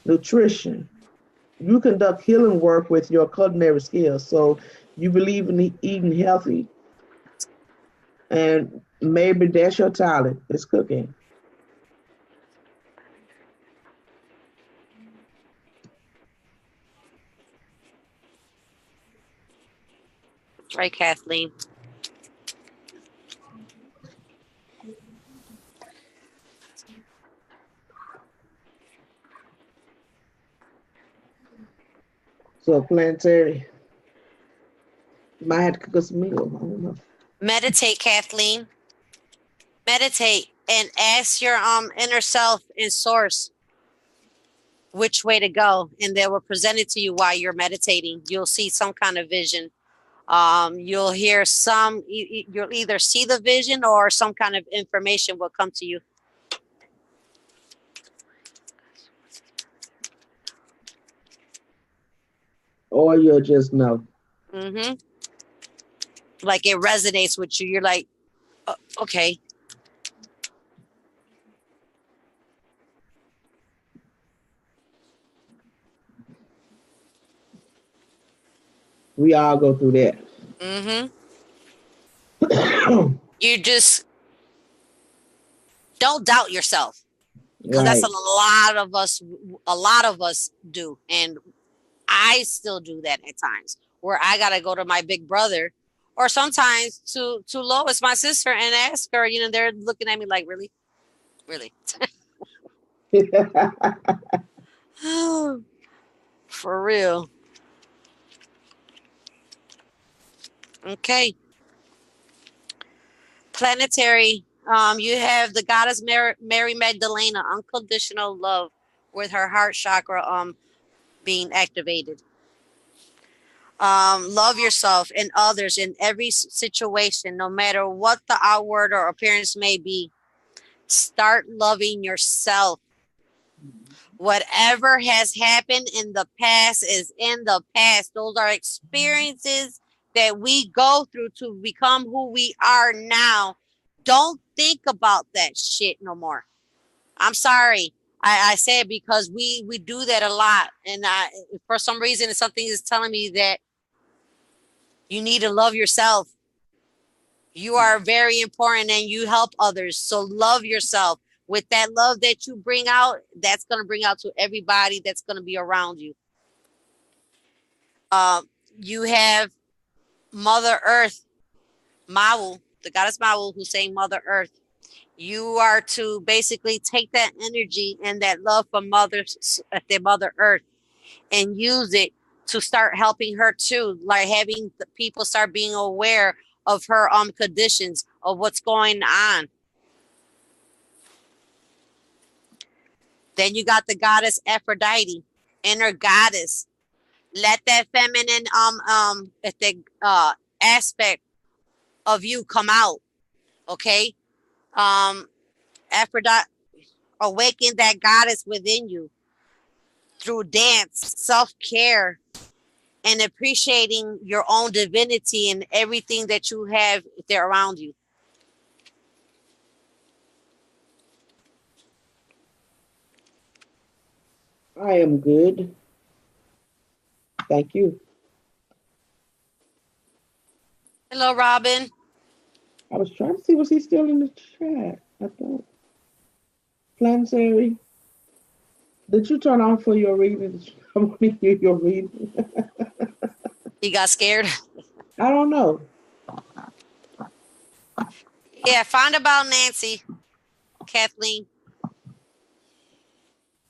nutrition. You conduct healing work with your culinary skills. So you believe in eating healthy, and maybe that's your talent. It's cooking. Right, Kathleen. So planetary, you might have to cook us a meal. I don't know. Meditate, Kathleen. Meditate and ask your inner self and source which way to go, and they will present it to you while you're meditating. You'll see some kind of vision. You'll hear some. You'll either see the vision or some kind of information will come to you. Or you'll just know. Mm-hmm. Like it resonates with you. You're like, okay. We all go through that. Mm-hmm. You just don't doubt yourself, because that's Right. a lot of us. A lot of us do, and I still do that at times. Where I gotta go to my big brother, or sometimes to Lois, my sister, and ask her. They're looking at me like, really, really, for real. Okay, planetary. You have the goddess Mary Magdalena, unconditional love, with her heart chakra being activated. Love yourself and others in every situation, no matter what the outward or appearance may be. Start loving yourself. Whatever has happened in the past is in the past. Those are experiences that we go through to become who we are now. Don't think about that shit no more. I'm sorry. I say it because we do that a lot, and for some reason something is telling me that you need to love yourself. You are very important and you help others. So love yourself. With that love that you bring out, that's going to bring out to everybody that's going to be around you. You have Mother Earth, Mawu, the goddess Mawu, who's saying Mother Earth. You are to basically take that energy and that love from their Mother Earth, and use it to start helping her too, like having the people start being aware of her conditions, of what's going on. Then you got the goddess Aphrodite, inner goddess. Let that feminine the aspect of you come out. Okay. Aphrodite, awaken that goddess within you through dance, self-care, and appreciating your own divinity and everything that you have there around you. I am good. Thank you. Hello, Robin. I was trying to see, was he still in the chat? I thought. Planetary. Did you turn on for your reading? I want to hear your reading. You got scared? I don't know. Yeah, find about Nancy, Kathleen.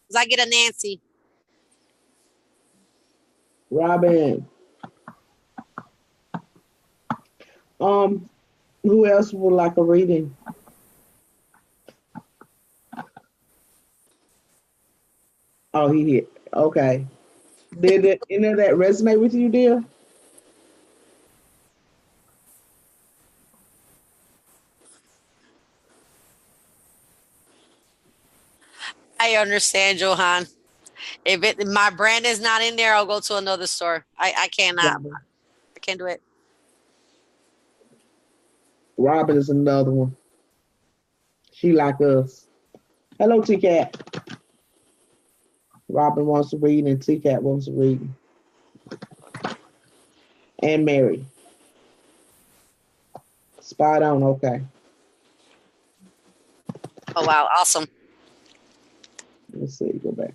Cause I get a Nancy. Robin. Who else would like a reading? Oh, he hit. Okay. Did any of that resonate with you, dear? I understand, Johan. If my brand is not in there, I'll go to another store. I cannot. Robin. I can't do it. Robin is another one. She like us. Hello, T-Cat. Robin wants to read and T-Cat wants to read. And Mary. Spot on, okay. Oh wow, awesome. Let's see, go back.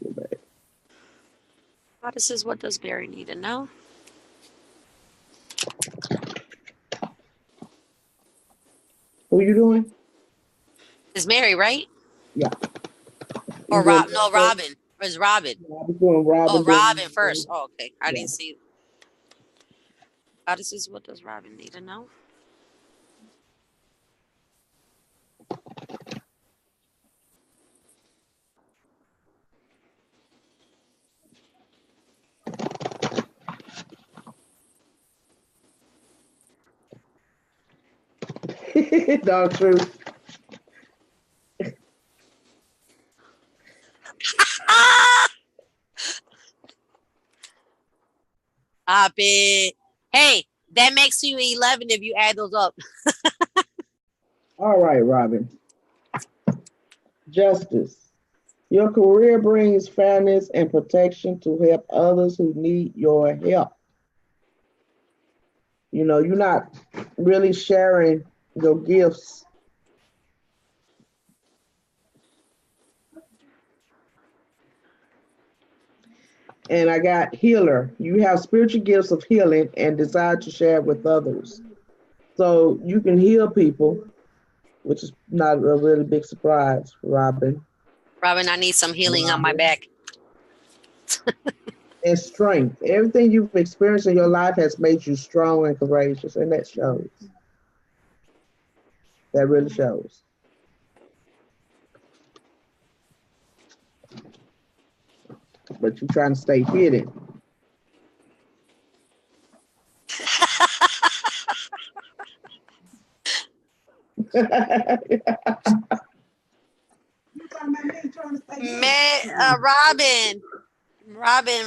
This is what does Barry need to know? Who you doing? It's Mary, right? Yeah. Or Rob? No, Robin. Or is Robin? I was doing Robin. Oh, Robin first. Oh, okay. I Yeah. didn't see. This is what does Robin need to know? Dog truth. Stop it. Hey, that makes you 11 if you add those up. All right, Robin. Justice. Your career brings fairness and protection to help others who need your help. You know, you're not really sharing your gifts. And I got healer. You have spiritual gifts of healing and desire to share it with others. So you can heal people, which is not a really big surprise, Robin. Robin, I need some healing on my back. And strength. Everything you've experienced in your life has made you strong and courageous, and that shows. That really shows. But you're trying to stay hidden.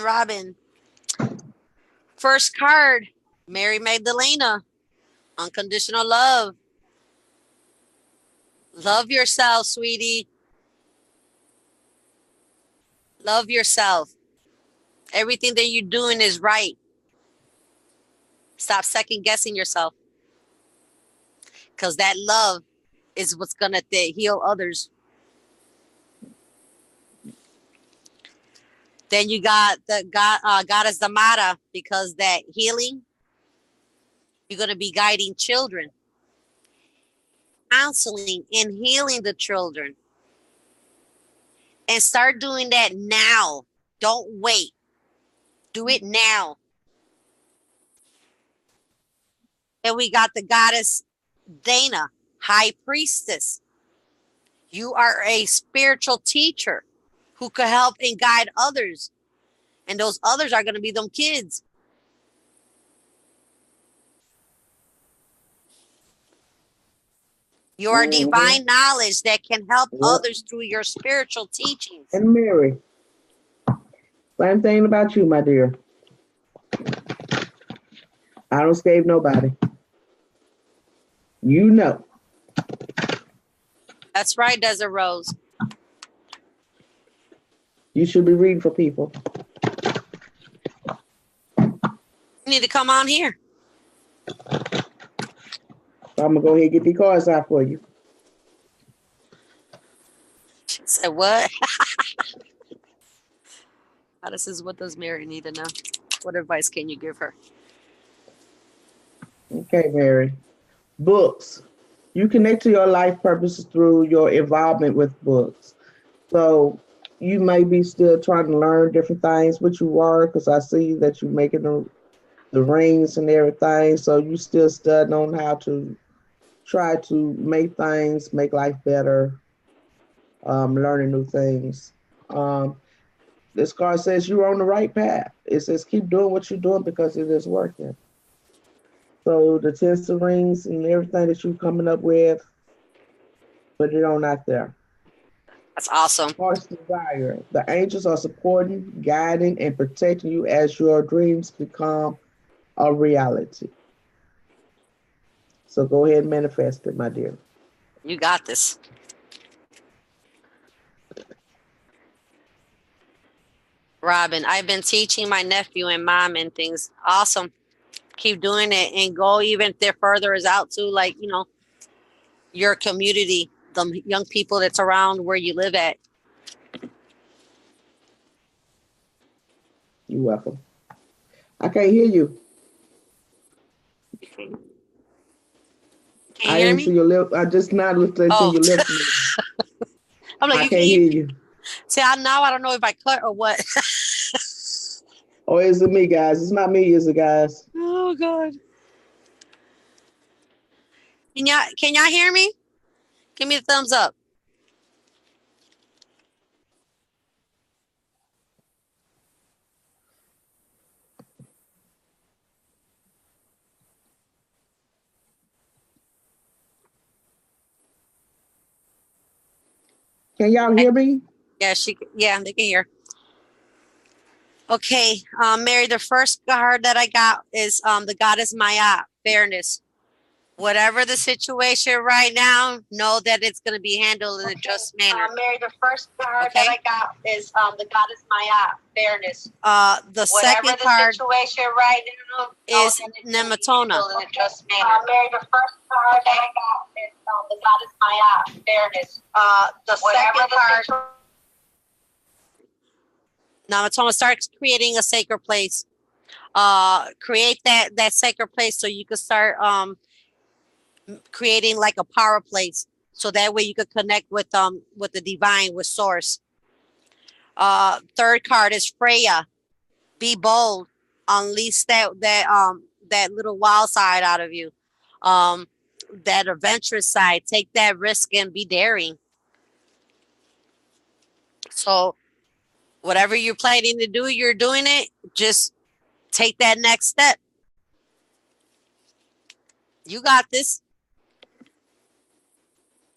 Robin. First card, Mary Magdalena. Unconditional love. Love yourself, sweetie. Love yourself. Everything that you're doing is right. Stop second guessing yourself. Because that love is what's going to heal others. Then you got the goddess Damara, because that healing, you're going to be guiding children, counseling and healing the children. And start doing that now. Don't wait. Do it now. And we got the goddess Dana, high priestess. You are a spiritual teacher who could help and guide others. And those others are going to be them kids. You are divine knowledge that can help others through your spiritual teachings. And Mary, same thing about you, my dear. I don't escape nobody. You know. That's right, Desert Rose. You should be reading for people. You need to come on here. So I'm going to go ahead and get the cards out for you. She said, what? This is what does Mary need to know? What advice can you give her? Okay, Mary. Books. You connect to your life purposes through your involvement with books. So you may be still trying to learn different things, which you are, because I see that you're making the rings and everything. So you still studying on how to try to make things, make life better, learning new things. Um, this card says you're on the right path. It says keep doing what you're doing because it is working. So the test of rings and everything that you're coming up with, put it on out there. That's awesome. Heart's desire. The angels are supporting, guiding, and protecting you as your dreams become a reality. So go ahead and manifest it, my dear. You got this. Robin, I've been teaching my nephew and mom and things. Awesome. Keep doing it and go even if they're further is out to like, your community, the young people that's around where you live at. You're welcome. I can't hear you. Can I you hear didn't see me? your lip. I just now looked at Oh, your lips. I'm like, I you can't can hear you. see, now I don't know if I cut or what. Or is it me, guys? It's not me, is it, guys? Oh, God. Can y'all hear me? Give me a thumbs up. Can y'all hear me? Yeah, they can hear. Okay, Mary, the first card that I got is the goddess Maya, fairness. Whatever the situation right now, know that it's going to be handled in a just manner. Mary, the first card that I got is the goddess Maya, fairness. The second card situation right now is Nematona. in a just manner. Mary, the first card that I got is the goddess Maya, fairness. The second card. Nematona starts creating a sacred place. Create that sacred place so you can start creating like a power place, so that way you could connect with the divine, with source. Third card is Freya. Be bold, unleash that little wild side out of you, that adventurous side. Take that risk and be daring. So whatever you're planning to do, you're doing it. Just take that next step. You got this.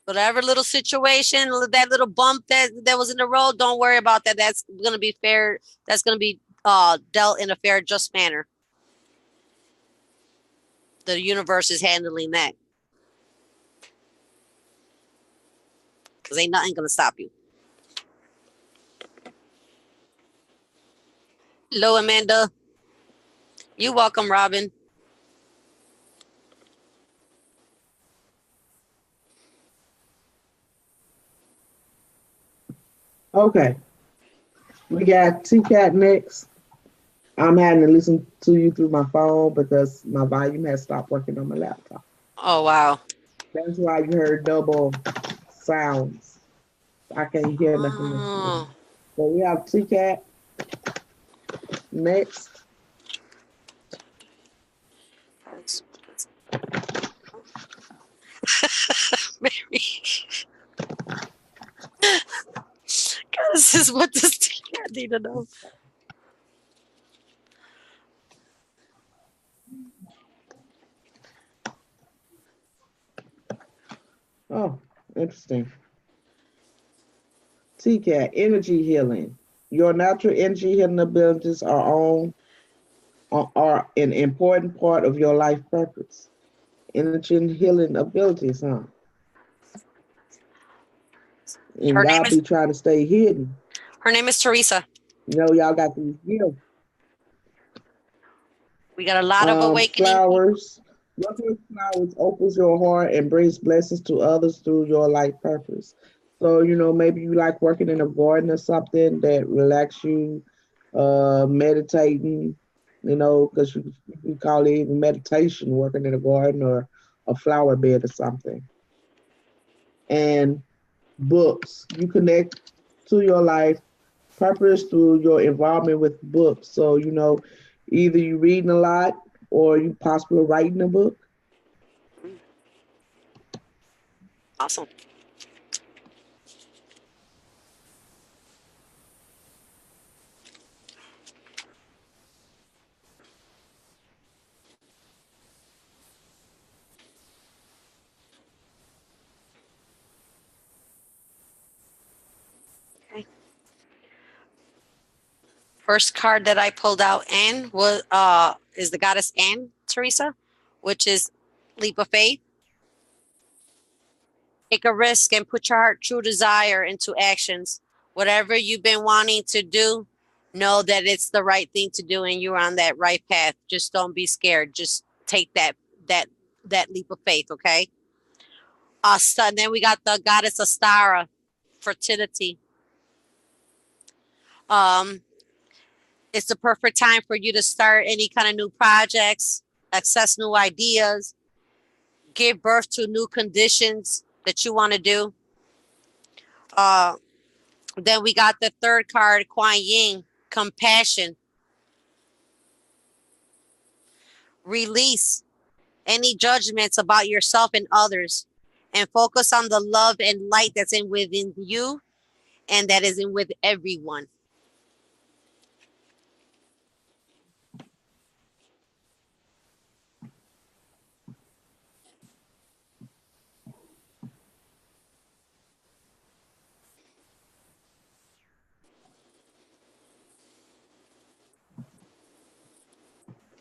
Whatever little situation, that little bump that was in the road, don't worry about that. That's going to be fair. That's going to be dealt in a fair, just manner. The universe is handling that, because ain't nothing going to stop you. Hello, Amanda. You welcome, Robin. Okay. We got T-Cat next. I'm having to listen to you through my phone because my volume has stopped working on my laptop. Oh, wow. That's why you heard double sounds. I can't hear nothing. Oh. So we have T-Cat next. Mary. God, this is what this T-Cat need to know. Oh, interesting. T-Cat, energy healing. Your natural energy healing abilities are an important part of your life purpose. Energy and healing abilities, huh? And y'all be trying to stay hidden. Her name is Teresa. You know, y'all got these gifts. We got a lot of awakening. Flowers. Working with flowers opens your heart and brings blessings to others through your life purpose. So, maybe you like working in a garden or something that relax you, meditating, because you call it even meditation, working in a garden or a flower bed or something. and books. You connect to your life purpose through your involvement with books. So, either you reading a lot or you possibly writing a book. Awesome. Okay. First card that I pulled out, Anne, was is the goddess Anne, Teresa, which is leap of faith. Take a risk and put your heart true desire into actions. Whatever you've been wanting to do, know that it's the right thing to do and you're on that right path. Just don't be scared. Just take that that leap of faith, okay? And then we got the goddess Astara, fertility. Um, it's the perfect time for you to start any kind of new projects, access new ideas, give birth to new conditions that you want to do. Uh, then we got the third card, Kuan Yin, compassion, release any judgments about yourself and others, and focus on the love and light that's in within you and that is in with everyone.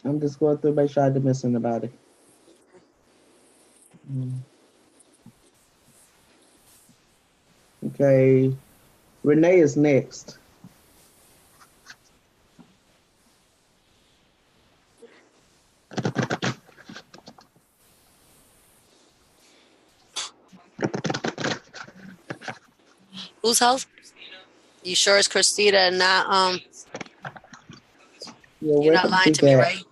I'm just going through, make sure I didn't miss anybody. Okay, Renee is next. Whose house? You sure it's Christina and not You're you're not welcome to lying speak to me, at. right?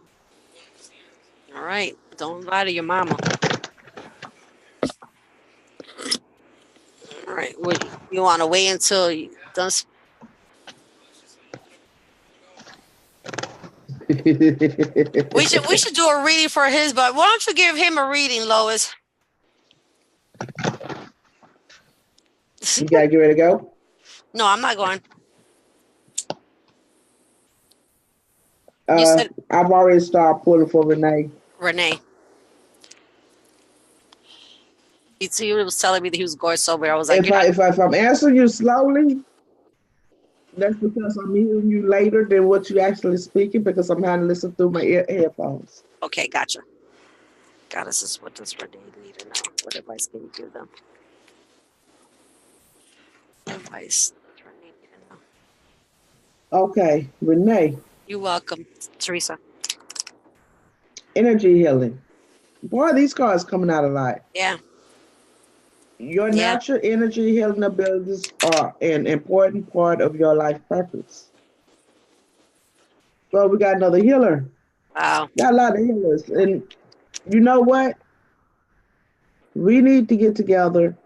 All right. Don't lie to your mama. All right. What, you want to wait until you done? We should do a reading for his, but why don't you give him a reading, Lois? You gotta get ready to go. No, I'm not going. You said I've already started pulling for Renee. Renee. He was telling me that he was going somewhere. I was like, If I'm answering you slowly, that's because I'm hearing you later than what you actually speaking because I'm having to listen through my headphones. okay, gotcha. Goddesses, what does Renee need to know? What advice can you give them? What advice does Renee need to know? Okay, Renee. You're welcome, Teresa. Energy healing. Boy, these cards coming out a lot. Yeah. Your Yeah. natural energy healing abilities are an important part of your life purpose. So we got another healer. Wow. Got a lot of healers. And you know what? We need to get together.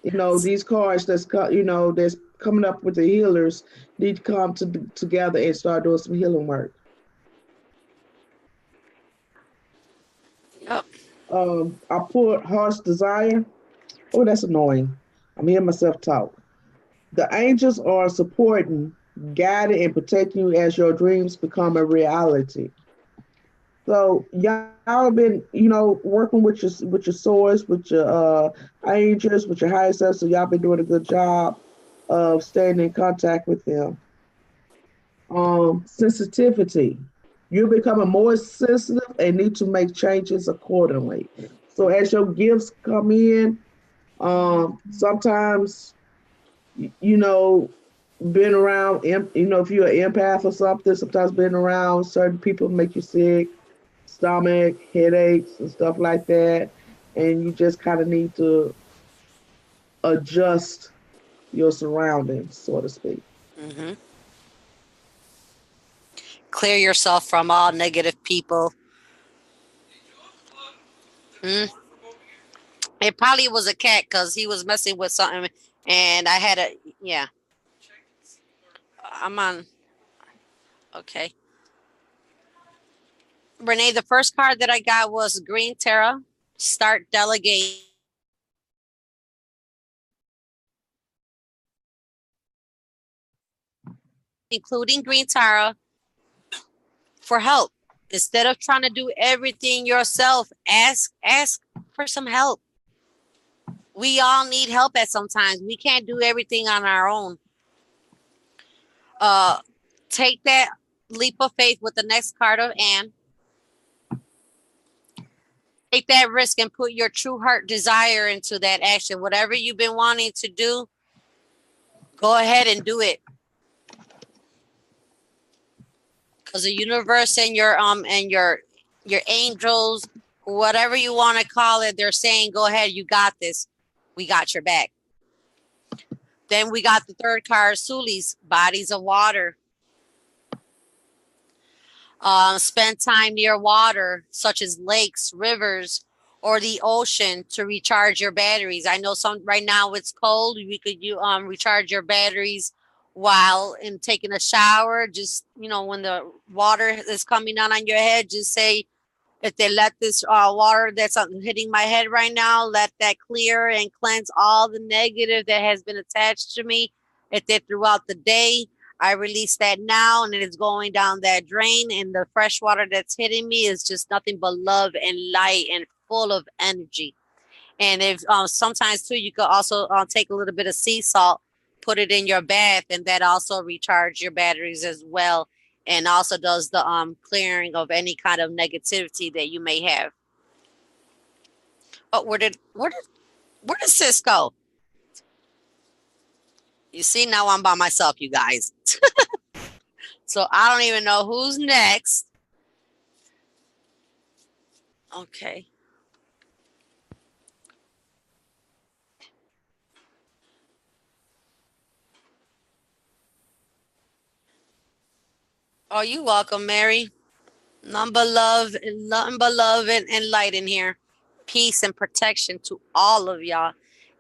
These cards that's that's coming up with the healers need to come together and start doing some healing work. Yep. I pulled Heart's Desire. Oh, that's annoying. I'm hearing myself talk. The angels are supporting, guiding, and protecting you as your dreams become a reality. So y'all have been, working with your source, with your angels, with your higher self. So y'all been doing a good job of staying in contact with them. Sensitivity. You're becoming more sensitive and need to make changes accordingly. So as your gifts come in, sometimes you know being around, if you're an empath or something, sometimes being around certain people make you sick, stomach, headaches, and stuff like that. And you just kind of need to adjust your surroundings, so to speak. Mm-hmm. Clear yourself from all negative people. It probably was a cat because he was messing with something, and I had a yeah. I'm on. Okay, Renee. The first card that I got was Green Terra. Start delegating. Including Green Tara, for help. Instead of trying to do everything yourself, ask for some help. We all need help at sometimes. We can't do everything on our own. Uh, take that leap of faith with the next card of Anne. Take that risk and put your true heart desire into that action. Whatever you've been wanting to do, go ahead and do it. Because the universe and your angels, whatever you want to call it, they're saying, go ahead, you got this. We got your back. Then we got the third card, Sulis, bodies of water. Spend time near water, such as lakes, rivers, or the ocean to recharge your batteries. I know some right now it's cold. You could recharge your batteries while in taking a shower. Just when the water is coming down on your head, just say, if they let this water that's hitting my head right now, let that clear and cleanse all the negative that has been attached to me. If they throughout the day, I release that now, and it is going down that drain. And the fresh water that's hitting me is just nothing but love and light and full of energy. And if sometimes too, you could also take a little bit of sea salt, put it in your bath, and that also recharge your batteries as well, and also does the clearing of any kind of negativity that you may have. Oh, where did Sis go? You see, now I'm by myself, you guys. So I don't even know who's next. Okay. Oh, you welcome, Mary. Nothing but love and light in here. Peace and protection to all of y'all.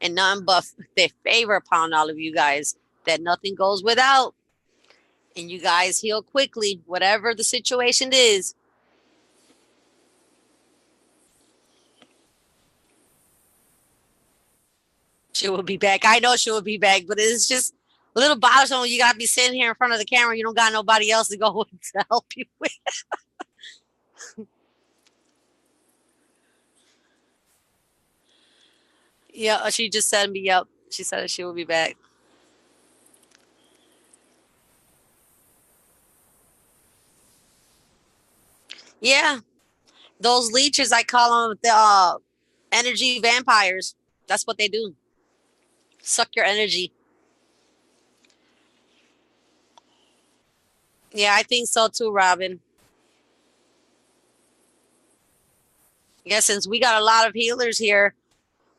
And nothing but their favor upon all of you guys. That nothing goes without. And you guys heal quickly, whatever the situation is. She will be back. I know she will be back, but it's just a little bothersome when you got to be sitting here in front of the camera. You don't got nobody else to go to help you with. Yeah, she just said me up. She said she will be back. Yeah, those leeches, I call them the energy vampires. That's what they do. Suck your energy. Yeah, I think so too, Robin. Yeah, since we got a lot of healers here,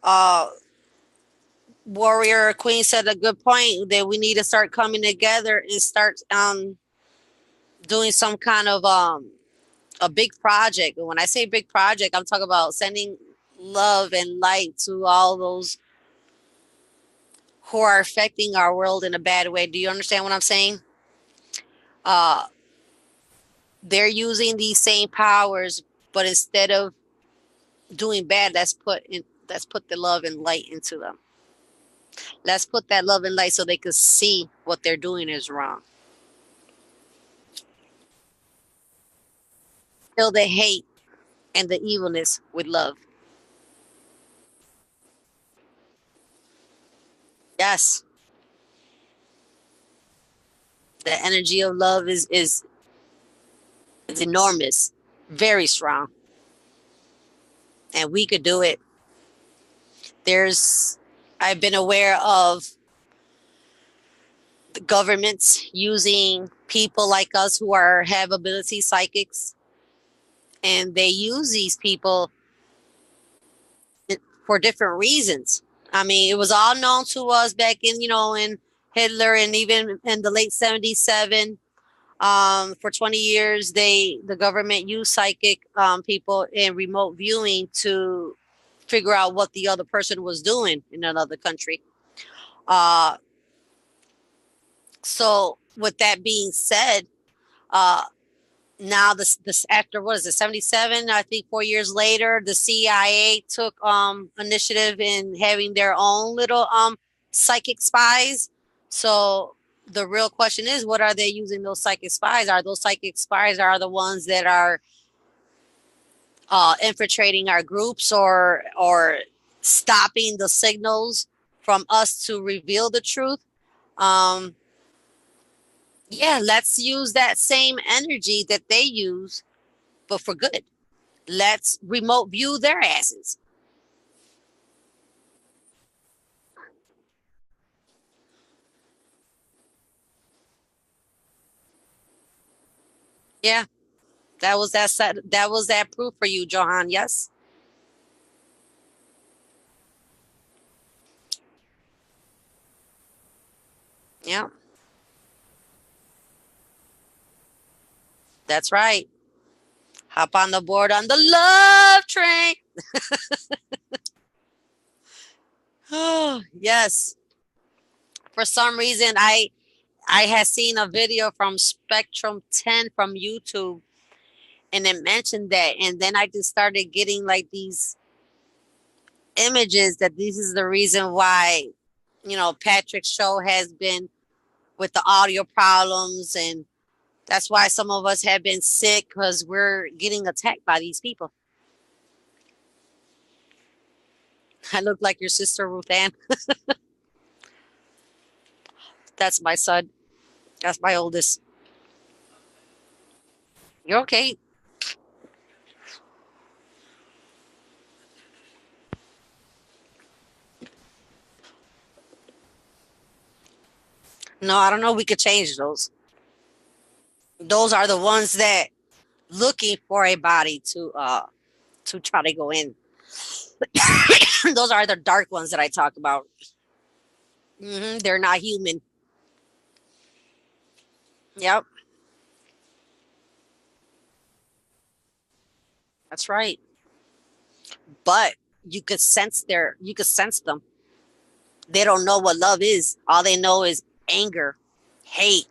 uh, Warrior Queen said a good point that we need to start coming together and start doing some kind of a big project. And when I say big project, I'm talking about sending love and light to all those who are affecting our world in a bad way. Do you understand what I'm saying? Uh, they're using these same powers, but instead of doing bad, let's put the love and light into them. Let's put that love and light so they can see what they're doing is wrong. Fill the hate and the evilness with love. Yes, the energy of love is enormous, very strong, and we could do it. There's, I've been aware of the governments using people like us who have ability psychics, and they use these people for different reasons. I mean, it was all known to us back in Hitler, and even in the late 77. For 20 years, the government used psychic people in remote viewing to figure out what the other person was doing in another country. So with that being said, now this after what is it, 77, I think 4 years later, the CIA took initiative in having their own little psychic spies. So the real question is, what are they using those psychic spies? Are those psychic spies are the ones that are infiltrating our groups or stopping the signals from us to reveal the truth? Yeah, let's use that same energy that they use, but for good. Let's remote view their asses. Yeah, that was that set, that was that proof for you, Johan. Yes. Yeah, that's right. Hop on the board on the love train. Oh, yes. For some reason, I had seen a video from Spectrum 10 from YouTube, and it mentioned that, and then I just started getting like these images that this is the reason why, Patrick's show has been with the audio problems, and that's why some of us have been sick, because we're getting attacked by these people. I look like your sister, Ruth Ann. That's my son. That's my oldest. You're okay. No, I don't know. We could change those. Those are the ones that looking for a body to try to go in. Those are the dark ones that I talk about. They're not human. Yep, that's right. But you could sense them. They don't know what love is. All they know is anger, hate,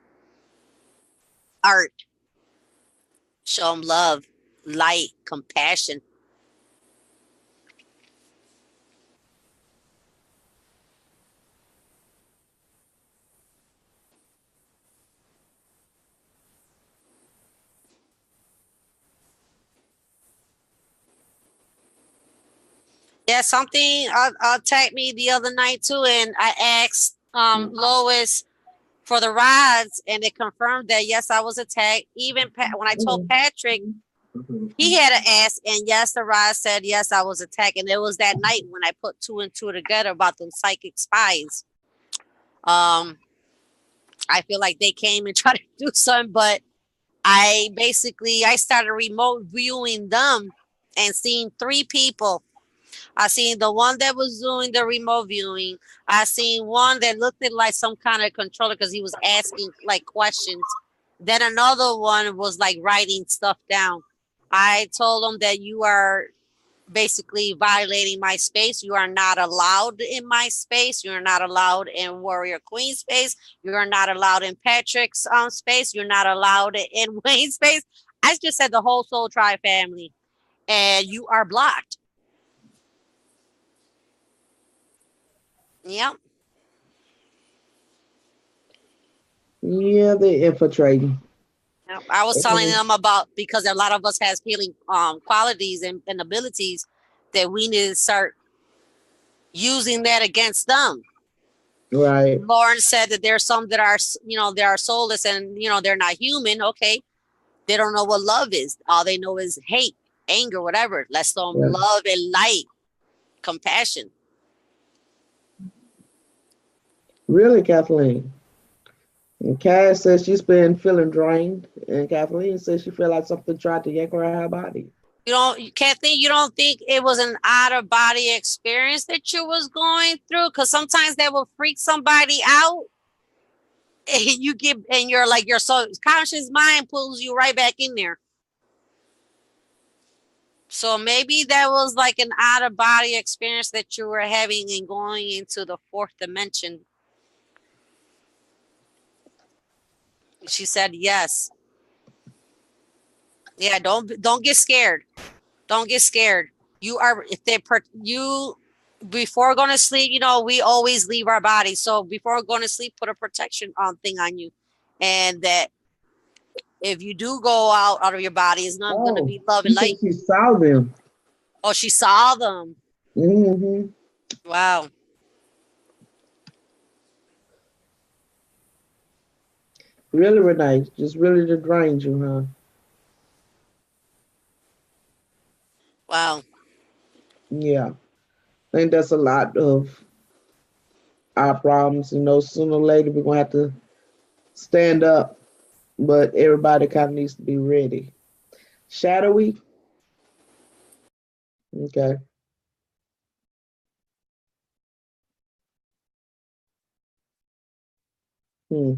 art. Show them love, light, compassion. Yeah, something attacked me the other night too, and I asked Lois for the rides, and it confirmed that yes, I was attacked. Even when I told Patrick, he had to ask, and yes, the ride said yes, I was attacked. And it was that night when I put two and two together about the psychic spies. Um, I feel like they came and tried to do something, but I started remote viewing them and seeing three people. I seen the one that was doing the remote viewing. I seen one that looked like some kind of controller because he was asking like questions. Then another one was like writing stuff down. I told him that you are basically violating my space. You are not allowed in my space. You're not allowed in Warrior Queen space. You're not allowed in Patrick's space. You're not allowed in Wayne's space. I just said the whole Soul Tribe family, and you are blocked. Yep. Yeah, they're infiltrating. Yep. I was telling them about, because a lot of us has healing qualities and abilities, that we need to start using that against them. Right. Lauren said that there's some that are, they are soulless and, they're not human. Okay. They don't know what love is. All they know is hate, anger, whatever. Let's show them love and light, compassion. Really, Kathleen? And Cass says she's been feeling drained, and Kathleen says she feel like something tried to yank her out of her body. You don't think it was an out of body experience that you was going through? Because sometimes that will freak somebody out, and you're like, your subconscious mind pulls you right back in there. So maybe that was like an out of body experience that you were having and going into the fourth dimension. She said yes. Yeah, don't get scared. Don't get scared. You are if they you before going to sleep, you know, we always leave our body. So before going to sleep, put a protection thing on you. And that if you do go out of your body, it's not going to Oh, be love she and said light. she saw them. Oh, she saw them. Mm-hmm. Wow. Really, Renee, just really to drain you, huh? Wow. Yeah, I think that's a lot of our problems. You know, sooner or later we're gonna have to stand up, but everybody kind of needs to be ready. Shadowy, okay. Hmm.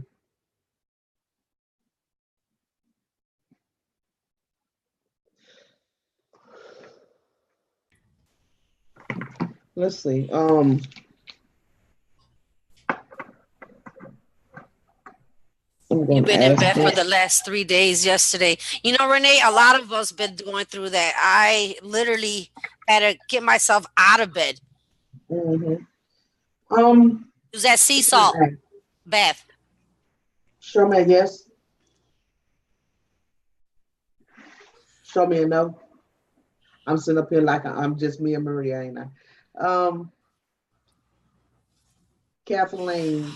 Let's see. I'm You've gonna been in ask bed for this. the last 3 days yesterday. You know, Renee, a lot of us been going through that. I literally had to get myself out of bed. Hmm. Um, It was that sea salt bath. show me a yes. Show me a no. I'm sitting up here like I'm just me and Maria, ain't I? Kathleen,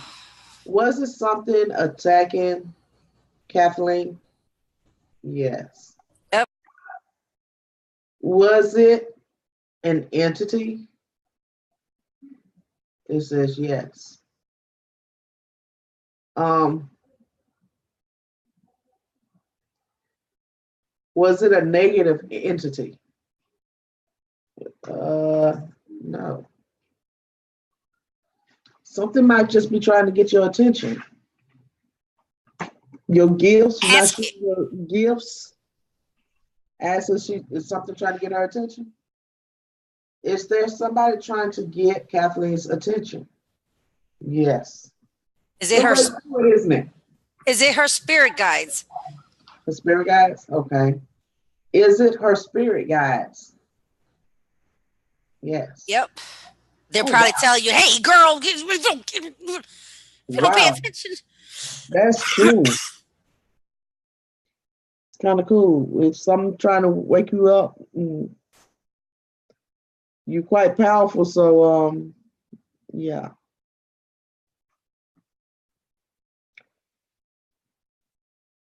was it something attacking Kathleen? Yes. Yep. Was it an entity? It says yes. Um, was it a negative entity? No. Something might just be trying to get your attention. Your gifts, you're not Ask sure it. your gifts. Asking she is something trying to get her attention. Is there somebody trying to get Kathleen's attention? Yes. Is it What, her? what, what isn't it? Is it her spirit guides? Her spirit guides? Okay. Is it her spirit guides? Yes. Yep. They'll Oh, wow. probably tell you, "Hey, girl, if you don't pay Wow. attention." That's cool. It's kind of cool. If someone trying to wake you up, you're quite powerful. So, yeah.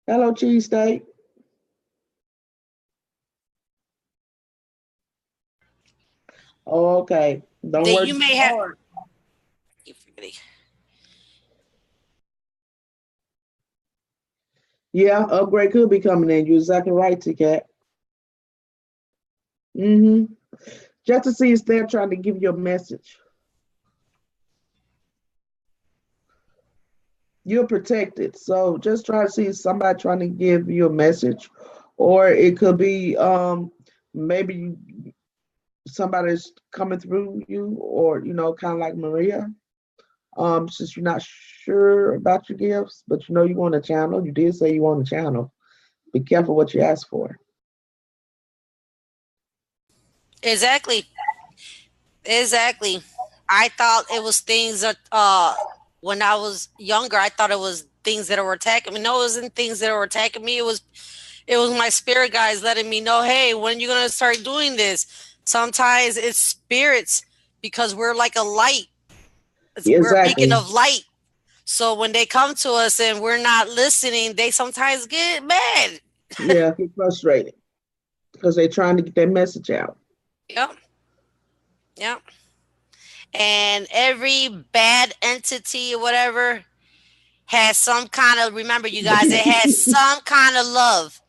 Hello, cheesesteak. Oh, okay. Don't That work you too may have. hard. Yeah, upgrade could be coming in. You're exactly right, T-Cat. Mm-hmm. Just to see if they're trying to give you a message. You're protected. So just try to see somebody trying to give you a message. Or it could be maybe somebody's coming through you, or kind of like Maria. Since you're not sure about your gifts, but you want a channel. You did say you want a channel. Be careful what you ask for. Exactly. Exactly. I thought it was things that when I was younger, I thought it was things that were attacking me. No, it wasn't things that were attacking me. It was my spirit guides letting me know, hey, when are you gonna start doing this? Sometimes it's spirits because we're like a light. We're a beacon Exactly. of light. So when they come to us and we're not listening, they sometimes get mad. Yeah, get frustrated because they're trying to get their message out. Yep. Yep. And every bad entity or whatever has some kind of, remember you guys, it has some kind of love.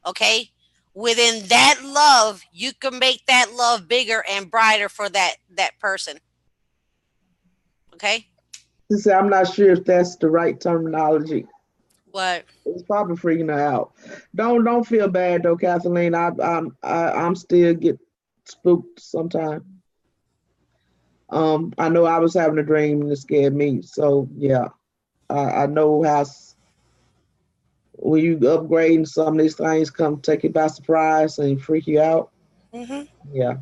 Okay. Within that love, you can make that love bigger and brighter for that person. Okay. I'm not sure if that's the right terminology. What? It's probably freaking her out. Don't feel bad though, Kathleen. I'm still get spooked sometimes. I know I was having a dream and it scared me. So yeah, I know how when you upgrade and some of these things come take you by surprise and freak you out. Hmm. Yeah,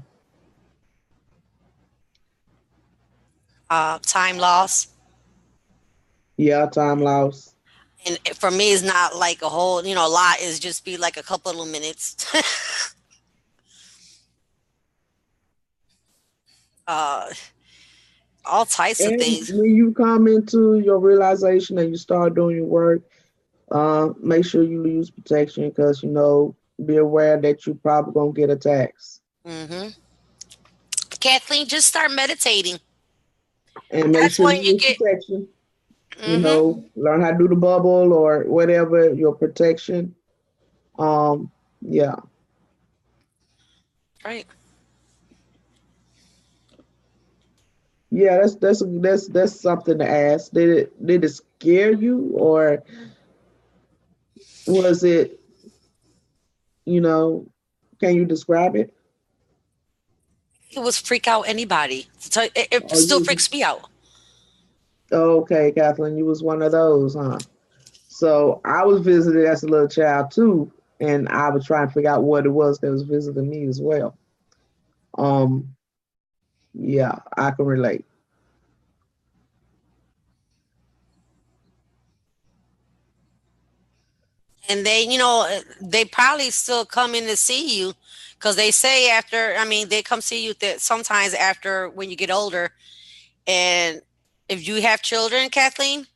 Time loss. yeah, time loss. And for me, it's not like a whole, a lot. Is just be like a couple of minutes. uh, all types of And things. when you come into your realization and you start doing your work, make sure you use protection because be aware that you probably gonna get attacks. Hmm. Kathleen, just start meditating. And make That's sure when you you use get. protection. Hmm. Learn how to do the bubble or whatever your protection. Yeah, Right. yeah. That's something to ask. Did it scare you or was it? You know, can you describe it? It was freak out anybody. So it Oh, still you freaks me out. okay, Kathleen? You was one of those, huh? So I was visited as a little child too, and I was trying to figure out what it was that was visiting me as well. Um, yeah, I can relate. And they probably still come in to see you because they say after, I mean, they come see you that sometimes after when you get older. And if you have children, Kathleen,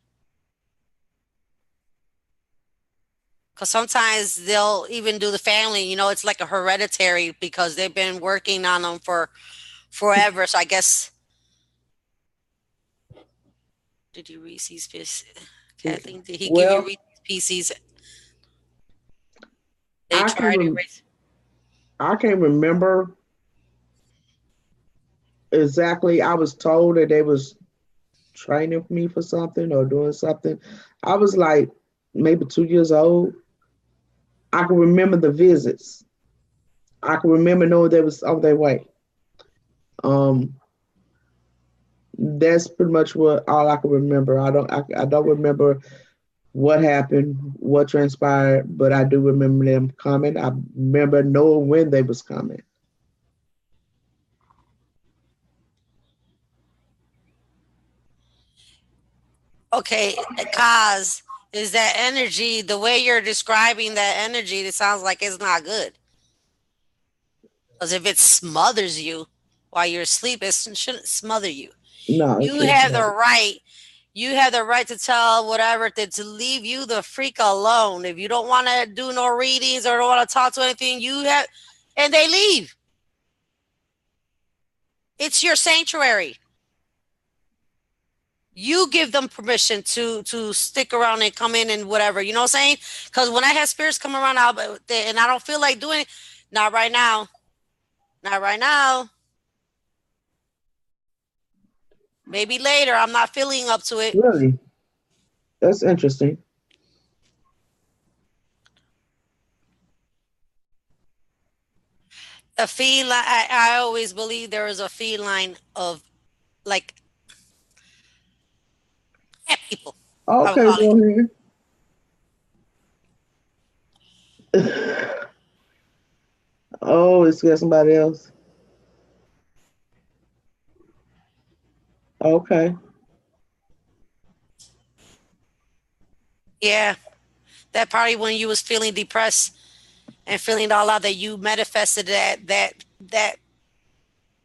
because sometimes they'll even do the family, it's like a hereditary because they've been working on them for forever. So I guess, did you read these pieces? Kathleen, did he give you Well, read these pieces? They I can try to rem- erase. I can remember exactly. I was told that they was training me for something or doing something. I was like maybe 2 years old. I can remember the visits. I can remember knowing they was on their way. Um, that's pretty much what all I can remember. I don't remember what happened, what transpired, but I do remember them coming. I remember knowing when they was coming. Okay, cause is that energy the way you're describing that energy? It sounds like it's not good. Because if it smothers you while you're asleep, it shouldn't smother you. No, it You shouldn't have the smell. right. You have the right to tell whatever to leave you the freak alone. If you don't want to do no readings or don't want to talk to anything, you have, and they leave. It's your sanctuary. You give them permission to stick around and come in and whatever. You know what I'm saying? Because when I have spirits come around, and I don't feel like doing it, not right now, not right now. Maybe later. I'm not feeling up to it. Really, that's interesting. A feline. I always believe there is a feline of like cat people. I would Okay, call it. go ahead. Oh, it's got somebody else. Okay. Yeah, that probably when you was feeling depressed and feeling all out that you manifested that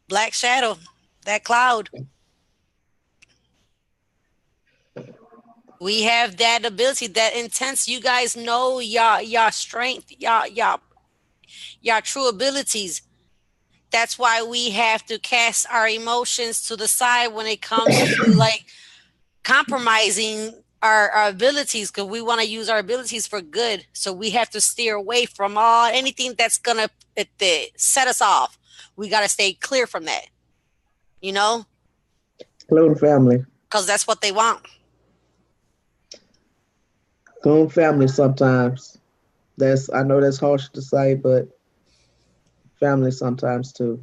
black shadow, that cloud. We have that ability, that intense. You guys know your strength, your true abilities. That's why we have to cast our emotions to the side when it comes to like compromising our abilities because we want to use our abilities for good. So we have to steer away from all anything that's gonna set us off. We got to stay clear from that, you know, Hello, family. because that's what they want. Go family sometimes. That's I know that's harsh to say, but family sometimes too.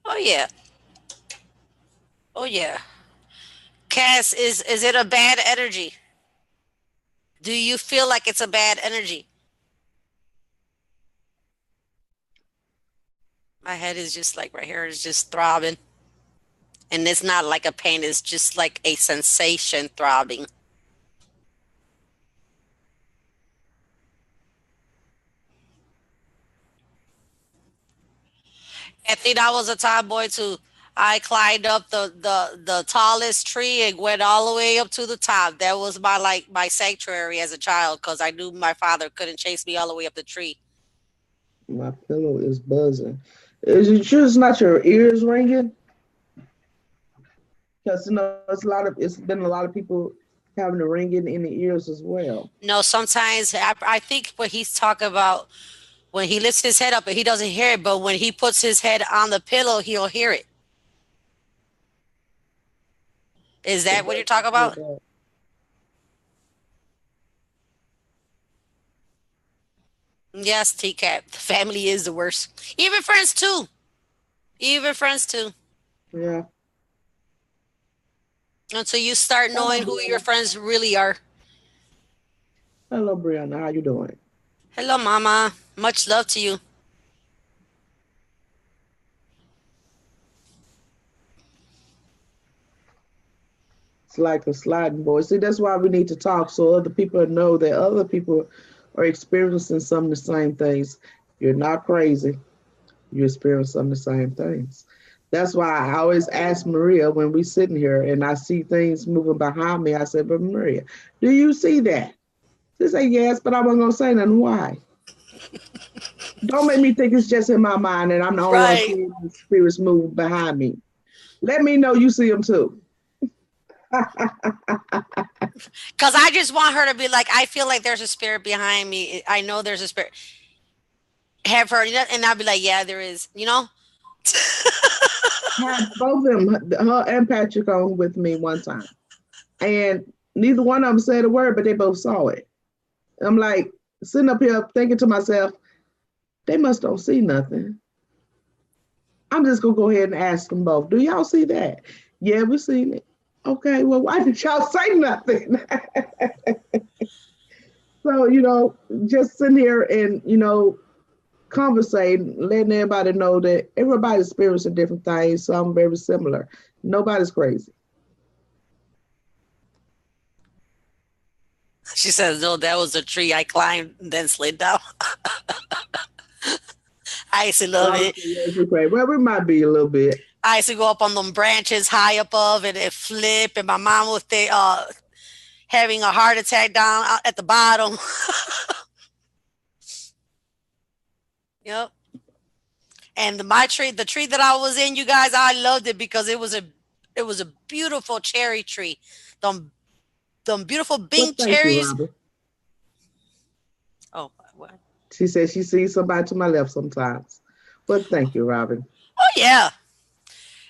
Oh yeah. Oh yeah. Cass, is it a bad energy? Do you feel like it's a bad energy? My head is just like right here is just throbbing. And it's not like a pain, it's just like a sensation throbbing. I think I was a tomboy too. I climbed up the tallest tree and went all the way up to the top. That was my like my sanctuary as a child because I knew my father couldn't chase me all the way up the tree. My pillow is buzzing. Is it sure it's not your ears ringing? Because it's been a lot of people having the ringing in the ears as well. No, sometimes I think what he's talking about when he lifts his head up and he doesn't hear it, but when he puts his head on the pillow, he'll hear it. Is It that what you're does talking feel about? bad. Yes, TCAP. The family is the worst. Even friends too. Even friends too. Yeah. Until you start Hello, knowing who your Brianna. friends really are. Hello, Brianna. How you doing? Hello, Mama. Much love to you. It's like a sliding board. See, that's why we need to talk so other people know that other people are experiencing some of the same things. You're not crazy. You experience some of the same things. That's why I always ask Maria when we sitting here and I see things moving behind me. I said, "But Maria, do you see that?" She say, "Yes," but I wasn't gonna say nothing. Why? Don't make me think it's just in my mind and I'm the only one Right. seeing the spirits move behind me. Let me know you see them too. Because I just want her to be like, I feel like there's a spirit behind me. I know there's a spirit. Have her, and I'll be like, yeah, there is. You know? Had both of them, her and Patrick, on with me one time, and neither one of them said a word, but they both saw it. I'm like sitting up here thinking to myself, they must don't see nothing. I'm just gonna go ahead and ask them both. Do y'all see that? Yeah, we seen it. Okay, well, why did y'all say nothing? So, just sitting here and, conversating, letting everybody know that everybody's experiencing different things, some very similar. Nobody's crazy. She says, no, that was a tree I climbed and then slid down. I used to love Oh, it. okay, yes, we're crazy. Well, we might be a little bit. I used to go up on them branches high above and it flip, and my mom was there having a heart attack down at the bottom. Yep. And my tree, the tree that I was in, you guys, I loved it because it was a beautiful cherry tree. Them them beautiful Well, Bing thank you, cherries. Robert. Oh, what? She said she sees somebody to my left sometimes. Well, thank you, Robin. Oh yeah.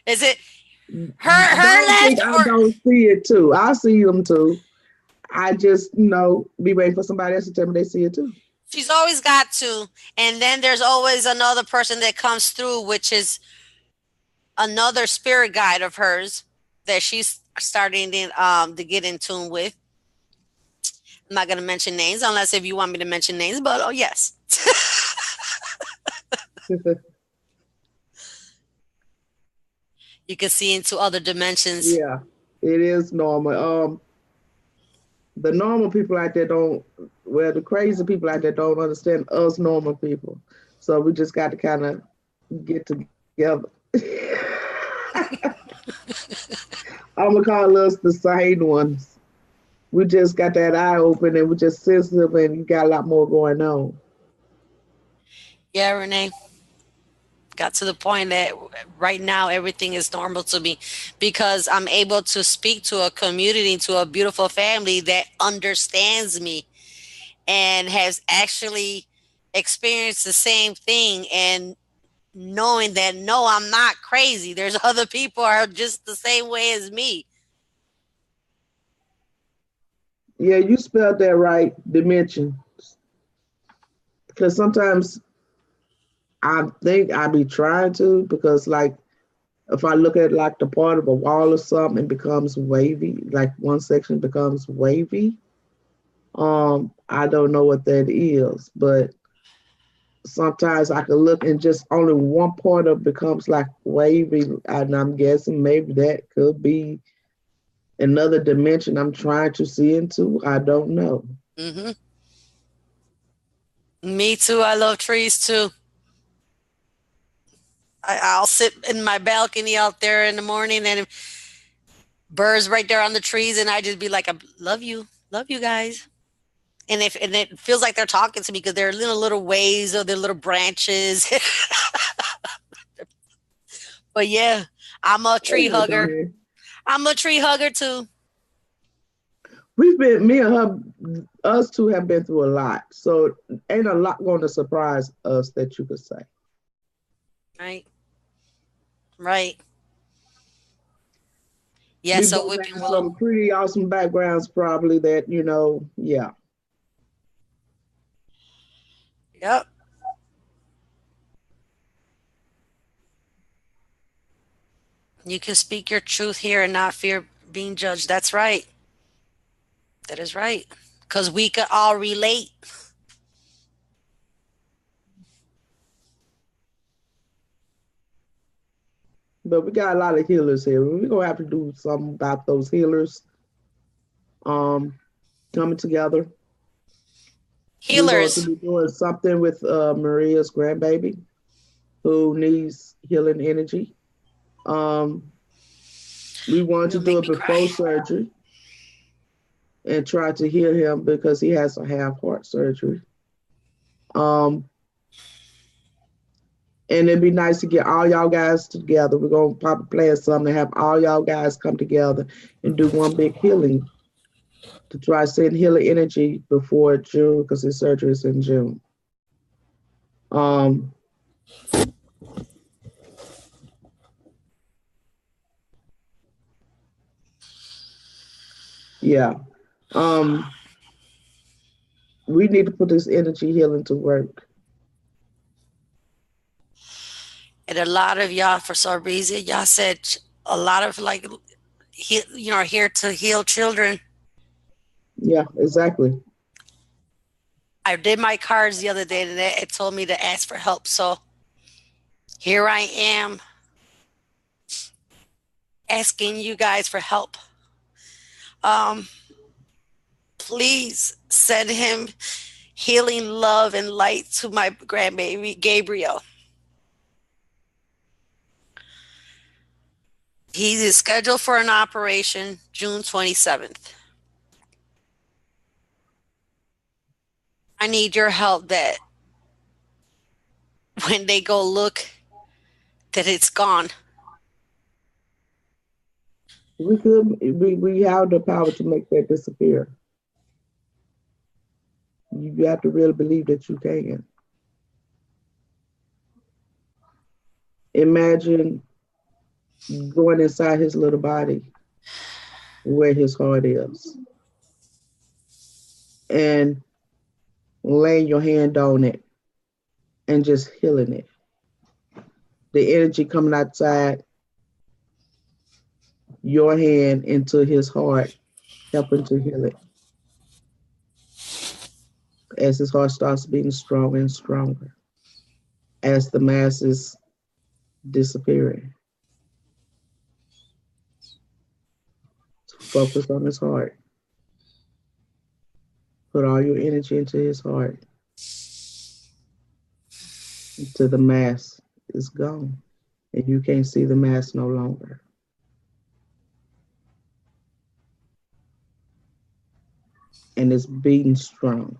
Is it her Don't think left I or don't see it too. I see them too. I just, be waiting for somebody else to tell me they see it too. she's always got to, and then there's always another person that comes through, which is another spirit guide of hers that she's starting to get in tune with. I'm not gonna mention names unless if you want me to mention names, but oh yes. You can see into other dimensions. Yeah, it is normal. The normal people out there don't, well, the crazy people out there don't understand us normal people. So we just got to kind of get together. I'm gonna call us the sane ones. We just got that eye open and we're just sensitive and got a lot more going on. Yeah, Renee. Got to the point that right now everything is normal to me because I'm able to speak to a community, to a beautiful family that understands me and has actually experienced the same thing, and knowing that no, I'm not crazy. There's other people are just the same way as me. Yeah, you spelled that right. Dimension. Because sometimes I think I be trying to because like if I look at like the part of a wall or something, it becomes wavy. Like one section becomes wavy. I don't know what that is, but sometimes I can look and just only one part of it becomes like wavy, and I'm guessing maybe that could be another dimension I'm trying to see into. I don't know. Hmm. Me too. I love trees too. I'll sit in my balcony out there in the morning and birds right there on the trees, and I just be like, I love you guys. And it feels like they're talking to me because they're little waves or their little branches. But yeah, I'm a Oh tree yeah, go hugger. ahead. I'm a tree hugger too. We've been me and her, us two have been through a lot, so ain't a lot going to surprise us that you could say. Right, right. Yeah. We So both Whipping have Willow. some pretty awesome backgrounds, probably that yeah. Yep. You can speak your truth here and not fear being judged. That's right. That is right. Because we could all relate. But we got a lot of healers here. We're gonna have to do something about those healers um coming together. We're going to Healers. be doing something with Maria's grandbaby who needs healing energy. Um, we want to You'll do make it me cry. before surgery and try to heal him because he has to have heart surgery. Um, and it'd be nice to get all y'all guys together. We're gonna probably plan something to have all y'all guys come together and do one big healing to try to send healing energy before June because his surgery is in June. Um, yeah. Um, we need to put this energy healing to work. And a lot of y'all, for some reason, y'all said a lot of like, are here to heal children. Yeah, exactly. I did my cards the other day and it told me to ask for help. So here I am asking you guys for help. Um, please send him healing love and light to my grandbaby Gabriel. He is scheduled for an operation June 27th. I need your help that when they go look that it's gone. We have the power to make that disappear. You have to really believe that you can. Imagine going inside his little body where his heart is and laying your hand on it and just healing it. The energy coming outside your hand into his heart, helping to heal it as his heart starts beating stronger and stronger as the mass is disappearing. Focus on his heart. Put all your energy into his heart until the mass is gone and you can't see the mass no longer. And it's beating strong.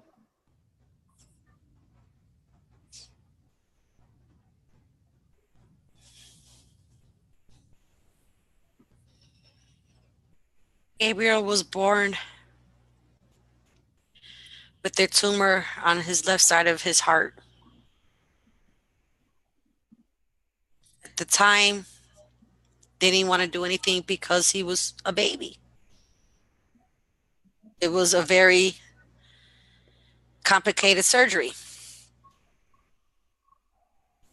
Gabriel was born with their tumor on his left side of his heart. At the time, they didn't want to do anything because he was a baby. It was a very complicated surgery.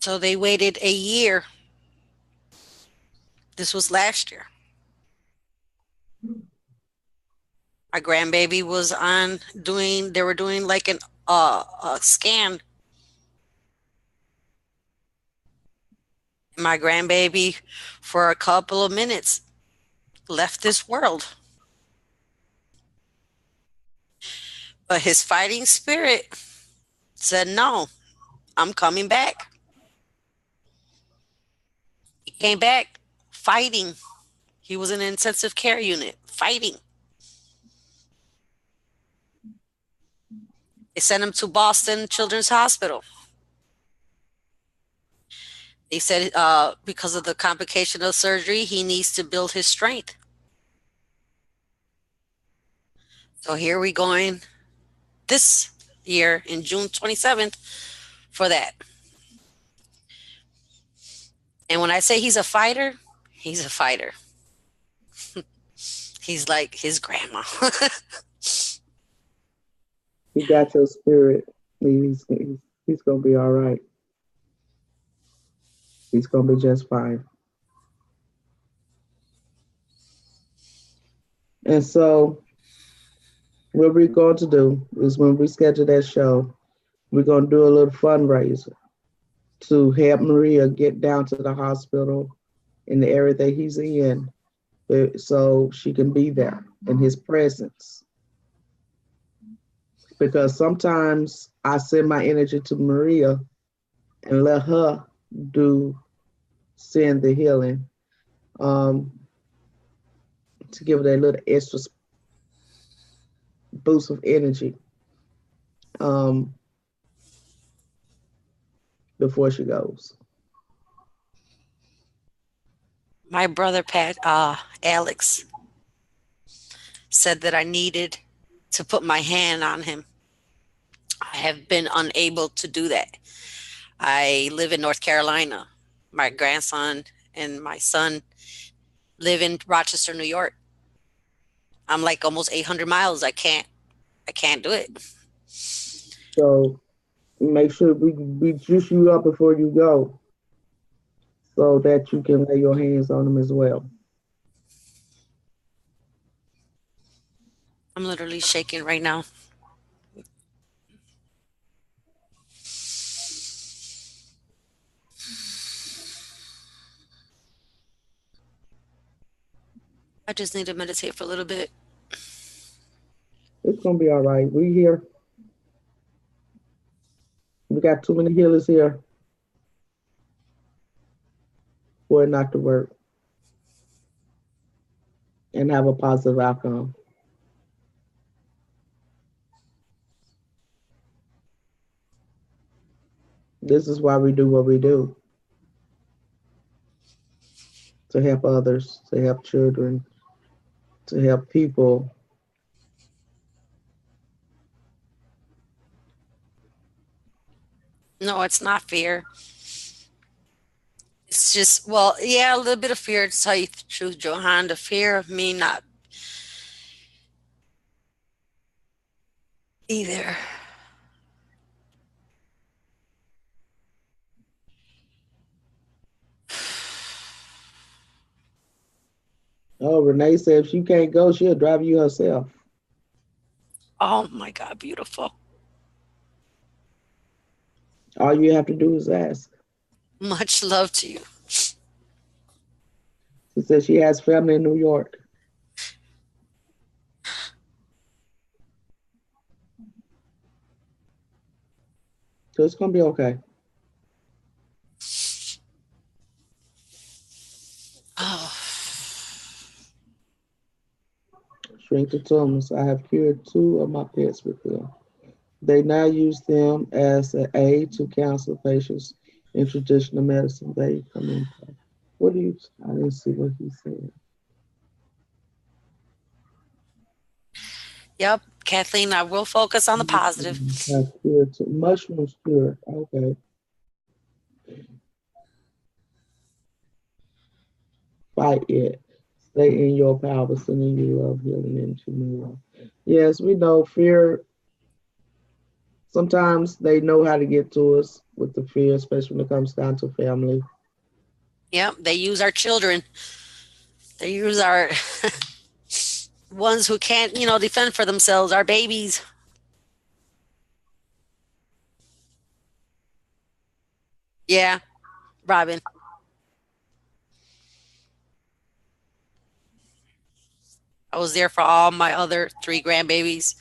So they waited a year. This was last year. My grandbaby was on doing, they were doing like a scan. My grandbaby, for a couple of minutes, left this world. But his fighting spirit said, no, I'm coming back. He came back fighting. He was in an intensive care unit fighting. They sent him to Boston Children's Hospital. They said because of the complication of surgery, he needs to build his strength. So here we going this year in June 27th for that. And when I say he's a fighter, he's a fighter. He's like his grandma. He got your spirit. He's gonna be all right. He's gonna be just fine. And so, what we're going to do is when we schedule that show, we're gonna do a little fundraiser to help Maria get down to the hospital in the area that he's in, so she can be there in his presence. Because sometimes I send my energy to Maria and let her send the healing, to give her that little extra boost of energy before she goes. My brother Alex said that I needed to put my hand on him. I have been unable to do that. I live in North Carolina. My grandson and my son live in Rochester, New York. I'm like almost 800 miles. I can't do it. So make sure we juice you up before you go, so that you can lay your hands on them as well. I'm literally shaking right now. I just need to meditate for a little bit. It's gonna be all right. We here. We got too many healers here for it not to work and have a positive outcome. This is why we do what we do. To help others, to help children, to help people. No, it's not fear. It's just, well, yeah, a little bit of fear to tell you the truth, Johan. The fear of me not be there. Oh, Renee said if she can't go, she'll drive you herself. Oh my God, beautiful. All you have to do is ask. Much love to you. She said she has family in New York. So it's gonna be okay. Oh, Shrink the tumors. I have cured 2 of my pets with them. They now use them as an aid to counsel patients in traditional medicine. They come in. What do you? I didn't see what he said. yep, Kathleen, I will focus on the positive. Have cured mushrooms cured. Okay. Fight it. Stay in your power, sending you love, healing into more. Yes, we know fear. Sometimes they know how to get to us with the fear, especially when it comes down to family. Yep, they use our children. They use our ones who can't, defend for themselves, our babies. Yeah, Robin. I was there for all my other three grandbabies,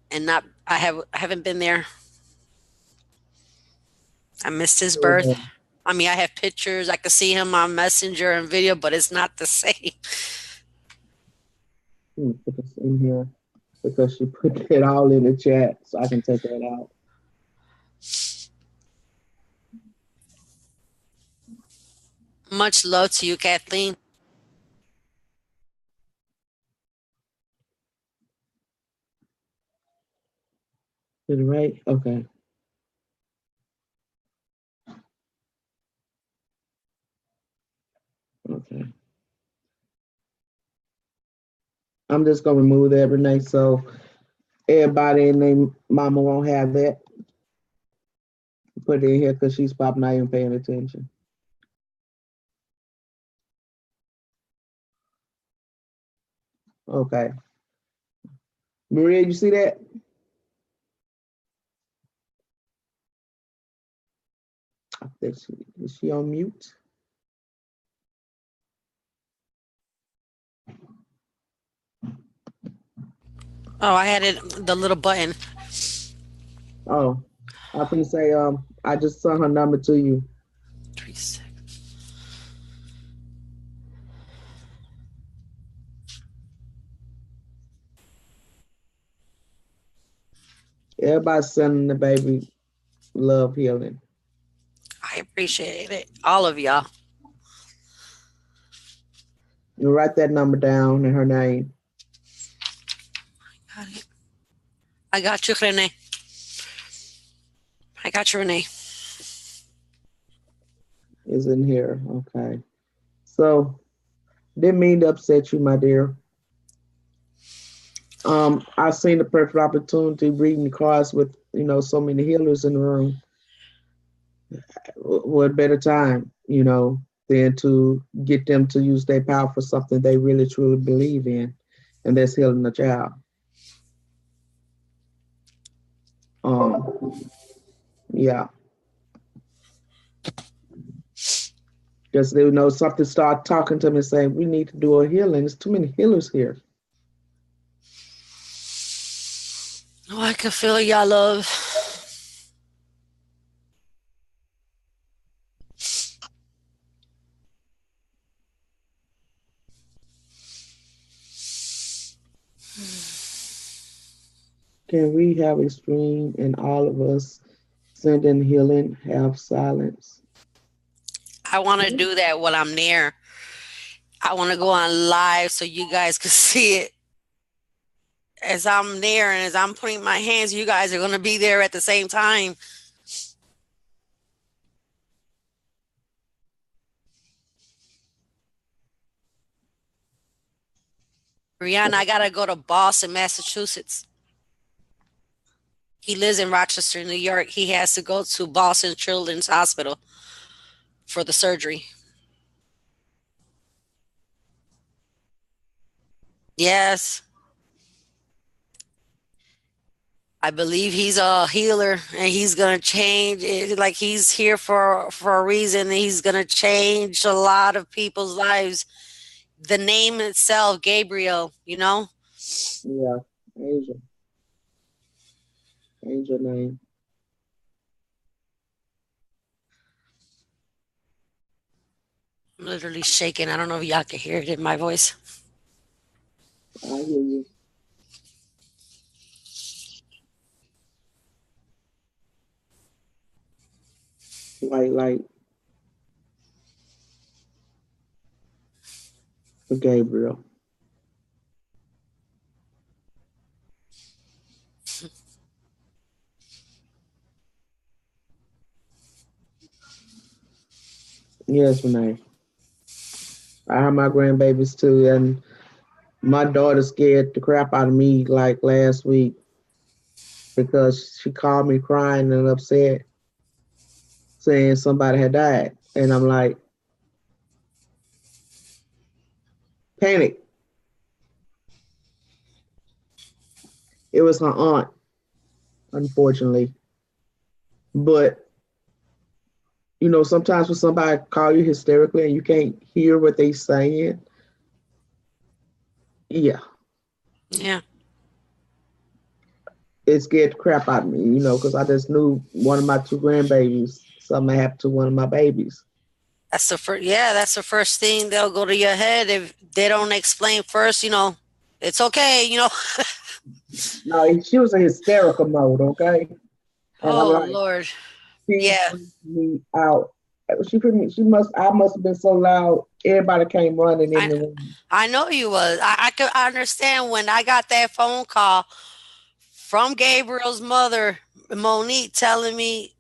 and not I haven't been there. I missed his birth. I mean, I have pictures. I could see him on Messenger and video, but it's not the same. Put this in here because she put it all in the chat, so I can take that out. Much love to you, Kathleen. Did it right? Okay. Okay. I'm just gonna remove that, Renee, so everybody and their mama won't have that. Put it in here because she's probably not even paying attention. Okay. Maria, you see that? I think is she on mute? Oh, I had the little button. Oh, I can say I just sent her number to you. 36. Everybody sending the baby love healing. I appreciate it, all of y'all. You write that number down and her name. Got it. I got you, Renee. I got you, Renee. Is in here. Okay. So didn't mean to upset you, my dear. I've seen the perfect opportunity reading the cards with so many healers in the room. What better time, than to get them to use their power for something they really truly believe in, and that's healing the child. Yeah, because they know something. Start talking to them and saying, "We need to do a healing." There's too many healers here. Oh, I can feel y'all love. Can we have a stream and all of us send in healing, have silence? I want to do that when I'm near. I want to go on live so you guys can see it. As I'm there and as I'm putting my hands, you guys are going to be there at the same time. Rihanna, I got to go to Boston, Massachusetts. He lives in Rochester, New York. He has to go to Boston Children's Hospital for the surgery. Yes. I believe he's a healer and he's going to change it. Like he's here for a reason. And he's going to change a lot of people's lives. The name itself, Gabriel, Yeah, Angel. Angel name. I'm literally shaking. I don't know if y'all can hear it in my voice. I hear you. White light for Gabriel. Yes, Renee. I have my grandbabies too, and my daughter scared the crap out of me like last week because she called me crying and upset, saying somebody had died, and I'm like, panic. It was her aunt, unfortunately, but sometimes when somebody call you hysterically and you can't hear what they saying, yeah, Yeah. it scared the crap out of me, because I just knew one of my two grandbabies, something happened to one of my babies. That's the first. Yeah, that's the first thing they'll go to your head if they don't explain first. It's okay. No, she was in hysterical mode, okay? And I'm Oh like, Lord. she Yeah. freaked me out. I must have been so loud, everybody came running in I the room. I know you was. I understand when I got that phone call from Gabriel's mother, Monique, telling me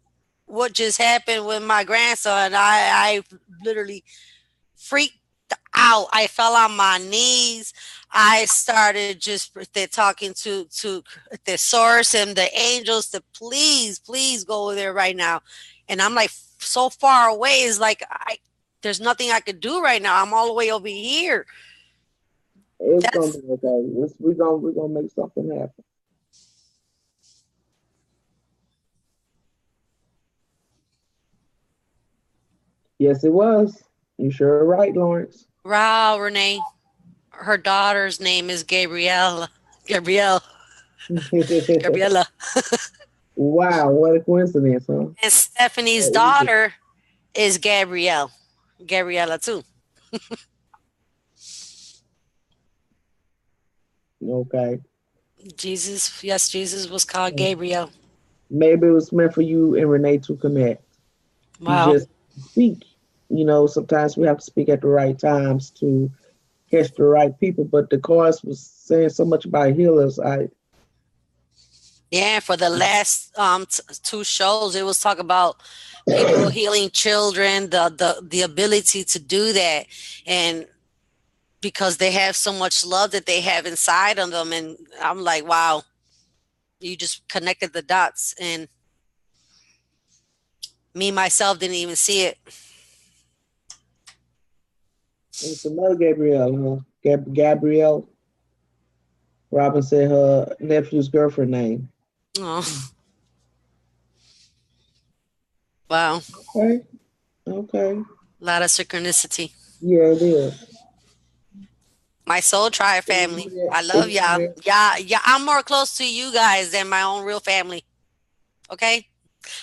what just happened with my grandson. I literally freaked out. I fell on my knees. I started just they're talking to the source and the angels to please go there right now. And I'm like so far away. It's like there's nothing I could do right now. I'm all the way over here. It's gonna That's be okay. We're gonna make something happen. Yes, it was. You sure right, Lawrence. Wow, Renee. Her daughter's name is Gabrielle. Gabrielle. Gabriella. Wow, what a coincidence, huh? And Stephanie's daughter is Gabrielle. Gabriella too. Okay. Jesus, yes, Jesus was called Gabriel. Maybe it was meant for you and Renee to connect. You Wow. just speak. Sometimes we have to speak at the right times to catch the right people. But the chorus was saying so much about healers. Yeah, for the last two shows, it was talk about people healing children, the ability to do that, and because they have so much love that they have inside of them, and I'm like, wow, you just connected the dots, and me myself didn't even see it. It's another Gabrielle, huh? Gabrielle Robin said her nephew's girlfriend name. Oh, wow, Okay. Okay. a lot of synchronicity. Yeah, it is. My soul tribe family, I love y'all. Amen. Yeah, I'm more close to you guys than my own real family. Okay.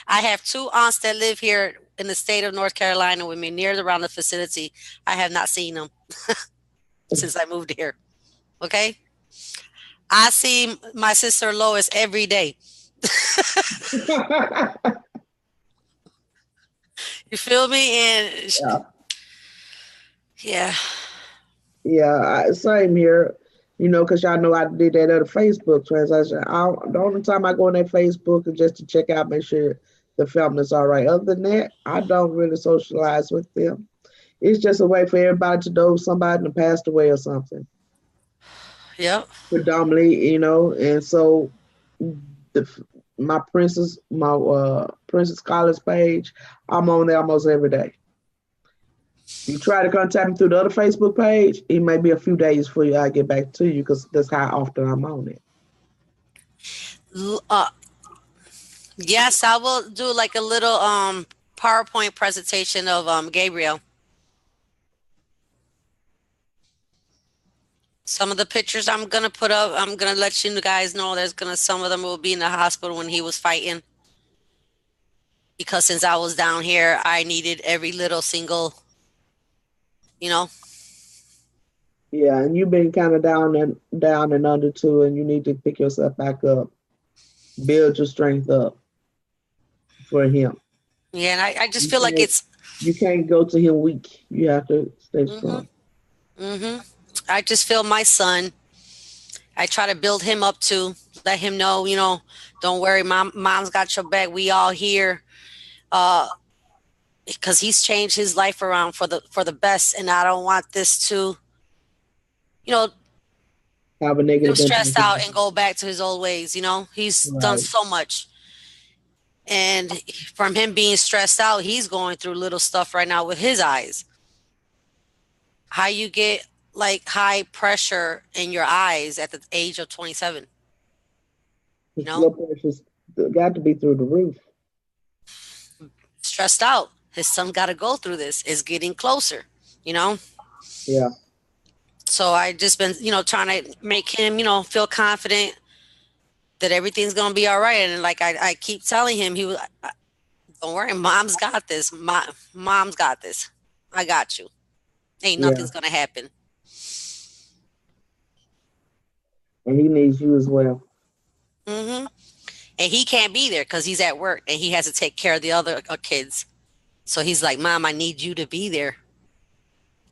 I have two aunts that live here in the state of North Carolina with me near around the facility. I have not seen them since I moved here. Okay. I see my sister Lois every day. You feel me? And Yeah. yeah. Yeah, same here. Because y'all know I did that other Facebook transaction. The only time I go on that Facebook is just to check out, make sure the family's all right. Other than that, I don't really socialize with them. It's just a way for everybody to know somebody that passed away or something. Yep. Predominantly, and so the my Princess College page, I'm on there almost every day. You try to contact me through the other Facebook page, it may be a few days before I get back to you because that's how often I'm on it. Uh, yes, I will do like a little PowerPoint presentation of Gabriel. Some of the pictures I'm gonna put up, I'm gonna let you guys know. Some of them will be in the hospital when he was fighting. Because since I was down here, I needed every little single, you know. Yeah, and you've been kind of down and under too, and you need to pick yourself back up, build your strength up for him. Yeah, and I just You feel like can't it's. you can't go to him weak. You have to stay Mhm. strong. Mhm. I just feel my son. I try to build him up to let him know, don't worry, mom's got your back. We all here. Uh, because he's changed his life around for the best, and I don't want this to, you know, Have a get him negative stressed impact. out and go back to his old ways. He's done Right. so much, and from him being stressed out, he's going through little stuff right now with his eyes. How you get like high pressure in your eyes at the age of 27? You His know, blood pressure's got to be through the roof. stressed out. His son got to go through this. It's getting closer. You know. Yeah. So I just been, trying to make him, feel confident that everything's gonna be all right. And like I keep telling him, don't worry, mom's got this. Mom's got this. I got you. Ain't Yeah. nothing's gonna happen. And he needs you as well. Hmm. And he can't be there because he's at work and he has to take care of the other kids. So he's like, Mom, I need you to be there.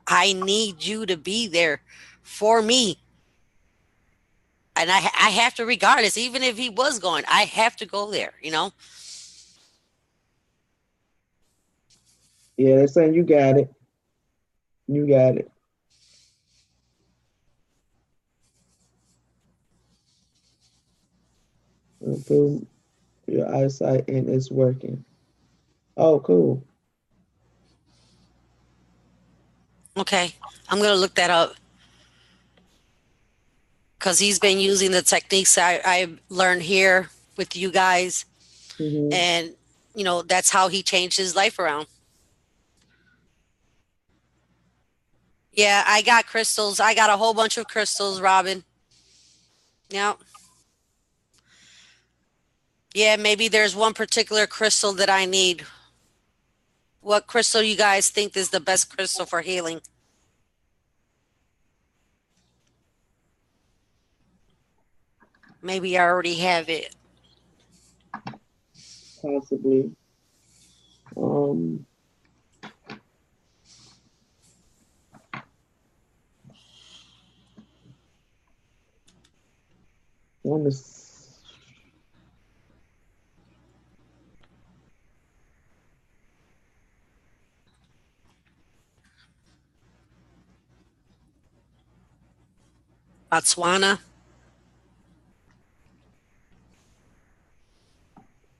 I need you to be there for me. And I have to, regardless, even if he was going, I have to go there. Yeah, they're saying you got it. You got it. Improve your eyesight and it's working. Oh, cool. Okay. I'm going to look that up because he's been using the techniques I learned here with you guys. Hmm. And, that's how he changed his life around. Yeah, I got crystals. I got a whole bunch of crystals, Robin. Yeah. Yeah, maybe there's one particular crystal that I need. What crystal you guys think is the best crystal for healing? Maybe I already have it. Possibly. Um, one is Botswana.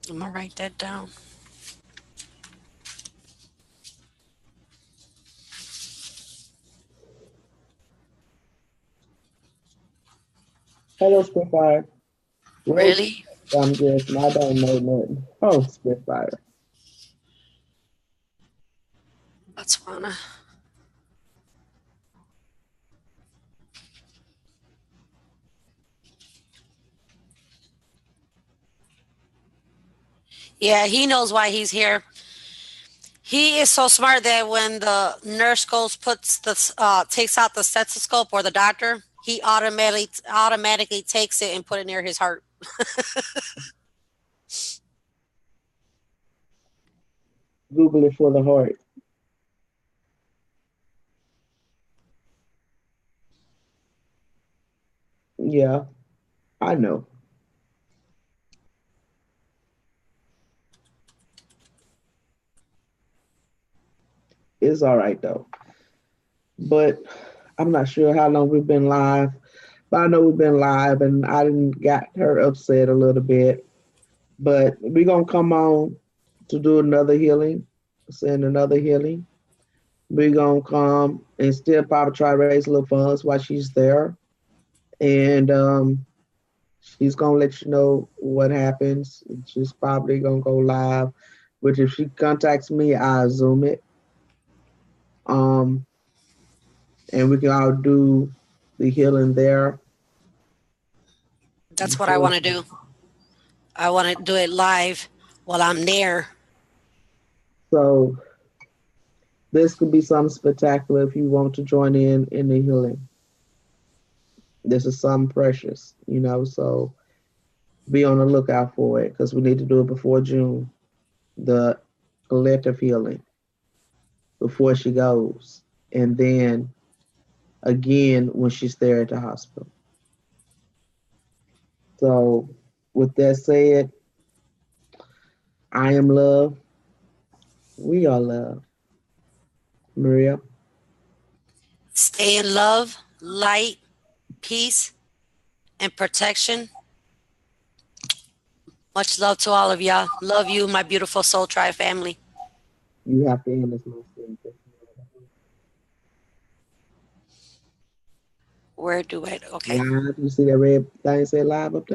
I'm going to write that down. Hello Spitfire. Rose, Really? I'm guessing. I don't know nothing. Oh, Spitfire. Botswana. Yeah, he knows why he's here. He is so smart that when the nurse goes takes out the stethoscope, or the doctor, he automatically takes it and put it near his heart. Google it for the heart. Yeah, I know. It's all right though. But I'm not sure how long we've been live. But I know we've been live and I didn't got her upset a little bit. But we're gonna come on to do another healing, send another healing. We're gonna come and still probably try to raise a little funds while she's there. And she's gonna let you know what happens. She's probably gonna go live. Which if she contacts me, I'll zoom it. Um and we can all do the healing there. That's what I want to do. I want to do it live while I'm there. So this could be something spectacular if you want to join in the healing. This is something precious, so be on the lookout for it because we need to do it before June. The collective healing before she goes. And then again when she's there at the hospital. So with that said, I am love. We are love. Maria. Stay in love, light, peace, and protection. Much love to all of y'all. Love you, my beautiful Soul Tribe family. You have to end this message. Where do I? Okay. Live. You see that red thing say live up there?